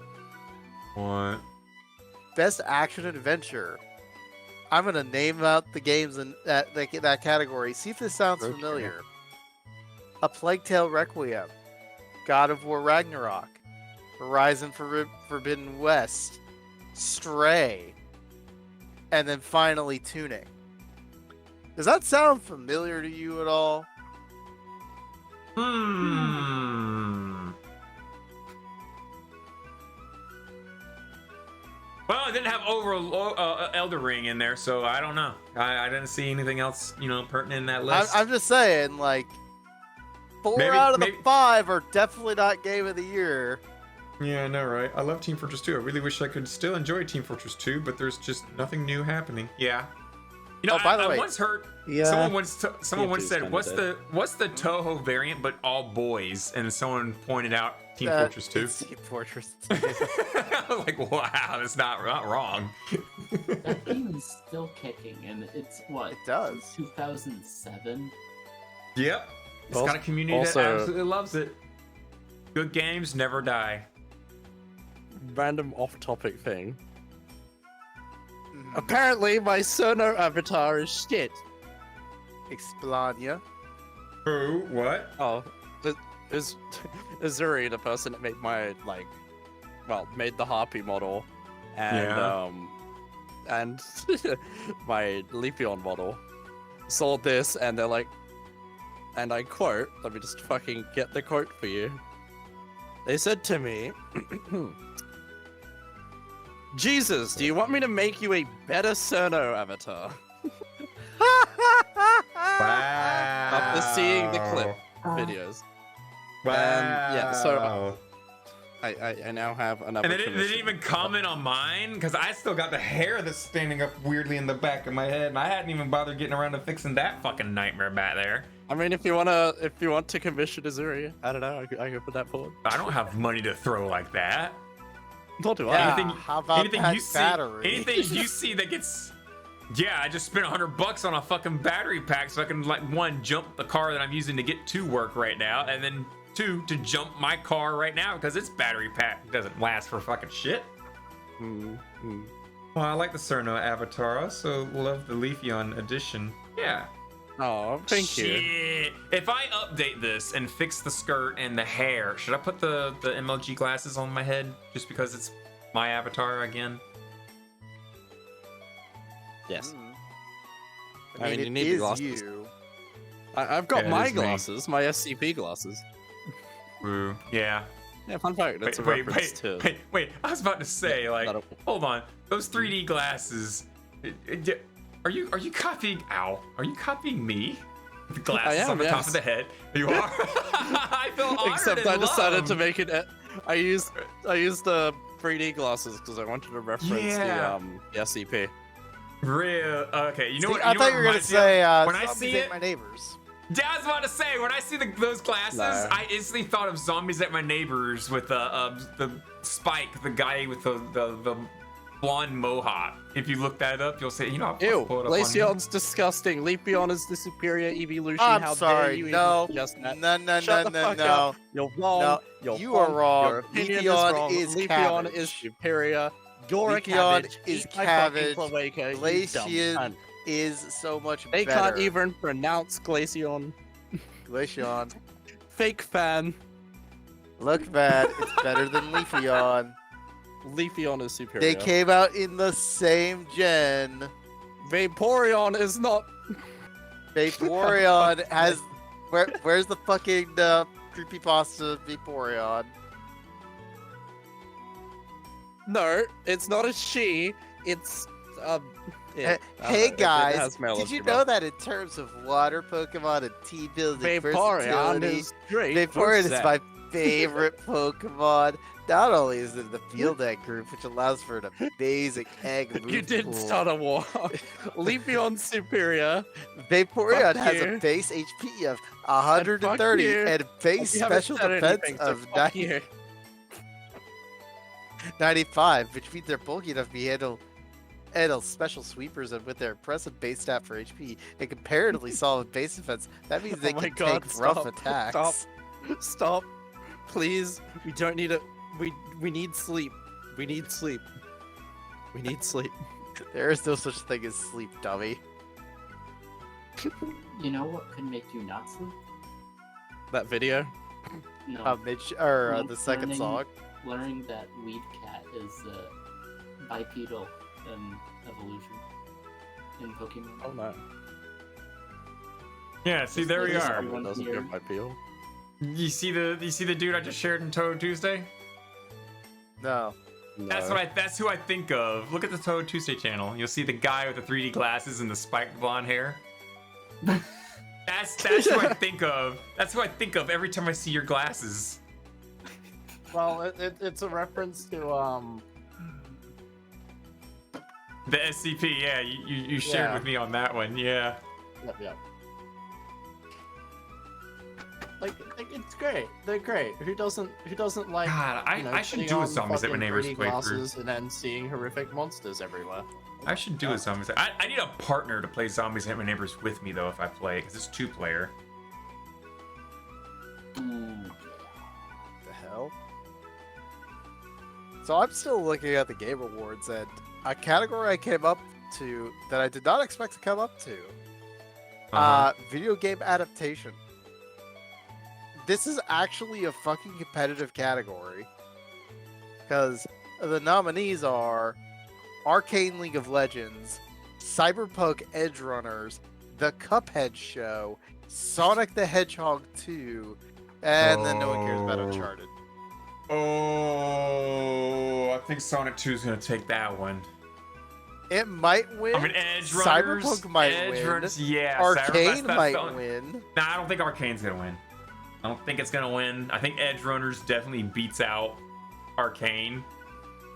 What? Best action adventure. I'm gonna name out the games in that category. See if this sounds Okay. familiar. A Plague Tale Requiem, God of War Ragnarok, Horizon Forbidden West, Stray, and then finally Tuning. Does that sound familiar to you at all? Well, it didn't have Elder Ring in there, so I don't know. I didn't see anything else, pertinent in that list. I'm just saying, like, 4 out of the 5 are definitely not Game of the Year. Yeah, I know, right? I love Team Fortress 2. I really wish I could still enjoy Team Fortress 2, but there's just nothing new happening. Yeah. By the way, I once heard Yeah. someone once said, kinda "What's dead. the Touhou variant, but all boys?" And someone pointed out Team Fortress 2. It's Team Fortress 2. I was like, wow, that's not wrong. That game is still kicking, and it's what? It does. 2007. Yep. It's got a community that absolutely loves it. Good games never die. Random off-topic thing. Mhm. Apparently, my Sono avatar is shit. Explania. Who? What? Oh, is Azuri the person that made my made the harpy model, and Yeah. And my Leafeon model sold this, and they're like, and I quote, let me just fucking get the quote for you. They said to me, Jesus, do you want me to make you a better Cerno avatar? Wow. After seeing the clip videos. Wow. Yeah, so I now have another. And they didn't commission. even comment on mine because I still got the hair that's standing up weirdly in the back of my head, and I hadn't even bothered getting around to fixing that fucking nightmare back there. I mean, if you want to commission Azuri, I don't know, I could put that forward. I don't have money to throw like that. Nor do Yeah, I. Anything- how about anything that you see, battery? anything you see that gets, yeah, I just spent $100 on a fucking battery pack so I can one jump the car that I'm using to get to work right now, and then 2 to jump my car right now because its battery pack doesn't last for fucking shit. Mm. Well, I like the Cerno avatar. I also love the Leafeon edition. Yeah. Oh, thank you. Shit. If I update this and fix the skirt and the hair, should I put the MLG glasses on my head just because it's my avatar again? Yes. Mm. I mean, you it need the is glasses. you. I've got Yeah, it my is me. glasses, my SCP glasses. Woo. Yeah. Yeah, fun fact. That's a Wait, reference to. wait. I was about to say, that'll- hold on. Those 3D glasses. Are you copying? Ow. Are you copying me? The glasses am, on the top yes. of the head. You are. I feel honored Except and I decided loved. to make it. I used the 3D glasses because I wanted to reference Yeah. the SCP. Real. Okay. You know See, what? I you know thought what you were gonna reminds me of? say, when I zombies see ate it, my neighbors. Yeah, I was about to say, when I see those glasses, Nah. I instantly thought of Zombies at My Neighbors with the Spike, the guy with the blonde mohawk. If you look that up, you'll say, I'll Ew, pull it up on here. Glaceon's disgusting. Leafeon is the superior evolution. I'm How sorry, dare you no, even suggest that? no, Shut the no, fuck no. up. You're wrong. No, You're you are wrong. Your opinion Leafeon is wrong. is Leafeon cabbage. is superior. You're a Leafeon cabbage. is Eat my cabbage. fucking cloaca, you dumb Glaceon cunt. is so much They better. can't even pronounce Glaceon. Glaceon. Fake fan. Look bad. It's better than Leafeon. Leafeon is superior. They came out in the same gen. Vaporeon is not. Vaporeon has. Where's the fucking creepypasta Vaporeon? No, it's not a she. It's yeah, Hey it guys, has male did and you female. know that in terms of water Pokemon and team building Vaporeon versatility, is great. Vaporeon is What's my that? favorite Pokemon. Not only is it the field egg group, which allows for an amazing egg move You did pool, start a war. Leafeon superior. Vaporeon Fuck has you. a base HP of 130 you. and base You haven't special said defense anything, so of fuck you. 95, which means they're bulky enough to be handled and special sweepers, and with their impressive base stat for HP and comparatively solid base defense, that means they Oh my can God, take rough stop, attacks. Stop. Please. We don't need it. We need sleep. We need sleep. We need sleep. There is no such thing as sleep, dummy. You know what could make you not sleep? That video. No. The second Learning- song. Learning that Weed Cat is bipedal in evolution in Pokemon. Oh no. Yeah, see, there we Just are. everyone Doesn't here. go by peel. You see the dude I just shared in Touhou Tuesday? No. No. That's who I think of. Look at the Touhou Tuesday channel. You'll see the guy with the 3D glasses and the spiked blonde hair. That's who I think of. That's who I think of every time I see your glasses. Well, it's a reference to The SCP, yeah, you shared Yeah. with me on that one, yeah. Yep. Like it's great. They're great. Who doesn't like? God, I should putting do a on Zombies At My fucking Neighbor's 3D playthrough. glasses and then seeing horrific monsters everywhere. I should do a Zombies. I need a partner to play Zombies At My Neighbors with me though if I play, because it's 2-player. Ooh. The hell? So I'm still looking at the Game Awards, and a category I came up to that I did not expect to come up to. Video game adaptation. This is actually a fucking competitive category. Because the nominees are Arcane League of Legends, Cyberpunk Edge Runners, The Cuphead Show, Sonic the Hedgehog 2, and then no one cares about Oh. Uncharted. Oh, I think Sonic 2 is gonna take that one. It might win. I mean, Edge Runners. Cyberpunk might Edge win. Runners, yeah. Arcane that's might the only- win. Nah, I don't think Arcane's gonna win. I don't think it's gonna win. I think Edge Runners definitely beats out Arcane.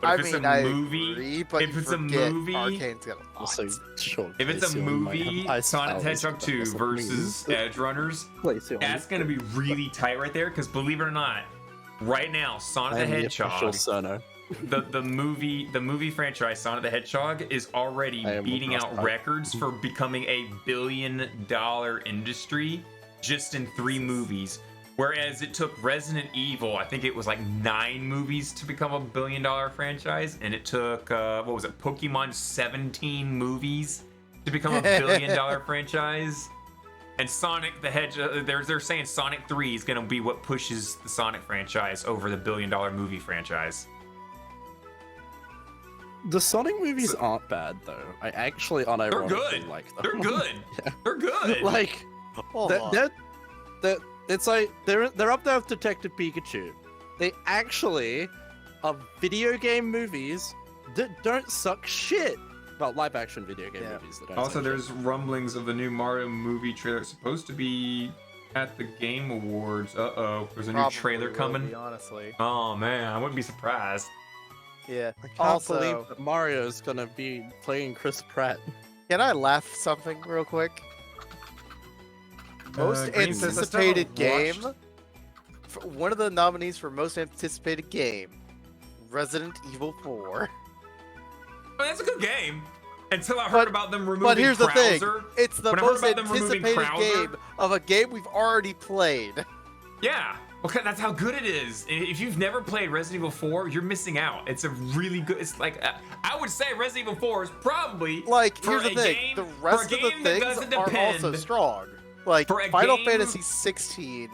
But if it's a movie, agree, but if you it's a forget movie- Arcane's gonna Also, win. sure. if it's a Glaceon might movie, have ice Sonic the powers, Hedgehog but 2 doesn't versus mean- Edge Runners, Glaceon. that's gonna be really tight right there. Because believe it or not, right now, Sonic the I'm the official Hedgehog, Cerno. the movie franchise Sonic the Hedgehog is already I am beating across out that. records for becoming a $1 billion industry just in 3 movies. Whereas it took Resident Evil, I think it was like 9 movies to become a $1 billion franchise, and it took what was it, Pokemon 17 movies to become a $1 billion franchise. And Sonic the Hedgehog, they're saying Sonic 3 is gonna be what pushes the Sonic franchise over the $1 billion movie franchise. The Sonic movies aren't bad though. I actually unironically good. like them. They're good. They're good. Like Hold on. they're it's like they're up there with Detective Pikachu. They actually are video game movies that don't suck shit. Well, live action video game movies that don't Also, suck there's rumblings of the new Mario movie trailer. It's supposed to be at the Game Awards. Uh-oh. There's a new Probably trailer will coming. be, honestly. Oh, man. I wouldn't be surprised. Yeah. shit. I can't Also, believe that Mario's gonna be playing Chris Pratt. can I laugh something real quick? Most Green says, "I still haven't anticipated game. watched." One of the nominees for most anticipated game, Resident Evil 4. I mean, that's a good game. Until I heard But- about them removing But here's the thing: Krauser. it's the When I heard most about them removing anticipated Krauser- game of a game we've already played. Yeah. Okay, that's how good it is. If you've never played Resident Evil 4, you're missing out. It's a really good. It's like I would say Resident Evil 4 is probably Like, for here's the a thing: game- the for a rest of the game that things doesn't are also depend- strong. Like for a Final game- Fantasy 16,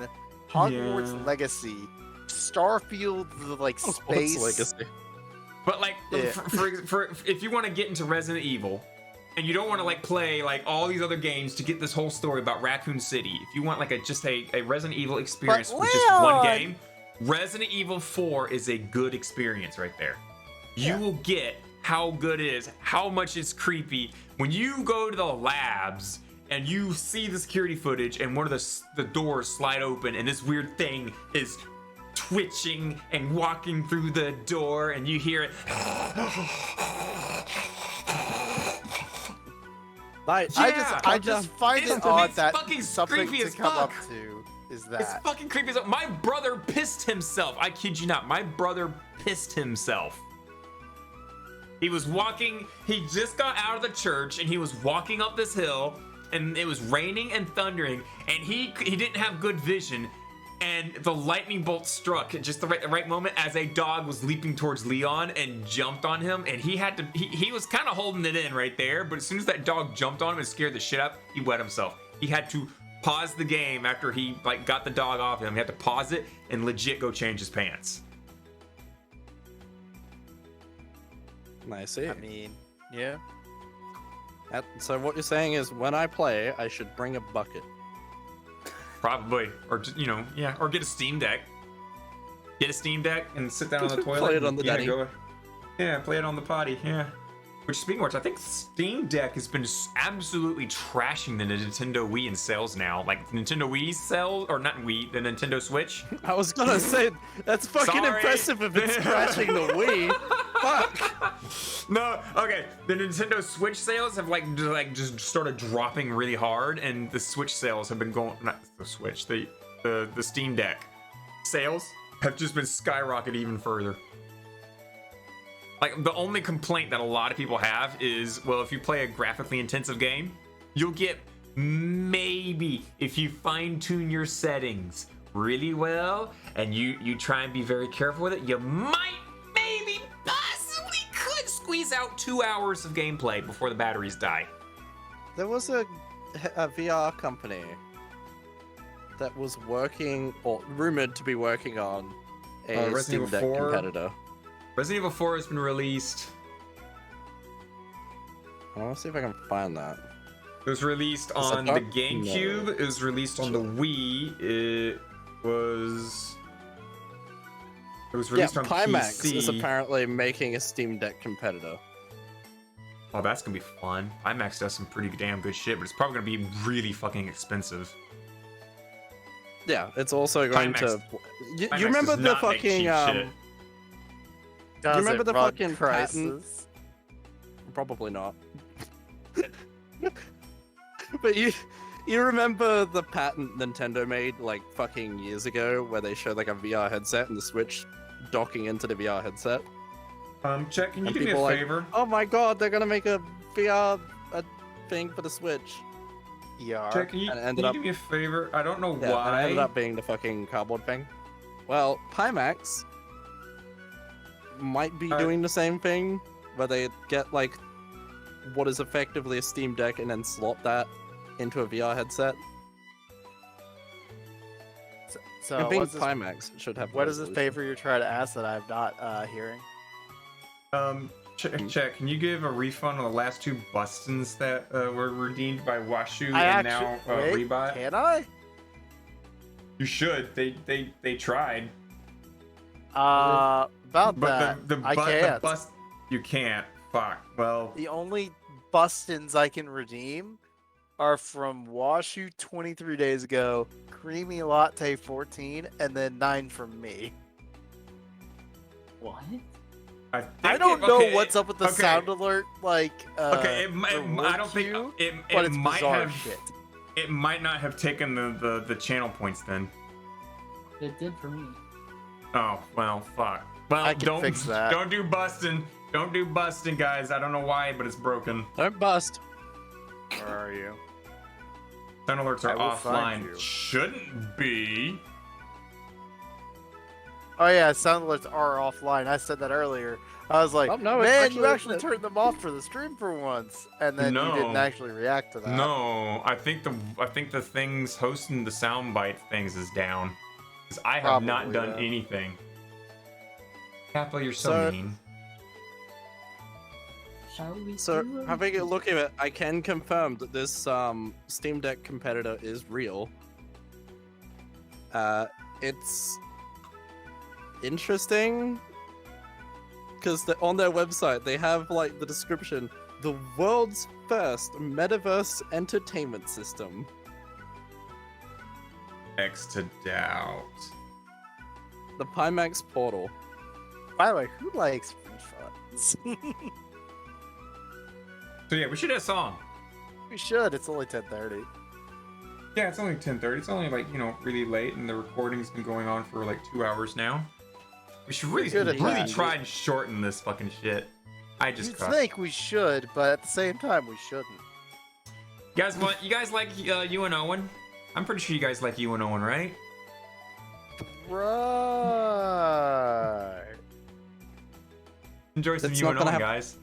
Hogwarts Yeah. Legacy, Starfield, the like space. Legacy. But like, Yeah. for if you want to get into Resident Evil, and you don't want to like play like all these other games to get this whole story about Raccoon City, if you want like just a Resident Evil experience with just one Leon! game, Resident Evil 4 is a good experience right there. You will get how good it is, how much it's creepy when you go to the labs and you see the security footage and one of the doors slide open and this weird thing is twitching and walking through the door and you hear it. Like, I just find it odd it's that fucking something creepy to as come fuck. up to is It's that. fucking creepy as my brother pissed himself. I kid you not. My brother pissed himself. He was walking, he just got out of the church and he was walking up this hill and it was raining and thundering and he didn't have good vision and the lightning bolt struck at just the right moment as a dog was leaping towards Leon and jumped on him and he was kind of holding it in right there, but as soon as that dog jumped on him and scared the shit out, he wet himself. He had to pause the game after he like got the dog off him. He had to pause it and legit go change his pants. I see. I mean, yeah. So what you're saying is when I play, I should bring a bucket. Probably, or just, you know, yeah, or get a Steam Deck. Get a Steam Deck and sit down on the toilet. Play it on the yeah, daddy. Yeah, play it on the potty. Yeah. Which, speaking of which, I think Steam Deck has been absolutely trashing the Nintendo Wii in sales now. Like Nintendo Wii sales, or not Wii, the Nintendo Switch. I was gonna say that's fucking Sorry. impressive if it's crashing the Wii. Fuck. No, okay. The Nintendo Switch sales have like just started dropping really hard, and the Switch sales have been going. Not the Switch, the Steam Deck sales have just been skyrocketed even further. Like, the only complaint that a lot of people have is, well, if you play a graphically intensive game, you'll get maybe, if you fine-tune your settings really well, and you try and be very careful with it, you might, maybe, possibly could squeeze out 2 hours of gameplay before the batteries die. There was a VR company that was working, or rumored to be working on a Resident Steam Evil Deck 4? competitor. Resident Evil 4 has been released. I want to see if I can find that. It was released on the GameCube. It was released on the Wii. It was released on Pimax PC. is apparently making a Steam Deck competitor. Oh, that's gonna be fun. Pimax does some pretty damn good shit, but it's probably gonna be really fucking expensive. Yeah, it's also going Pimax- to. You Pimax remember does the not make fucking cheap shit. Does remember it the run fucking prices? Probably not. But you remember the patent Nintendo made like fucking years ago where they showed like a VR headset and the Switch docking into the VR headset? Chet, can you And do me a people like, favor? oh my god, they're gonna make a VR thing for the Switch. ER. Chet, can you, and it can ended you up- do me a favor? I don't know Yeah, and why. it ended up being the fucking cardboard thing. Well, Pimax might be doing the same thing, where they get like what is effectively a Steam Deck and then slot that into a VR headset. So I think what's this, Pimax should have. what is this resolution. favor you're trying to ask that I'm not hearing? Chet, can you give a refund on the last 2 Bustons that were redeemed by Washu I and actually now wait, Rebuy? can I? You should. They tried. About But that, the I can't. bust, you can't. Fuck. Well, The only Bustins I can redeem are from Washu 23 days ago, Creamy Latte 14, and then 9 from me. What? I don't know what's up with the sound alert, like, Okay, reward I don't think queue, it but it's might bizarre have. shit. It might not have taken the channel points then. It did for me. Oh well, fuck. Well, I can don't fix that. Don't do busting. Don't do busting, guys. I don't know why, but it's broken. Don't bust. Where are you? Sound alerts I are will find offline. you. Shouldn't be. Oh yeah, sound alerts are offline. I said that earlier. I was like, Oh, no, it's man, you actually- actually turned them off for the stream for once, and then you didn't No. actually react to that. No, I think the things hosting the soundbite things is down. Because I have not Probably, done yeah. anything. Apple, you're so So- mean. Shall we? So, do it? having a look at it, I can confirm that this Steam Deck competitor is real. It's interesting because on their website they have like the description: the world's first metaverse entertainment system. X to doubt. The Pimax portal. By the way, who likes refunds? So yeah, we should have a song. We should. It's only 10:30. Yeah, it's only 10:30. It's only like, you know, really late, and the recording's been going on for like 2 hours now. We should really Good at that. try and shorten this fucking shit. I just You cussed. think we should, but at the same time, we shouldn't. You guys like you and Owen? I'm pretty sure you guys like you and Owen, right? Right. Enjoy some That's you not and gonna Owen, happen. guys.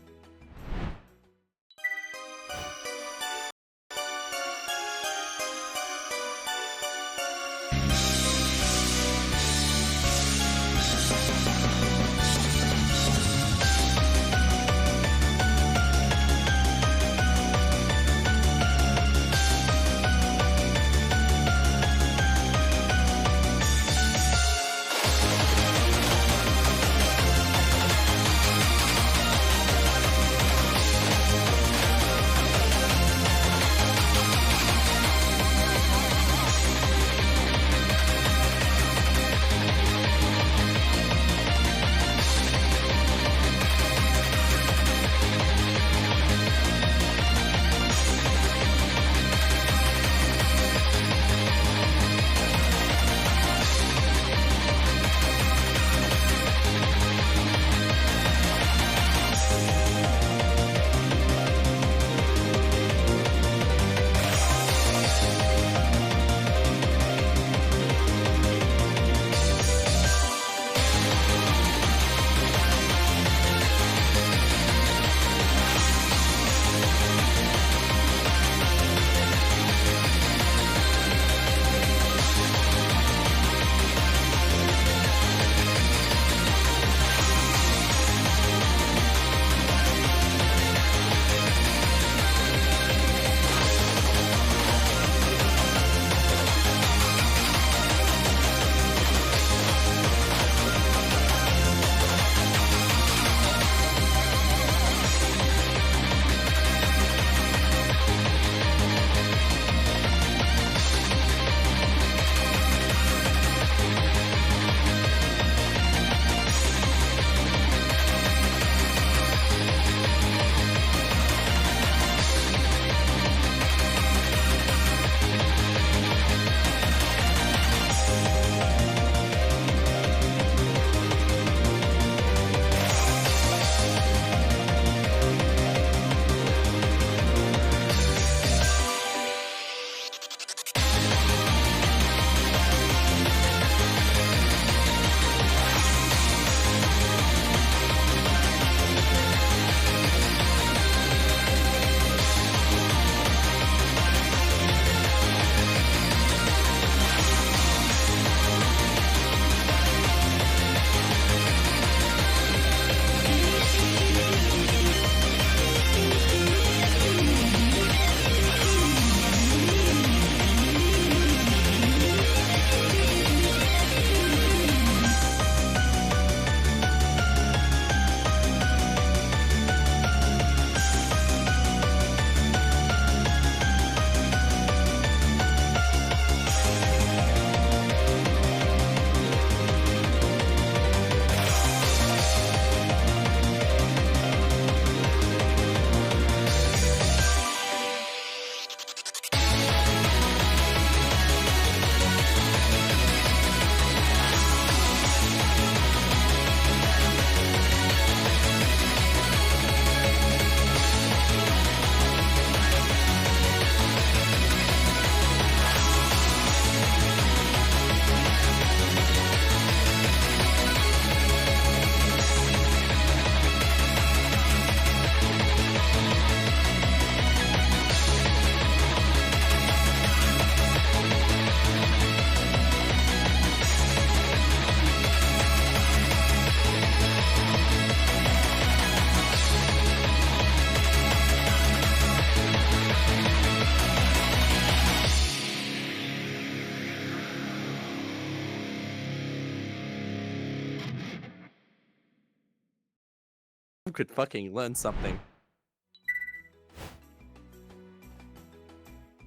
Could fucking learn something.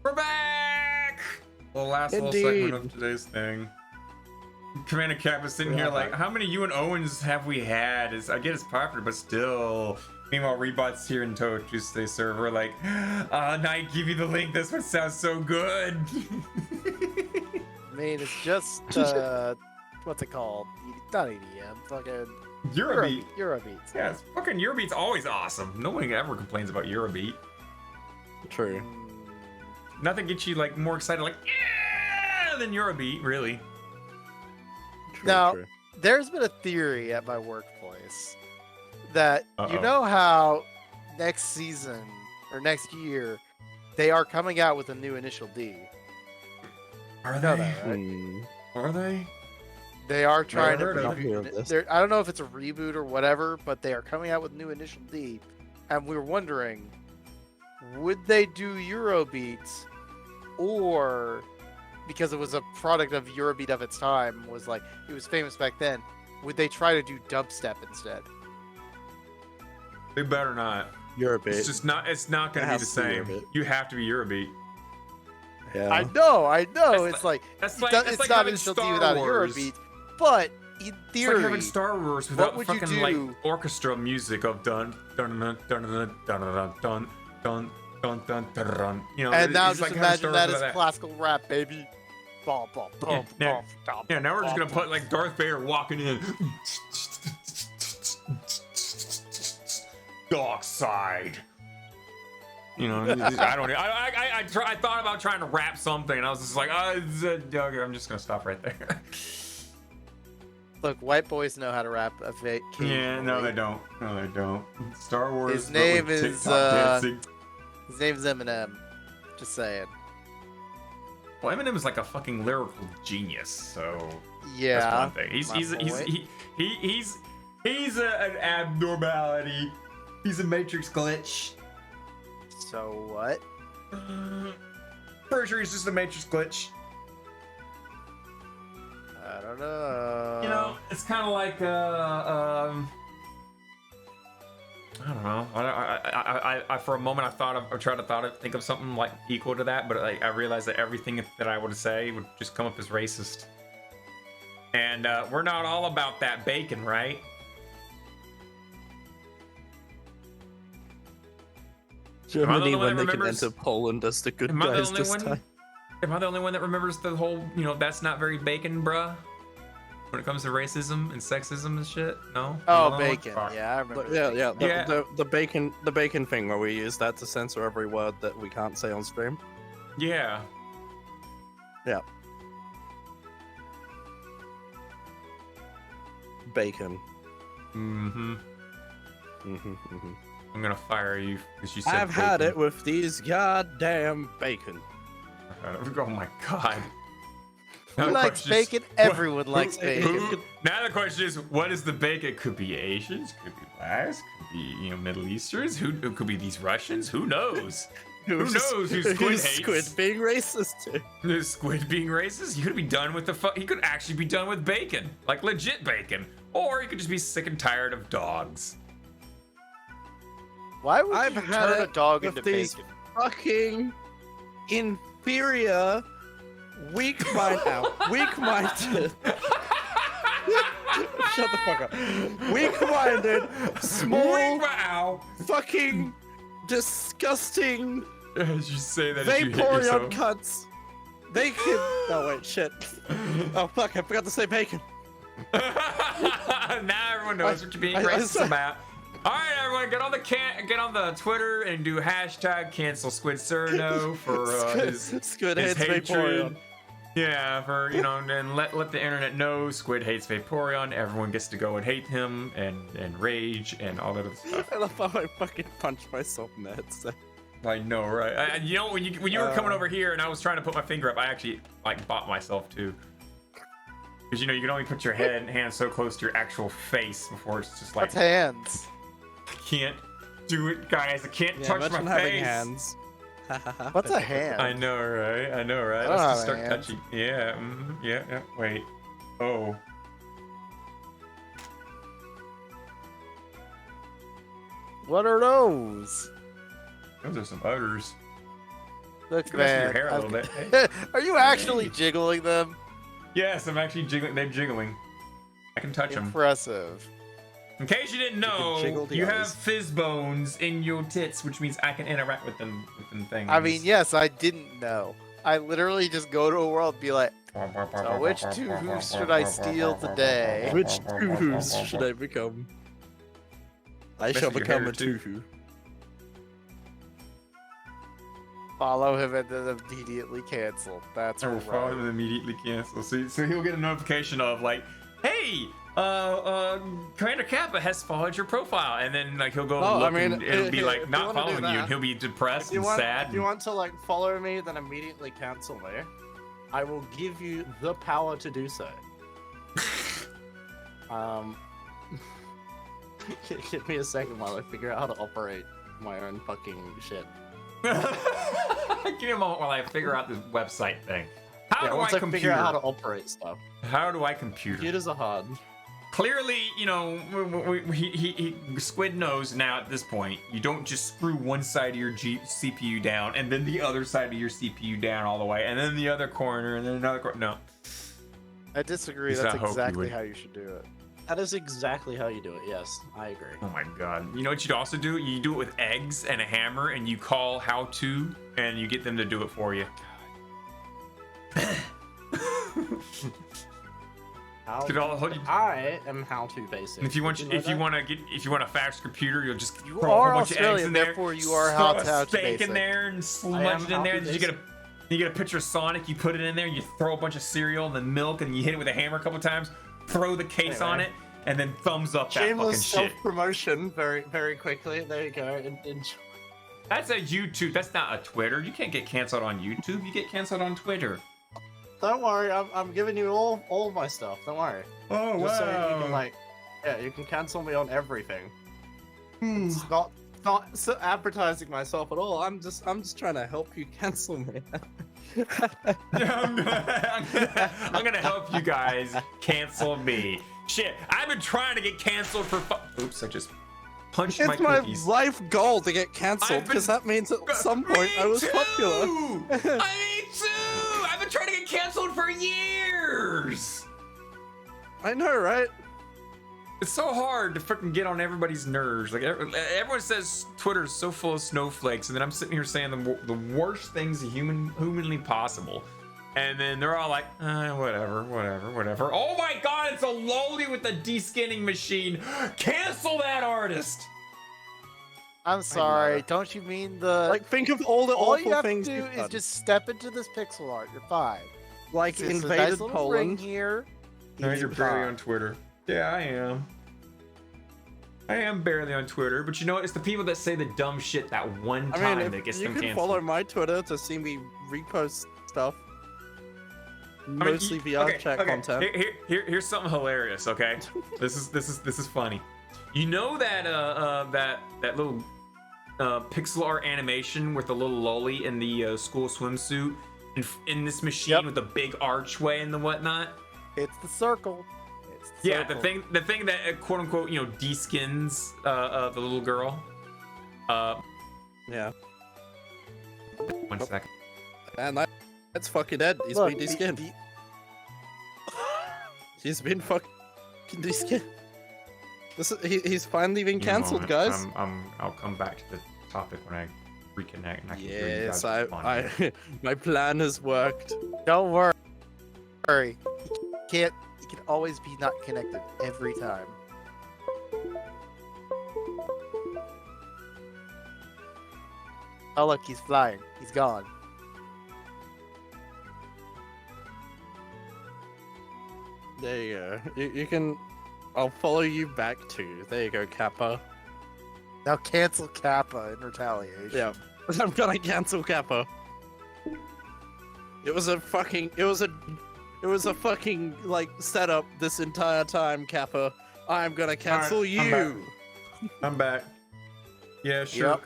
We're back! The last little segment of today's thing. Commander Cap is sitting here like, how many you and Owens have we had? I get it's popular, but still. Meanwhile, Rebot's here in Touhou Tuesday server like, Knight, give you the link. This one sounds so good. I mean, it's just, what's it called? Not EDM, fucking Eurobeat. Eurobeats. Yeah, it's fucking Eurobeat's always awesome. No one ever complains about Eurobeat. True. Nothing gets you like more excited, like yeah, than Eurobeat, really. True, Now, true. there's been a theory at my workplace that you Uh-oh. know how next season or next year they are coming out with a new Initial D. Are You know they? that, right? Are they? They are trying to heard of reboot it. I don't know if it's a reboot or whatever, but they are coming out with new Initial D, and we were wondering, would they do Eurobeats, or because it was a product of Eurobeat of its time, was like it was famous back then, would they try to do dubstep instead? They better not. Eurobeat. It's just not. It's not gonna It be the has to be same. Eurobeat. You have to be Eurobeat. Yeah. I know. That's It's like That's it like does- that's it's like not having Initial D Star without a Wars. Eurobeat, but in It's theory, like having Star Wars without would you fucking do? like orchestra music of dun dun dun dun dun dun dun dun dun dun dun dun dun. You know, and now it's just like having Star imagine Wars that as without classical rap, baby. Bom, bom, bom, Yeah, bom, bom, Yeah, now we're just gonna bom. put like Darth Vader walking in. Dark side. You know, I don't. I thought about trying to rap something, and I was just like, okay, I'm just gonna stop right there. Look, white boys know how to rap a fake. Yeah, no, they don't. No, they don't. Star Wars. His but with name is, TikTok dancing. His name's Eminem. Just saying. Well, Eminem is like a fucking lyrical genius, so that's Yeah. one thing. He's an abnormality. He's a matrix glitch. So what? Pretty sure he's just a matrix glitch. I don't know. You know, it's kind of like I don't know. I for a moment I tried to think of something like equal to that, but like I realized that everything that I would say would just come up as racist. And we're not all about that bacon, right? Germany, one when that they can remembers- enter Poland as the good Am I the guys only this one? time. Am I the only one that remembers the whole, that's not very bacon, bruh? When it comes to racism and sexism and shit? No? Oh, No? bacon. Fuck. Yeah, I remember. Yeah, bacon. yeah, Yeah. the bacon thing where we use that to censor every word that we can't say on stream. Yeah. Bacon. Mm-hmm. I'm gonna fire you because you said I've had bacon. it with these goddamn bacon. Oh my god. Who Now the likes question is, bacon? Everyone likes who- bacon. Now the question is, what is the bacon? It could be Asians, could be blacks, could be Middle Easterns. Who could be these Russians? Who knows? Who knows who Squid who's hates? Squid being racist to? Is Squid being racist? He could be done with he could actually be done with bacon, like legit bacon, or he could just be sick and tired of dogs. Why would I've you had turn a it dog with into these bacon? fucking inferior, weak-minded. Shut the fuck up. Weak-minded, small, Wow! fucking, disgusting, As you say that, as you hit Vaporeon yourself. cunts. They can. Oh wait, shit. Oh fuck! I forgot to say bacon. Now everyone knows what you're being racist about. All right, everyone, get on the Twitter and do hashtag cancel Squid Cerno for his Squid his hates hatred. Vaporeon. Yeah, for and let the internet know Squid hates Vaporeon. Everyone gets to go and hate him and rage and all that other stuff. I love how I fucking punched myself in the head. So. I know, right? When you were coming over here and I was trying to put my finger up, I actually bought myself too. Because you can only put your hand so close to your actual face before it's just like That's hands. I can't do it, guys. I can't touch my imagine face. having hands. What's a hand? I know, right? I don't Let's have just start hands. touching. Yeah, yeah. Wait. Oh. What are those? Those are some udders. Look, Could mess man. with your hair a little bit. Are you actually jiggling them? Yes, I'm actually jiggling. They're jiggling. I can touch them. Impressive. In case you didn't know, jiggle the you have eyes. fizz bones in your tits, which means I can interact with them things. I mean, yes, I didn't know. I literally just go to a world and be like, So which Touhou should I steal today? Which Touhous should I become? I shall Message your become hair, a too. Touhou. Follow him and then immediately cancel. That's Or follow right. him and immediately cancel. So he'll get a notification of like, hey, Commander Kappa has followed your profile, and then like he'll go No, look I mean, and it'll be if like you not wanna do following you, and that- he'll be depressed If you and want, sad. if you want to like follow me, then immediately cancel me. I will give you the power to do so. Give me a second while I figure out how to operate my own fucking shit. Give me a moment while I figure out this website thing. How do I once I computer? figure out how to operate stuff. How do I computer? Computers are hard. Clearly, you know, Squid knows now at this point, you don't just screw one side of your CPU down and then the other side of your CPU down all the way, and then the other corner, and then another corner. No. I disagree. At least That's I hope you exactly would. how you should do it. That is exactly how you do it. Yes, I agree. Oh my god. You know what you'd also do? You do it with eggs and a hammer, and you call how to, and you get them to do it for you. I am how to basic. And if you want, Did know if you that? want a fast computer, you'll just You throw are a bunch of eggs Australian, in there. therefore you are throw how a to steak basic. in there and I smudge am it in how there. to Then you get a picture of Sonic. You put it in there. You throw a bunch of cereal and then milk, and you hit it with a hammer a couple times. Throw the case on it, and then thumbs up that fucking Shameless shit. self-promotion, very quickly. There you go. That's a YouTube. That's not a Twitter. You can't get canceled on YouTube. You get canceled on Twitter. Don't worry, I'm giving you all my stuff. Don't worry. Oh Just so you can like, yeah, you can cancel me on everything. It's not so advertising myself at all. I'm just trying to help you cancel me. I'm gonna help you guys cancel me. Shit, I've been trying to get canceled for. Oops, I just punched It's my my cookies. life goal to get cancelled I've because been- that means at some point I was popular. Me too. I've been trying to get canceled for years. I know, right? It's so hard to freaking get on everybody's nerves. Like everyone says Twitter's so full of snowflakes, and then I'm sitting here saying the worst things humanly possible, and then they're all like, whatever. Oh my god, it's a loli with a deskinning machine. Cancel that artist. I'm sorry. Don't you mean the? Like, think of all the all you awful have things to do you've is done. just step into this pixel art. You're fine. Like It's a nice invaded little Poland. ring here. No, Easy you're barely fine. on Twitter. Yeah, I am. I am barely on Twitter, but you know what? It's the people that say the dumb shit that one I time mean, that if gets you them can canceled. follow my Twitter to see me repost stuff. I mean, Mostly VR okay, chat okay. content. Here's something hilarious. Okay, this is funny. You know that that little pixel art animation with the little loli in the school swimsuit in this machine Yep. with the big archway and the whatnot. It's the circle. It's the Yeah, circle. the thing that quote unquote deskins the little girl. Yeah. 1 second. And that's fucking Ed. He's Look, been deskinned. He's been fucking deskinned. He's finally been Give me a cancelled, moment. guys. I'll come back to the topic when I reconnect. And I can hear you Yes, guys respond. my plan has worked. Don't worry. You can always be not connected every time. Oh look, he's flying. He's gone. There you go. You can. I'll follow you back too. There you go, Kappa. Now cancel Kappa in retaliation. Yeah, I'm gonna cancel Kappa. It was a fucking like setup this entire time, Kappa. I'm gonna cancel I'm you. I'm back. Yeah, sure, Yep.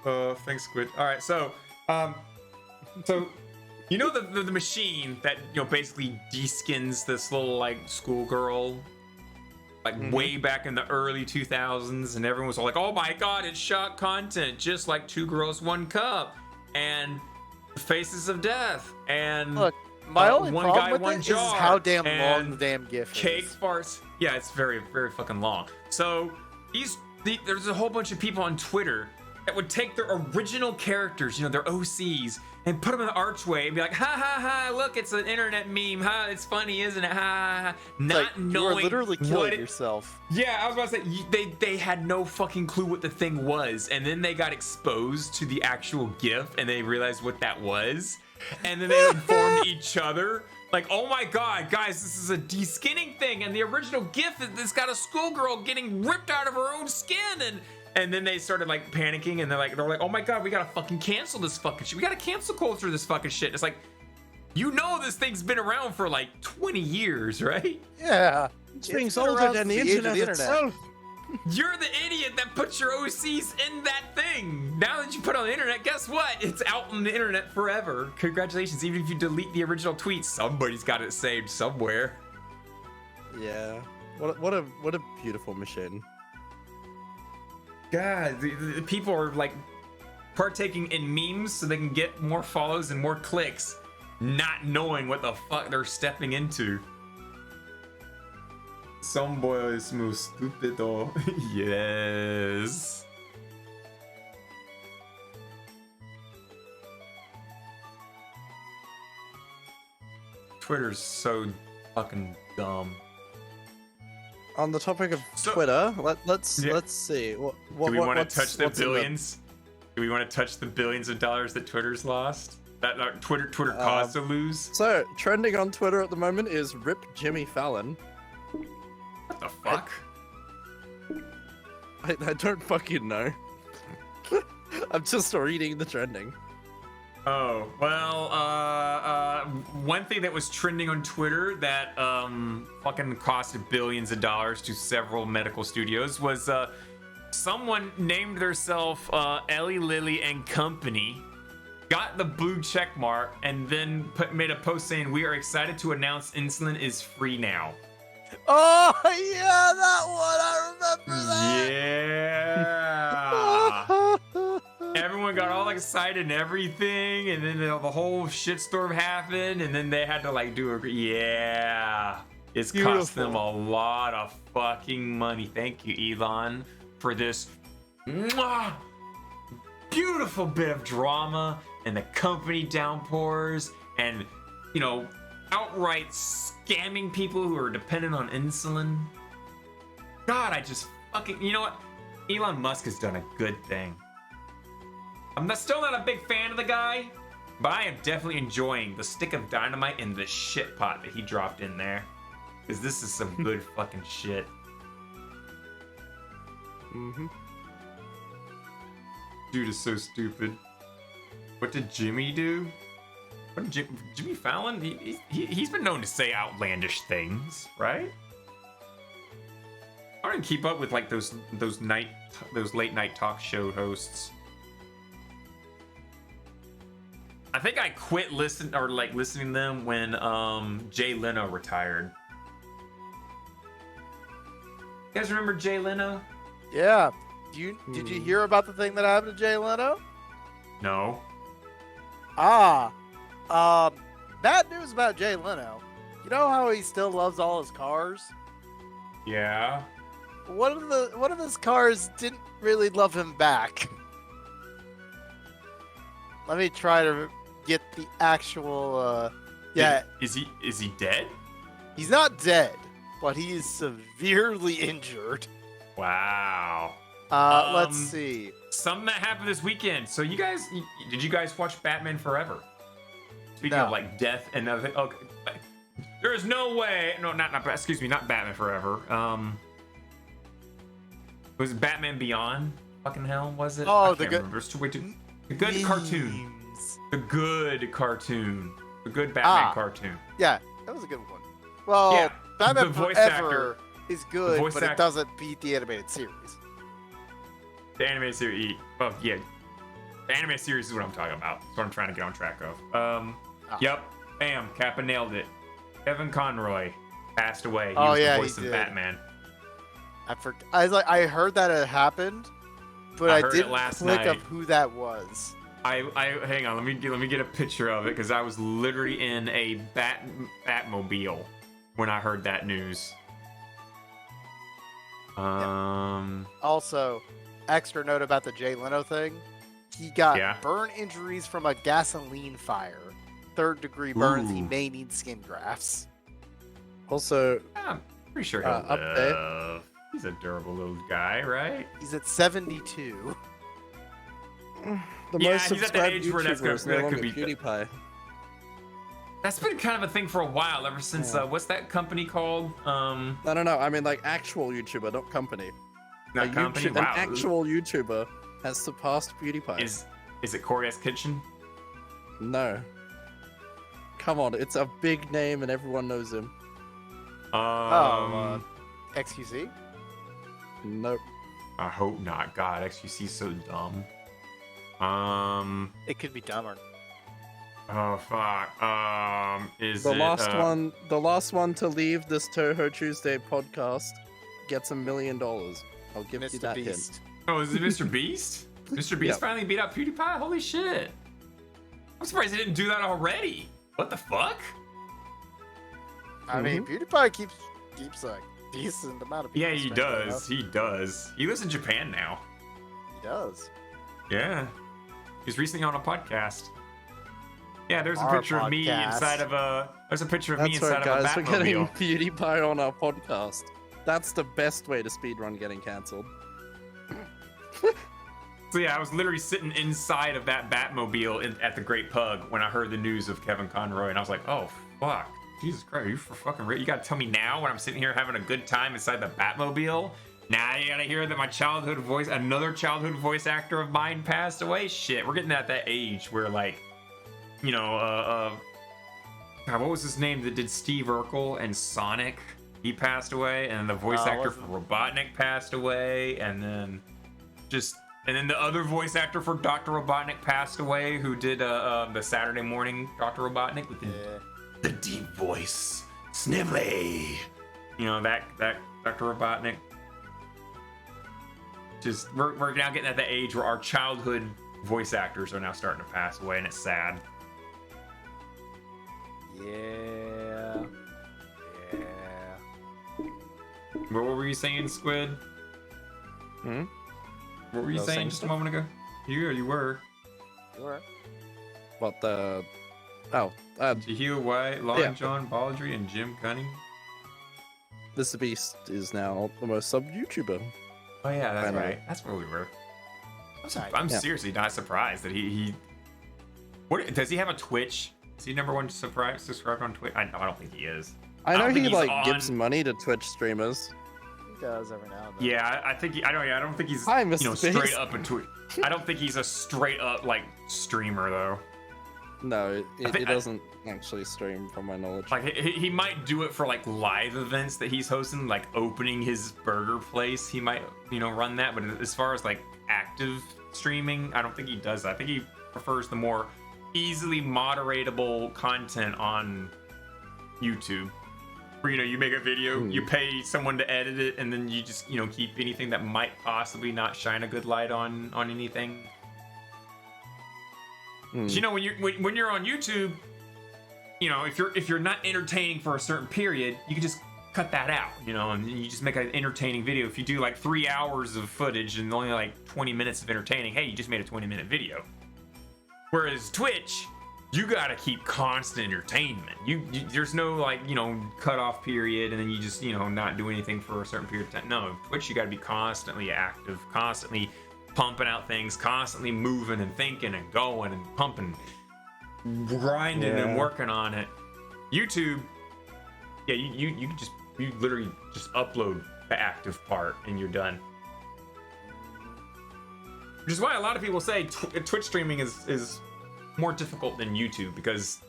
cool. Thanks, Squid. All right, so you know the machine that basically deskins this little like schoolgirl, like way back in the early 2000s, and everyone was all like, "Oh my god, it's shock content, just like Two Girls, One Cup," and Faces of Death, and Look, my only One problem Guy, with One it is Jar, how damn long and the damn GIF Cake is. farts. Yeah, it's very, very fucking long. So there's a whole bunch of people on Twitter that would take their original characters, you know, their OCs, and put them in the archway and be like, ha ha ha, look, it's an internet meme, ha, it's funny, isn't it, ha ha ha, not Like, you are knowing literally killing what it, yourself. yeah, I was about to say, they had no fucking clue what the thing was, and then they got exposed to the actual GIF, and they realized what that was, and then they informed each other, like, oh my god, guys, this is a de-skinning thing, and the original GIF, it's got a schoolgirl getting ripped out of her own skin, and then they started like panicking, and they're like, oh my god, we gotta fucking cancel this fucking shit. We gotta cancel culture this fucking shit. It's like, you know, this thing's been around for like 20 years, right? Yeah. This thing's older than the internet itself. You're the idiot that puts your OCs in that thing. Now that you put it on the internet, guess what? It's out on the internet forever. Congratulations. Even if you delete the original tweet, somebody's got it saved somewhere. Yeah. What a beautiful machine. God, the people are like partaking in memes so they can get more follows and more clicks, not knowing what the fuck they're stepping into. Some boy is muy stupido. Yes. Twitter's so fucking dumb. On the topic of So- Twitter, let's see. Do we want to touch the billions? Do we want to touch the billions of dollars that Twitter's lost? That Twitter caused to lose? So trending on Twitter at the moment is Rip Jimmy Fallon. What the fuck? I don't fucking know. I'm just reading the trending. Oh, well, one thing that was trending on Twitter that fucking costed billions of dollars to several medical studios was someone named themselves Ellie Lilly and Company, got the blue check mark, and then made a post saying, "We are excited to announce insulin is free now." Oh, yeah, that one. I remember that. Yeah. Everyone got all excited and everything, and then the whole shitstorm happened, and then they had to like do a yeah. It's cost them a lot of fucking money. Thank you, Elon, for this beautiful bit of drama and the company downpours and, you know, outright scamming people who are dependent on insulin. God, I just fucking, you know what? Elon Musk has done a good thing. I'm still not a big fan of the guy, but I am definitely enjoying the stick of dynamite and the shit pot that he dropped in there. Because this is some good fucking shit. Mm-hmm. Dude is so stupid. What did Jimmy do? What did Jimmy Fallon? He's been known to say outlandish things, right? I didn't keep up with like those late night talk show hosts. I think I quit listening to them when Jay Leno retired. You guys remember Jay Leno? Yeah. Did you hear about the thing that happened to Jay Leno? No. Bad news about Jay Leno. You know how he still loves all his cars? Yeah. One of his cars didn't really love him back. Let me try to get the actual yeah. Is he dead? He's not dead, but he is severely injured. Wow. Let's see. Something that happened this weekend. So did you guys watch Batman Forever? Speaking of like death and other, okay, there is no way. No, not Batman Forever. Was it Batman Beyond? Fucking hell, was it? Oh, the good. The good cartoon. The good cartoon. The good Batman cartoon. Yeah, that was a good one. Well, Yeah, Batman the voice Forever is good, voice but it actor- doesn't beat the animated series. The animated series. Oh yeah, the animated series is what I'm talking about. That's what I'm trying to get on track of. Yep. Bam. Kappa nailed it. Kevin Conroy passed away. He was the voice of Batman. I heard that it happened, but I I heard it didn't last click night. of who that was. I hang on. Let me get a picture of it because I was literally in a Batmobile when I heard that news. Also, extra note about the Jay Leno thing. He got Yeah. burn injuries from a gasoline fire. 3rd-degree burns. He Ooh. may need skin grafts. Also, I'm pretty sure he'll update. live. He's a durable little guy, right? He's at 72. the Yeah, most he's at the subscribed age where that's YouTuber gonna- is no that longer could be- PewDiePie. That's been kind of a thing for a while, ever since Yeah. what's that company called? No, I mean like actual YouTuber, not company. That A company. An Wow. actual YouTuber has surpassed PewDiePie. Is it Corey's Kitchen? No. Come on, it's a big name and everyone knows him. XQC? Nope. I hope not. God, XQC's so dumb. It could be dumber. Oh fuck. Is The it, last one to leave this Touhou Tuesday podcast gets $1 million. I'll give you Mr. that hint. Beast. Oh, is it Mr. Beast? Mr. Beast Yep. finally beat out PewDiePie? Holy shit. I'm surprised he didn't do that already. What the fuck? I mean, PewDiePie keeps a decent amount of people. Yeah, he streaming, does. He does. He lives in Japan now. He does. Yeah. He's recently on a podcast. Yeah, there's a Our picture of me podcast. inside of a. There's a picture of me That's inside right, of a guys. We're getting Batmobile. PewDiePie on our podcast. That's the best way to speedrun getting cancelled. So yeah, I was literally sitting inside of that Batmobile at the Great Pug when I heard the news of Kevin Conroy, and I was like, "Oh fuck, Jesus Christ, you for fucking real? You gotta tell me now when I'm sitting here having a good time inside the Batmobile? Now you gotta hear that my another childhood voice actor of mine passed away? Shit, we're getting at that age where like, you know, God, what was his name that did Steve Urkel and Sonic? He passed away, and the voice actor for Robotnik passed away, and then the other voice actor for Dr. Robotnik passed away, who did the Saturday morning Dr. Robotnik with the deep voice, Snivelly. You know that Dr. Robotnik. Just we're now getting at the age where our childhood voice actors are now starting to pass away, and it's sad. Yeah. What were you saying, Squid? Hmm? What were you I was saying saying just a stuff. moment ago? You were. Sure. What the? Oh, Jahil White, Long Yeah. John Baldry, and Jim Cunning. Mr. Beast is now the most subbed YouTuber. Oh yeah, that's Finally. right. That's where we were. Nice. I'm Yeah. seriously not surprised that he. What does he have a Twitch? Is he #1 subscribed on Twitch? I don't think he is. I know don't think he he's like gives on- money to Twitch streamers. He does every now and then. Yeah, I think I don't think he's Hi, Mr. straight Beast. up a Twitch. I don't think he's a straight up like streamer though. No, I think- it doesn't actually stream, from my knowledge. Like he might do it for like live events that he's hosting, like opening his burger place. He might run that, but as far as like active streaming, I don't think he does that. I think he prefers the more easily moderatable content on YouTube, where you make a video, you pay someone to edit it, and then you just keep anything that might possibly not shine a good light on anything. 'Cause, when you're on YouTube, if you're not entertaining for a certain period, you can just cut that out, and you just make an entertaining video. If you do like 3 hours of footage and only like 20 minutes of entertaining, hey, you just made a 20-minute video. Whereas Twitch, you gotta keep constant entertainment. There's no like cutoff period, and then you just not do anything for a certain period of time. No, Twitch, you gotta be constantly active, constantly pumping out things, constantly moving and thinking and going and pumping, grinding and working on it. YouTube, yeah, you literally just upload the active part and you're done. Which is why a lot of people say Twitch streaming is more difficult than YouTube, because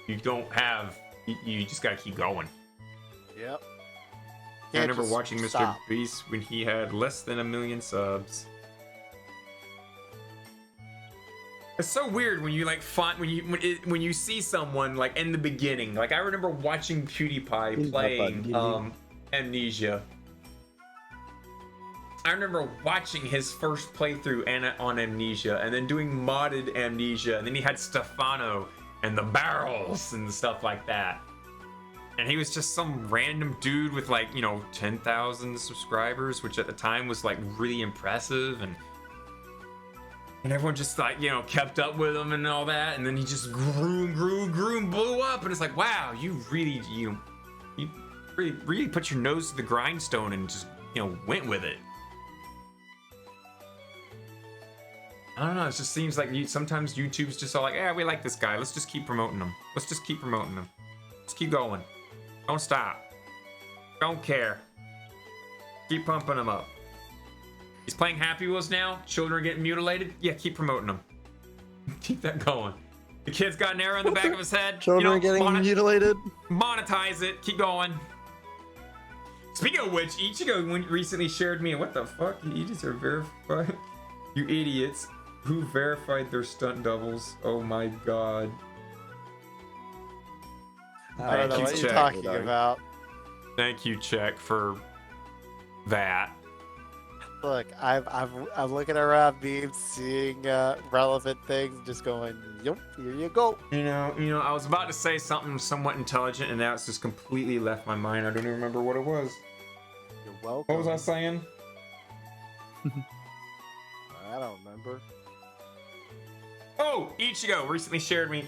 you don't have, you just gotta keep going. Yep. I Can't remember just watching Mr. stop. Beast when he had less than 1 million subs. It's so weird when you like when you see someone like in the beginning. Like I remember watching PewDiePie playing Amnesia. I remember watching his first playthrough on Amnesia, and then doing modded Amnesia, and then he had Stefano and the barrels and stuff like that. And he was just some random dude with like, 10,000 subscribers, which at the time was like really impressive. And everyone just like, kept up with him and all that. And then he just grew and blew up. And it's like, wow, you really put your nose to the grindstone and just, went with it. I don't know. It just seems like sometimes YouTube's just all like, yeah, we like this guy. Let's just keep promoting him. Let's just keep promoting him. Let's keep going. Don't stop. Don't care. Keep pumping him up. He's playing Happy Wheels now. Children are getting mutilated. Yeah, keep promoting him. Keep that going. The kid's got an arrow in the back of his head. Children are getting mutilated. Monetize it. Keep going. Speaking of which, Ichigo recently shared me. What the fuck? You idiots are verified. You idiots. Who verified their stunt doubles? Oh my god. I don't know what you're Check. talking about. Thank you, Check, for that. Look, I'm looking around memes, seeing relevant things, just going, yep, here you go. I was about to say something somewhat intelligent, and now it's just completely left my mind. I don't even remember what it was. You're welcome. What was I saying? I don't remember. Oh, Ichigo recently shared me.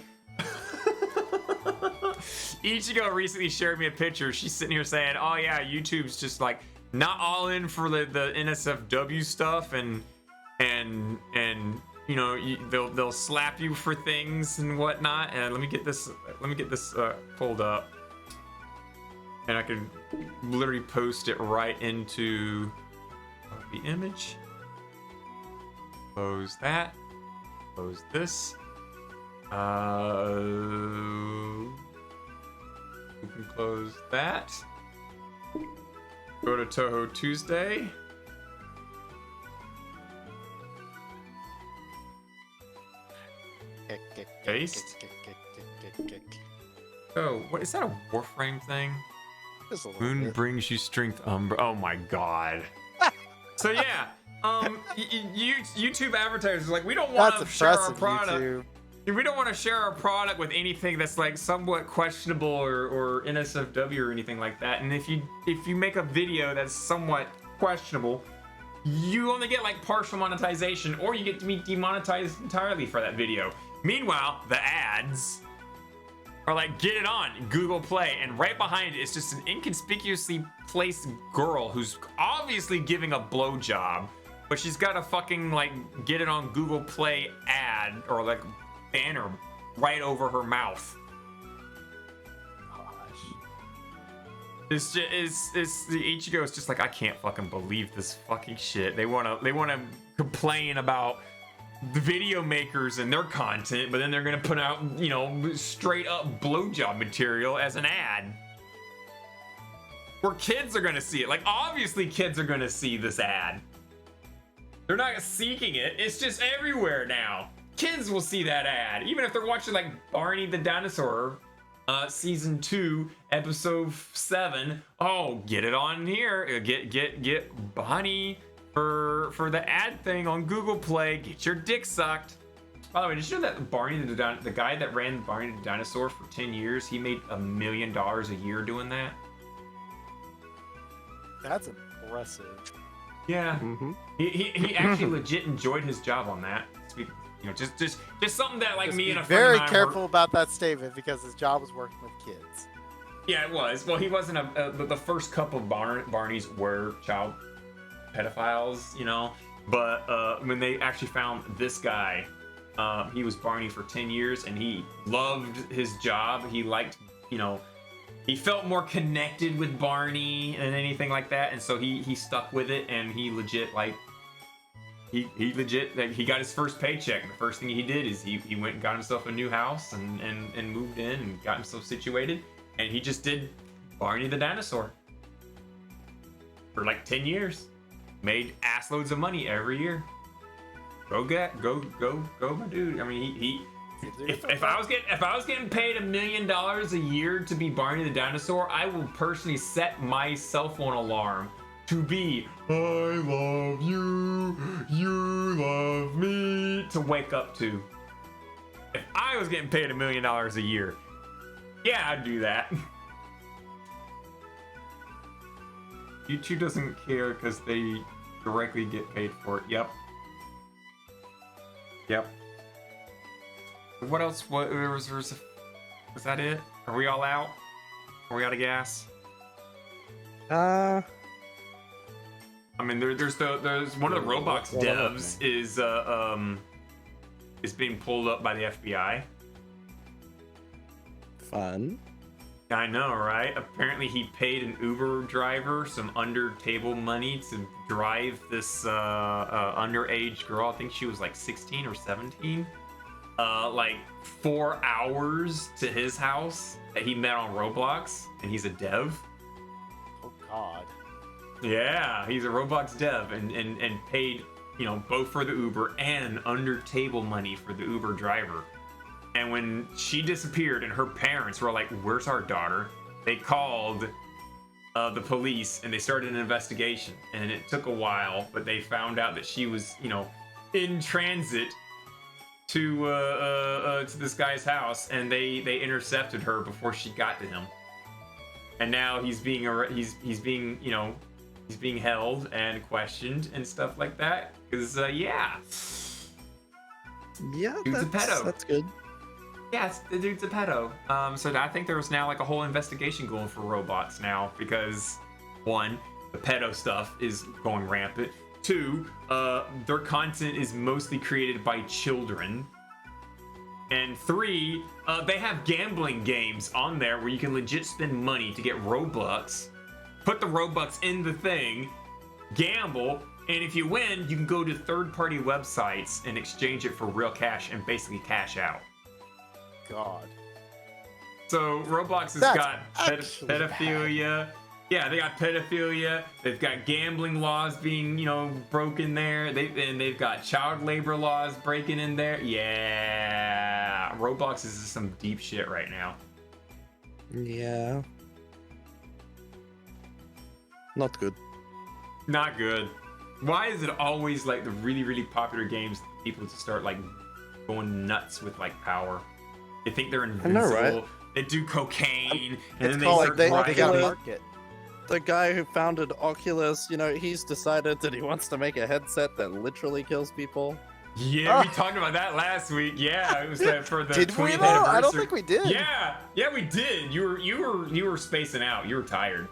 Ichigo recently shared me a picture. She's sitting here saying, "Oh yeah, YouTube's just like not all in for the NSFW stuff, and they'll slap you for things and whatnot." And let me get this pulled up, and I can literally post it right into the image. Close that. Close this. We can close that. Go to Touhou Tuesday. Paste. Oh, what is that, a Warframe thing? Just a little Moon bit. brings you strength, oh my god. So yeah, YouTube advertisers are like, we don't want That's to share our impressive, product. YouTube. We don't want to share our product with anything that's like somewhat questionable or NSFW or anything like that. And if you make a video that's somewhat questionable, you only get like partial monetization, or you get to be demonetized entirely for that video. Meanwhile, the ads are like, get it on Google Play, and right behind it is just an inconspicuously placed girl who's obviously giving a blowjob, but she's got a fucking like get it on Google Play ad or like banner right over her mouth. It's the Ichigo is just like, I can't fucking believe this fucking shit. They wanna complain about the video makers and their content, but then they're gonna put out, straight up blowjob material as an ad. Where kids are gonna see it. Like, obviously kids are gonna see this ad. They're not seeking it, it's just everywhere now. Kids will see that ad, even if they're watching like Barney the Dinosaur, season 2, episode 7. Oh, get it on here. Get Bonnie for the ad thing on Google Play. Get your dick sucked. By the way, did you know that Barney the guy that ran Barney the Dinosaur for 10 years, he made $1 million a year doing that? That's impressive. Yeah. Mm-hmm. He actually legit enjoyed his job on that. Just something that like Just me be and a friend very of mine careful about that statement, because his job was working with kids. Yeah, it was. Well, he wasn't the first couple of Barneys were child pedophiles, But when they actually found this guy, he was Barney for 10 years, and he loved his job. He liked, he felt more connected with Barney than anything like that, and so he stuck with it, and he legit like. He legit, like, he got his first paycheck, and the first thing he did is he went and got himself a new house and moved in and got himself situated, and he just did Barney the Dinosaur for like 10 years. Made ass loads of money every year. Go, my dude. I mean, if I was getting paid $1 million a year to be Barney the Dinosaur, I will personally set my cell phone alarm to be, I love you, you love me, to wake up to. If I was getting paid $1 million a year, yeah, I'd do that. YouTube doesn't care because they directly get paid for it. Yep. Yep. What else? What was that it? Are we all out? Are we out of gas? Uh, I mean, there's one of the Roblox What about devs is being pulled up by the FBI. fun. I know, right? Apparently, he paid an Uber driver some under-table money to drive this underage girl. I think she was like 16 or 17. Like 4 hours to his house that he met on Roblox, and he's a dev. Oh God. Yeah, he's a Roblox dev, and paid, you know, both for the Uber and under-table money for the Uber driver. And when she disappeared and her parents were like, where's our daughter? They called the police and they started an investigation. And it took a while, but they found out that she was, you know, in transit to this guy's house, and they intercepted her before she got to him. And now he's being you know, he's being held and questioned and stuff like that. Because yeah, Yeah, Dude's a pedo. that's good. yeah, the dude's a pedo. So I think there's now like a whole investigation going for Roblox now because 1, the pedo stuff is going rampant. 2, their content is mostly created by children. And 3, they have gambling games on there where you can legit spend money to get Robux, put the Robux in the thing, gamble, and if you win, you can go to third-party websites and exchange it for real cash and basically cash out. God. So Roblox has That's got actually pedophilia. Yeah, they got pedophilia. They've got gambling laws being, you know, broken there. They've got child labor laws breaking in there. Yeah, Roblox is some deep shit right now. Yeah. Not good. Not good. Why is it always like the really, really popular games people just start like going nuts with like power? They think they're invincible. know, right? They do cocaine and It's then they called start they got driving. market. The guy who founded Oculus, you know, he's decided that he wants to make a headset that literally kills people. Yeah, we talked about that last week. Yeah, it was for the Did 20th we though? anniversary. I don't think we did. Yeah, we did. You were spacing out. You were tired.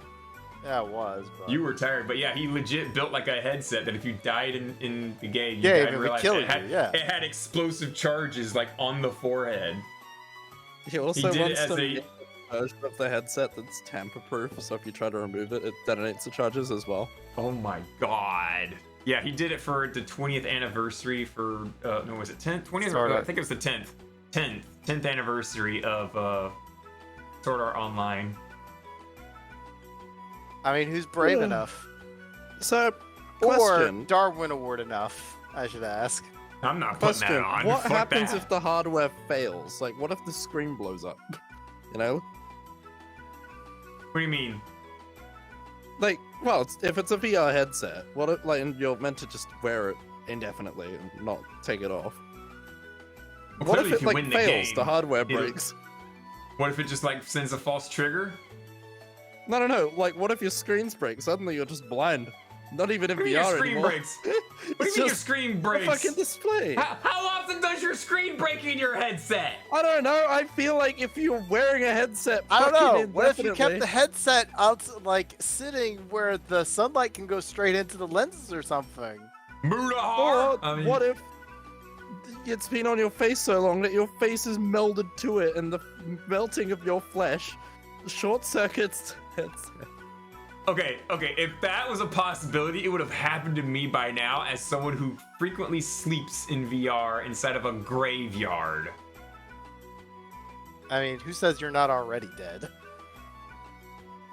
Yeah, it was. But... You were tired, but yeah, he legit built like a headset that if you died in the game, Yeah, died it in would real life, kill it had, you, yeah. it had explosive charges like on the forehead. He also did it wants as to a- make a version of the headset that's tamper-proof, so if you try to remove it, it detonates the charges as well. Oh my god. Yeah, he did it for the 20th anniversary for no, was it 10th? 20th? Sword I Art. think it was the 10th anniversary of Sword Art Online. I mean, who's brave Yeah. enough? So, Or question. Darwin Award enough, I should ask. I'm not putting Question. that on. What Fuck happens that. if the hardware fails? Like, what if the screen blows up? You know? What do you mean? Like, well, if it's a VR headset, what if, like, and you're meant to just wear it indefinitely and not take it off? Well, What clearly if it, you like, win the fails? game, The hardware it'll- breaks? What if it just like sends a false trigger? No. Like, what if your screens break? Suddenly you're just blind. Not even in What do you mean VR your screen anymore. breaks? What do you It's mean your just screen a breaks? fucking display. How often does your screen break in your headset? I don't know. I feel like if you're wearing a headset, I don't fucking know. What if you kept indefinitely- the headset out, like sitting where the sunlight can go straight into the lenses or something? Mudahar. Or what if it's been on your face so long that your face is melded to it, and the melting of your flesh short circuits the headset? Okay. If that was a possibility, it would have happened to me by now as someone who frequently sleeps in VR inside of a graveyard. I mean, who says you're not already dead?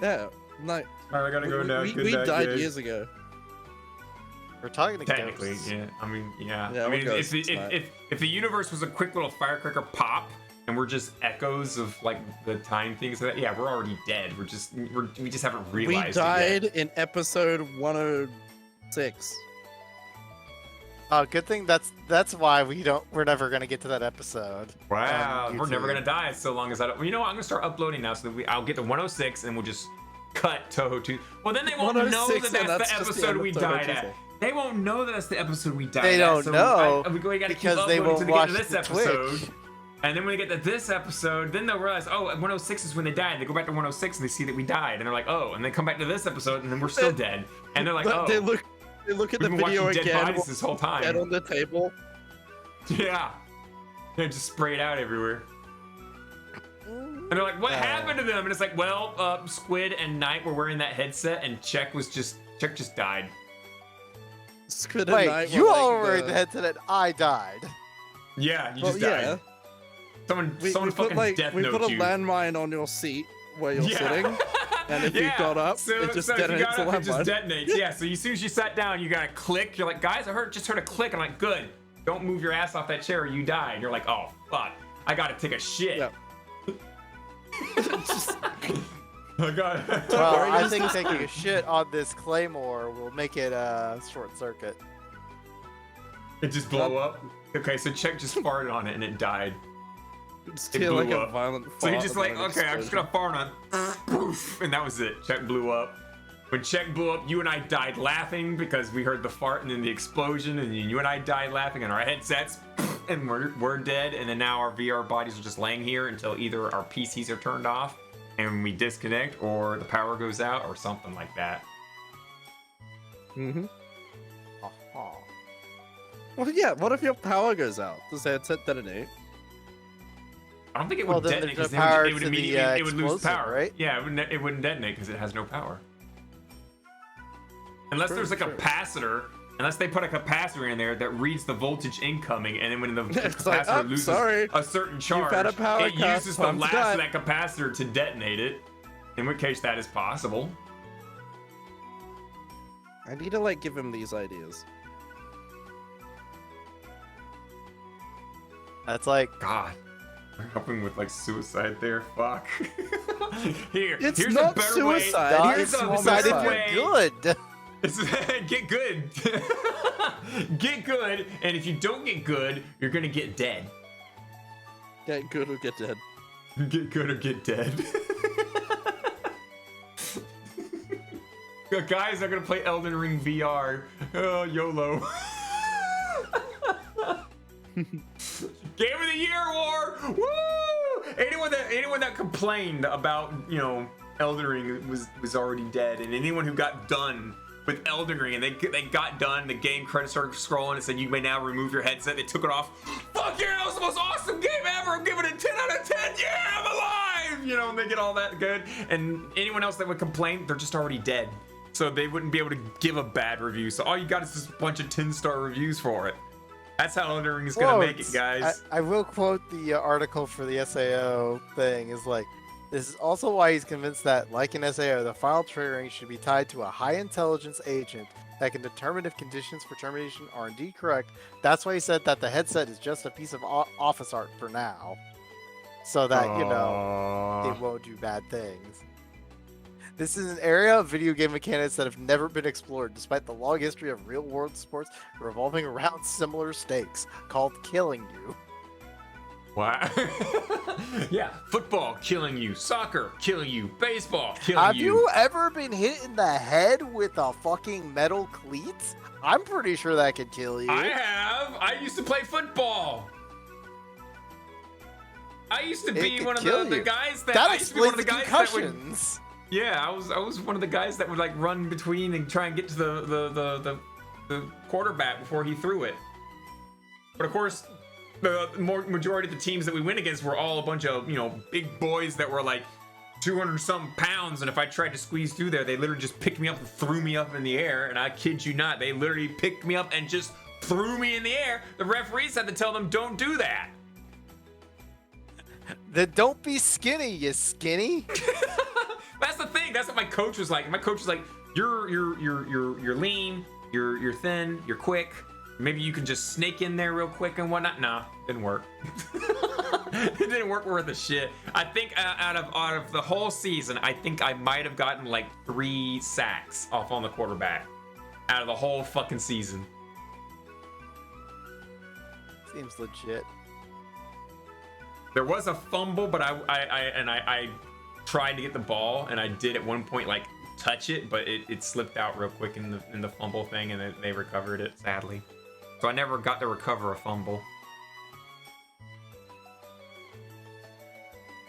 Yeah, like All right, I gotta go now. we Good night, died guys. years ago. We're talking to Technically, ghosts. yeah. I mean, yeah. Yeah, I we're mean, ghosts if tonight. the universe was a quick little firecracker pop, and we're just echoes of like the time things like that, yeah, we're already dead. We just haven't We realized died it yet. in episode 106. Oh, good thing that's why we're never gonna get to that episode. Wow, on we're never YouTube. gonna die so long as I don't. Well, you know what? I'm gonna start uploading now so that I'll get to 106 and we'll just cut Touhou Tuesday. Well, then they won't know that 106, and that's the that's just the episode end of we Touhou died Tuesday. at. They won't know that that's the episode we died They at. don't so know we gotta keep because they uploading won't till they get watch to this the episode. Twitch. And then when they get to this episode, then they'll realize, oh, 106 is when they died. They go back to 106 and they see that we died, and they're like, oh, and they come back to this episode, and then we're still dead. And they're like, oh, They look at the we've been video watching dead again. bodies this whole Dead time. on the table. Yeah, they just sprayed out everywhere. And they're like, what happened to them? And it's like, well, Squid and Knight were wearing that headset, and Check just died. Squid and Wait, Knight you were all like were in the headset and I died. Yeah, you Well, just died. yeah. Someone We fucking put like death we note put a you. landmine on your seat where you're sitting, and if you Yeah. got up, so, it just so if you detonates got the up, it just landmine. detonates. Yeah. So as soon as you sat down, you got a click. You're like, guys, just heard a click. I'm like, good. Don't move your ass off that chair, or you die. And you're like, oh fuck, I gotta take a shit. Yeah. I got. Well, worry, I just- think taking a shit on this claymore will make it short circuit. It just blow up. Okay, so Check just farted on it and it died. Just It hear like blew a up. violent So he fart just and like, then an okay, I'm just explosion. gonna fart on, poof, and that was it. Check blew up. When Check blew up, you and I died laughing because we heard the fart and then the explosion, and then you and I died laughing on our headsets, and we're dead. And then now our VR bodies are just laying here until either our PCs are turned off and we disconnect, or the power goes out, or something like that. Mhm. Uh-huh. Well, yeah. What if your power goes out? Does the headset detonate? I don't think it Well, would then detonate there's because no power it would to the, immediately it would lose explosive, power, right? Yeah, it wouldn't detonate because it has no power. Unless True, there's like a true. capacitor, unless they put a capacitor in there that reads the voltage incoming, and then when the It's like, capacitor "Oh, loses sorry. a certain charge, had a power it cut, uses the time to last die." of that capacitor to detonate it. In which case, that is possible. I need to like give him these ideas. That's like, God, we're helping with like suicide there. Fuck. It's here's not a better suicide. way. not Here's a suicide better if way. you're good. Get good. Get good, and if you don't get good, you're gonna get dead. Get good or get dead. Get good or get dead. Guys are gonna play Elden Ring VR. Oh, YOLO. Game of the Year war. Woo! Anyone that complained about, you know, Elden Ring was already dead, and anyone who got done with Elden Ring and they got done, the game credits started scrolling and said you may now remove your headset. They took it off. Fuck yeah, that was the most awesome game ever. I'm giving it 10 out of 10. Yeah, I'm alive. You know, and they get all that good. And anyone else that would complain, they're just already dead. So they wouldn't be able to give a bad review. So all you got is just a bunch of 10-star reviews for it. That's how Elden Ring is gonna make it, guys. I will quote the article for the SAO thing is like, this is also why he's convinced that, like in SAO, the final triggering should be tied to a high intelligence agent that can determine if conditions for termination are indeed correct. That's why he said that the headset is just a piece of office art for now, so that, you know, it won't do bad things. This is an area of video game mechanics that have never been explored, despite the long history of real-world sports revolving around similar stakes, called killing you. Wow. Yeah, football killing you, soccer killing you, baseball killing Have you ever been hit in the head with a fucking metal cleat? I'm pretty sure that could kill you. I have. I used to play football. I used to It be could one of kill the you. guys that. That I used to be one explains of the the guys that would. concussions. Yeah, I was one of the guys that would like run between and try and get to the quarterback before he threw it. But of course, the majority of the teams that we went against were all a bunch of, you know, big boys that were like 200-something pounds, and if I tried to squeeze through there, they literally just picked me up and threw me up in the air. And I kid you not, they literally picked me up and just threw me in the air. The referees had to tell them, don't do that. Then don't be skinny, you skinny. That's the thing. That's what my coach was like. My coach was like, you're lean, you're thin, you're quick. Maybe you can just snake in there real quick and whatnot. Nah, didn't work. It didn't work worth a shit. I think out of the whole season, I think I might have gotten like 3 sacks off on the quarterback out of the whole fucking season. Seems legit. There was a fumble, but I tried to get the ball, and I did at one point like touch it, but it slipped out real quick in the fumble thing, and they recovered it sadly. So I never got to recover a fumble.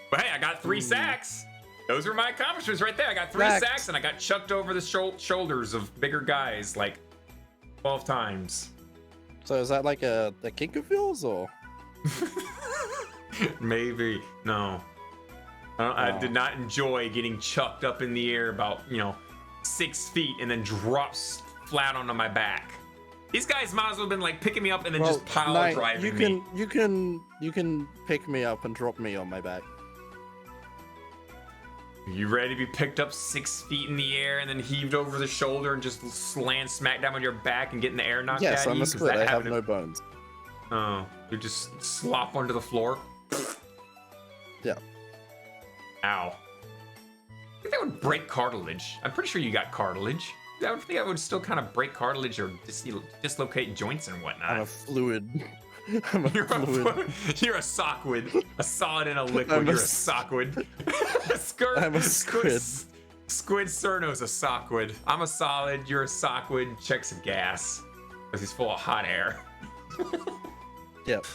But hey, I got 3 sacks. Those were my accomplishments right there. I got 3 sacks, and I got chucked over the shoulders of bigger guys like 12 times. So is that like a kink of yours, or? Maybe. No. I did not enjoy getting chucked up in the air about, 6 feet and then drops flat onto my back. These guys might as well have been like picking me up and then just pile driving me. You can pick me up and drop me on my back. You ready to be picked up 6 feet in the air and then heaved over the shoulder and just land smack down on your back and get in the air knocked Yes, out of you? I'm a squid. I have no to... bones. Oh, you just slop onto the floor? Yeah. Ow. I think that would break cartilage. I'm pretty sure you got cartilage. I would think that would still kind of break cartilage or dislocate joints and whatnot. I'm a fluid. I'm a fluid. You're a sockwood. A solid and a liquid. You're a sockwood. I'm a squid. Squid Cerno's a sockwood. I'm a solid. You're a sockwood. Checks of gas. Because he's full of hot air. Yep.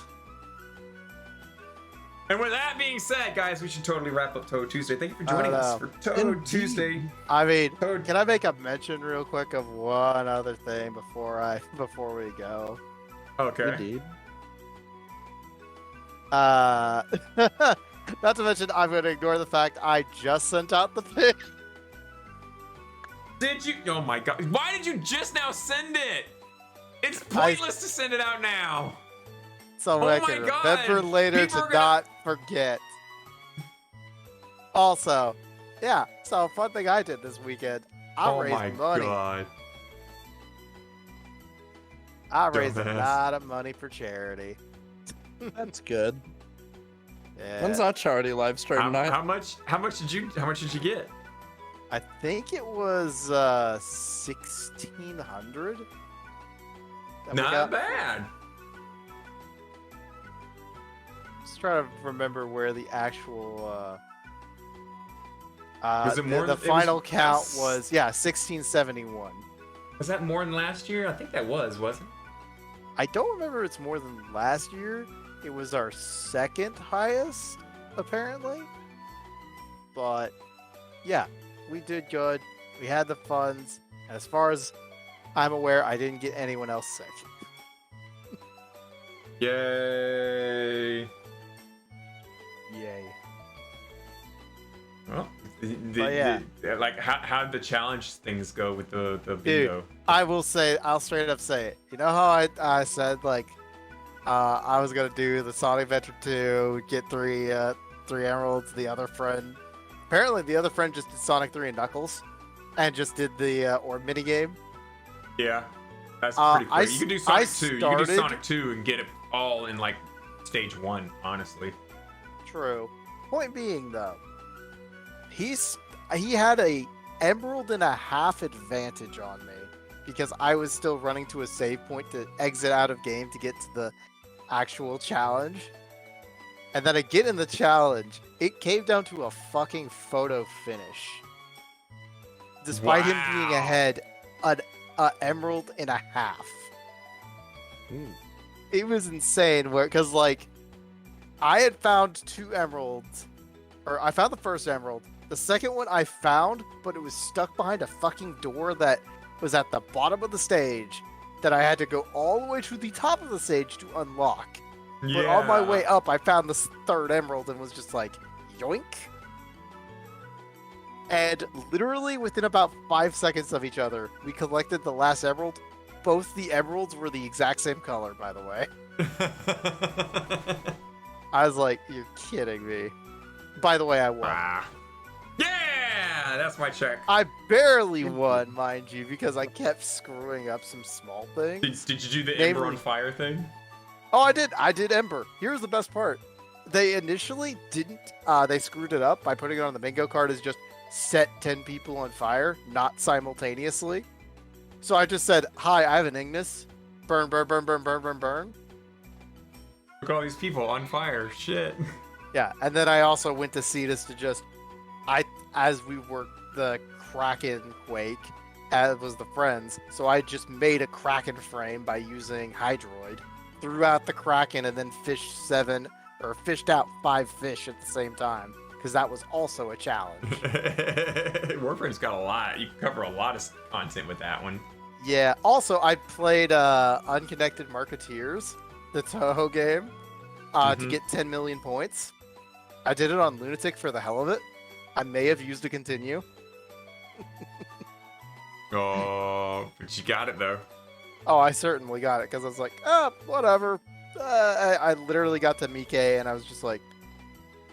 And with that being said, guys, we should totally wrap up Touhou Tuesday. Thank you for joining us for Touhou Tuesday. I mean, can I make a mention real quick of one other thing before we go? Okay. Indeed. Not to mention, I'm going to ignore the fact I just sent out the pic. Did you? Oh my god. Why did you just now send it? It's pointless to send it out now. So I can remember later to not forget. Also, yeah, so fun thing I did this weekend. I raised money. God. I raised a lot of money for charity. That's good. Yeah. When's our charity live stream night? How much did you get? I think it was 1,600. Not bad. Just trying to remember where the actual Was it more the than- it final was count less? was 1671. Was that more than last year? I think that wasn't it? I don't remember if it's more than last year. It was our second highest, apparently. But yeah, we did good. We had the funds. And as far as I'm aware, I didn't get anyone else sick. Yay. Yay. Well, yeah. like how did the challenge things go with the bingo? I will say, I'll straight up say it. You know how I said, like, I was going to do the Sonic Adventure 2, get three emeralds, the other friend. Apparently, the other friend just did Sonic 3 and Knuckles, and just did the or mini game. Yeah, that's pretty cool. You can do Sonic 2. You can do started- Sonic 2 and get it all in like stage 1, honestly. True. Point being, though, he had a emerald and a half advantage on me because I was still running to a save point to exit out of game to get to the actual challenge. And then I get in the challenge, it came down to a fucking photo finish. Despite him being Wow. ahead an emerald and a half. It was insane because like I had found 2 emeralds, or I found the first emerald. The second one I found, but it was stuck behind a fucking door that was at the bottom of the stage that I had to go all the way to the top of the stage to unlock. But on my way up, I found this third emerald and was just like, yoink. And literally within about 5 seconds of each other, we collected the last emerald. Both the emeralds were the exact same color, by the way. I was like, you're kidding me. By the way, I won. Yeah, that's my check. I barely won, mind you, because I kept screwing up some small things. Did you do the Ember on Fire thing? Oh, I did. I did Ember. Here's the best part. They initially didn't. They screwed it up by putting it on the bingo card as just set 10 people on fire, not simultaneously. So I just said, hi, I have an Ignis. Burn, burn, burn, burn, burn, burn, burn. Look at all these people on fire. Shit. Yeah, and then I also went to Cetus to just as we worked the Kraken Quake, as was the friends, so I just made a Kraken frame by using Hydroid, threw out the Kraken, and then fished out 5 fish at the same time, because that was also a challenge. Warframe's got a lot. You can cover a lot of content with that one. Yeah. Also, I played Unconnected Marketeers, the Touhou game, to get 10 million points. I did it on Lunatic for the hell of it. I may have used to continue. Oh, but you got it though. Oh, I certainly got it because I was like, oh, whatever. I literally got to Mike and I was just like,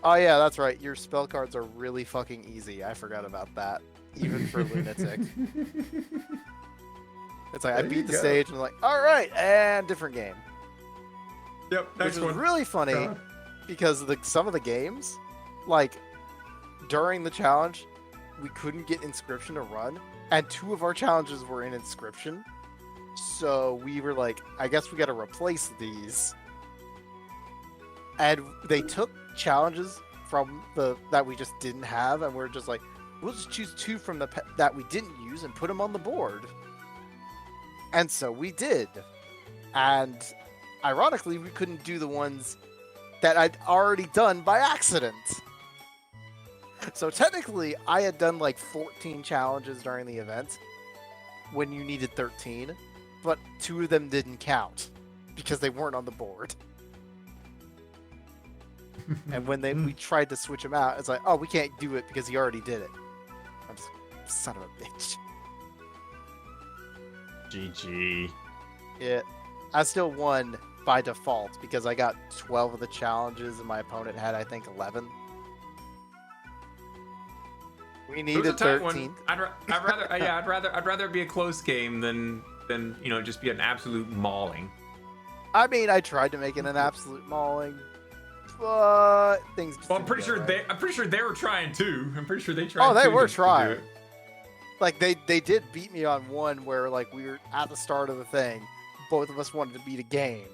oh yeah, that's right. Your spell cards are really fucking easy. I forgot about that, even for Lunatic. It's like I There beat you the go. stage and I'm like, all right, and different game. Yep, Which next was one. really funny because some of the games, like during the challenge, we couldn't get Inscription to run, and 2 of our challenges were in Inscription. So we were like, I guess we got to replace these. And they took challenges from that we just didn't have, and we're just like, we'll just choose 2 from that we didn't use and put them on the board. And so we did. And ironically, we couldn't do the ones that I'd already done by accident. So technically, I had done like 14 challenges during the event when you needed 13, but 2 of them didn't count because they weren't on the board. And when we tried to switch them out, it's like, oh, we can't do it because he already did it. I'm just, son of a bitch. GG. Yeah, I still won by default because I got 12 of the challenges and my opponent had, I think, 11. We It was a needed tight 13. one. I'd rather it be a close game than just be an absolute mauling. I mean, I tried to make it an absolute mauling, but things. Just Well, I'm didn't pretty go sure right. I'm pretty sure they were trying too. I'm pretty sure they tried. Oh, they too were to do trying. it. Like they did beat me on one where like we were at the start of the thing. Both of us wanted to beat a game.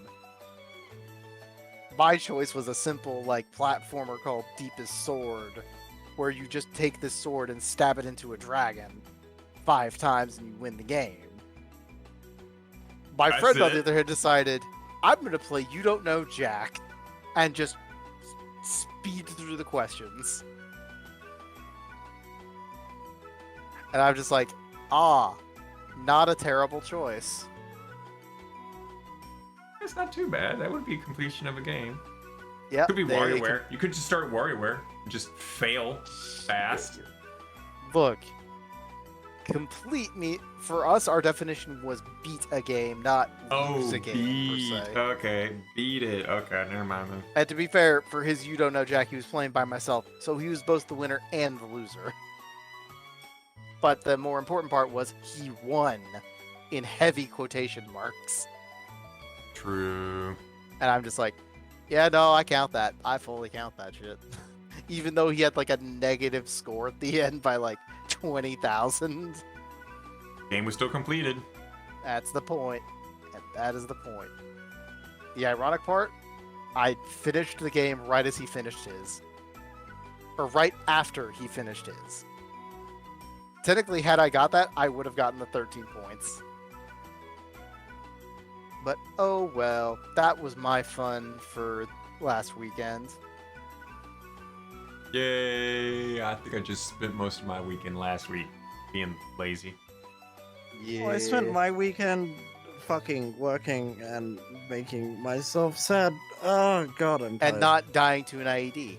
My choice was a simple like platformer called Deepest Sword, where you just take this sword and stab it into a dragon 5 times and you win the game. My That's friend on it? the other hand decided, I'm going to play You Don't Know Jack and just speed through the questions. And I'm just like, not a terrible choice. It's not too bad. That would be completion of a game. Yep. Could be they WarioWare. You could just start WarioWare and just fail fast. Look, complete me for us. Our definition was beat a game, not lose a game beat. per se. Okay, beat it. Okay, never mind then. And to be fair, for his You Don't Know Jack, he was playing by myself, so he was both the winner and the loser. But the more important part was he won, in heavy quotation marks. True. And I'm just like, yeah, no, I count that. I fully count that shit. Even though he had like a negative score at the end by like 20,000. Game was still completed. That's the point. And that is the point. The ironic part, I finished the game right as he finished his. Or right after he finished his. Technically, had I got that, I would have gotten the 13 points. But oh well, that was my fun for last weekend. Yay! I think I just spent most of my weekend last week being lazy. Yeah. Well, I spent my weekend fucking working and making myself sad. Oh god, I'm tired. And not dying to an IED.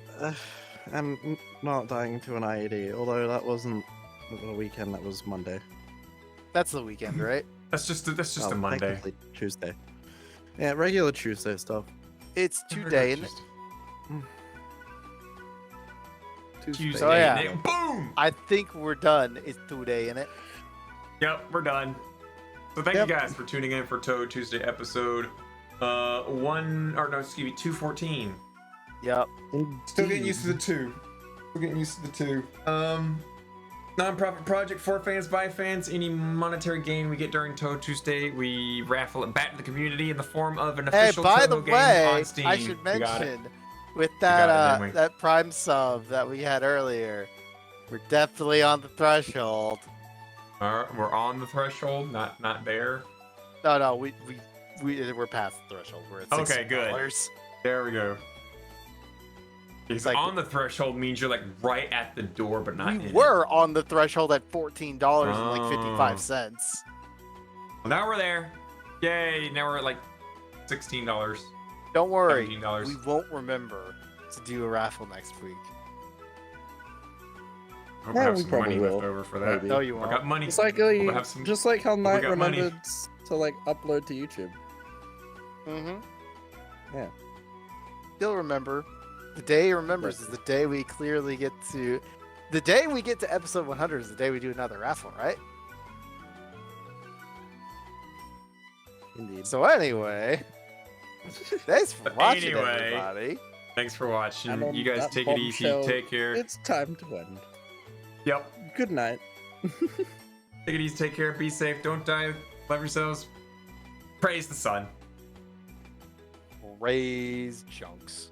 I'm not dying to an IED, although that wasn't the weekend, that was Monday. That's the weekend, right? That's just a Oh, Monday. technically Tuesday. Yeah, regular Tuesday stuff. It's today, isn't it? Tuesday. Oh, yeah. and boom! I think we're done. It's today, isn't it? Yep, we're done. So thank Yep. you guys for tuning in for Touhou Tuesday episode 214. Yep. Still getting used to the 2. Still getting used to the 2. Non-profit project for fans, by fans. Any monetary gain we get during Touhou Tuesday, we raffle it back to the community in the form of an Hey, official by Touhou the game way, on Steam. I should You got it. mention with got it, that didn't we? that Prime sub that we had earlier, We're definitely on the threshold. We're on the threshold, not there. No, we're past the threshold. We're at $60. Okay, good. There we go. Because like- on the threshold means you're like right at the door, but not We in were on the threshold at $14 and like Oh. 55 cents. Well, now we're there. Yay! Now we're at like $16. Don't worry, $17. we won't remember to do a raffle next week. Hope Yeah, I have we some probably money will. left over for that. Maybe. No, you I won't. got money. It's like We'll have some- just like how we Knight got money. remembered to like upload to YouTube. Mm-hmm. Yeah. Still remember, the day he remembers is the day we clearly get to. The day we get to episode 100 is the day we do another raffle, right? Indeed. So anyway, thanks for watching, Anyway. everybody. Thanks for watching. And on You guys that take it easy. bombshell, Take care. It's time to end. Yep. Good night. Take it easy. Take care. Be safe. Don't die. Love yourselves. Praise the sun. Raise chunks.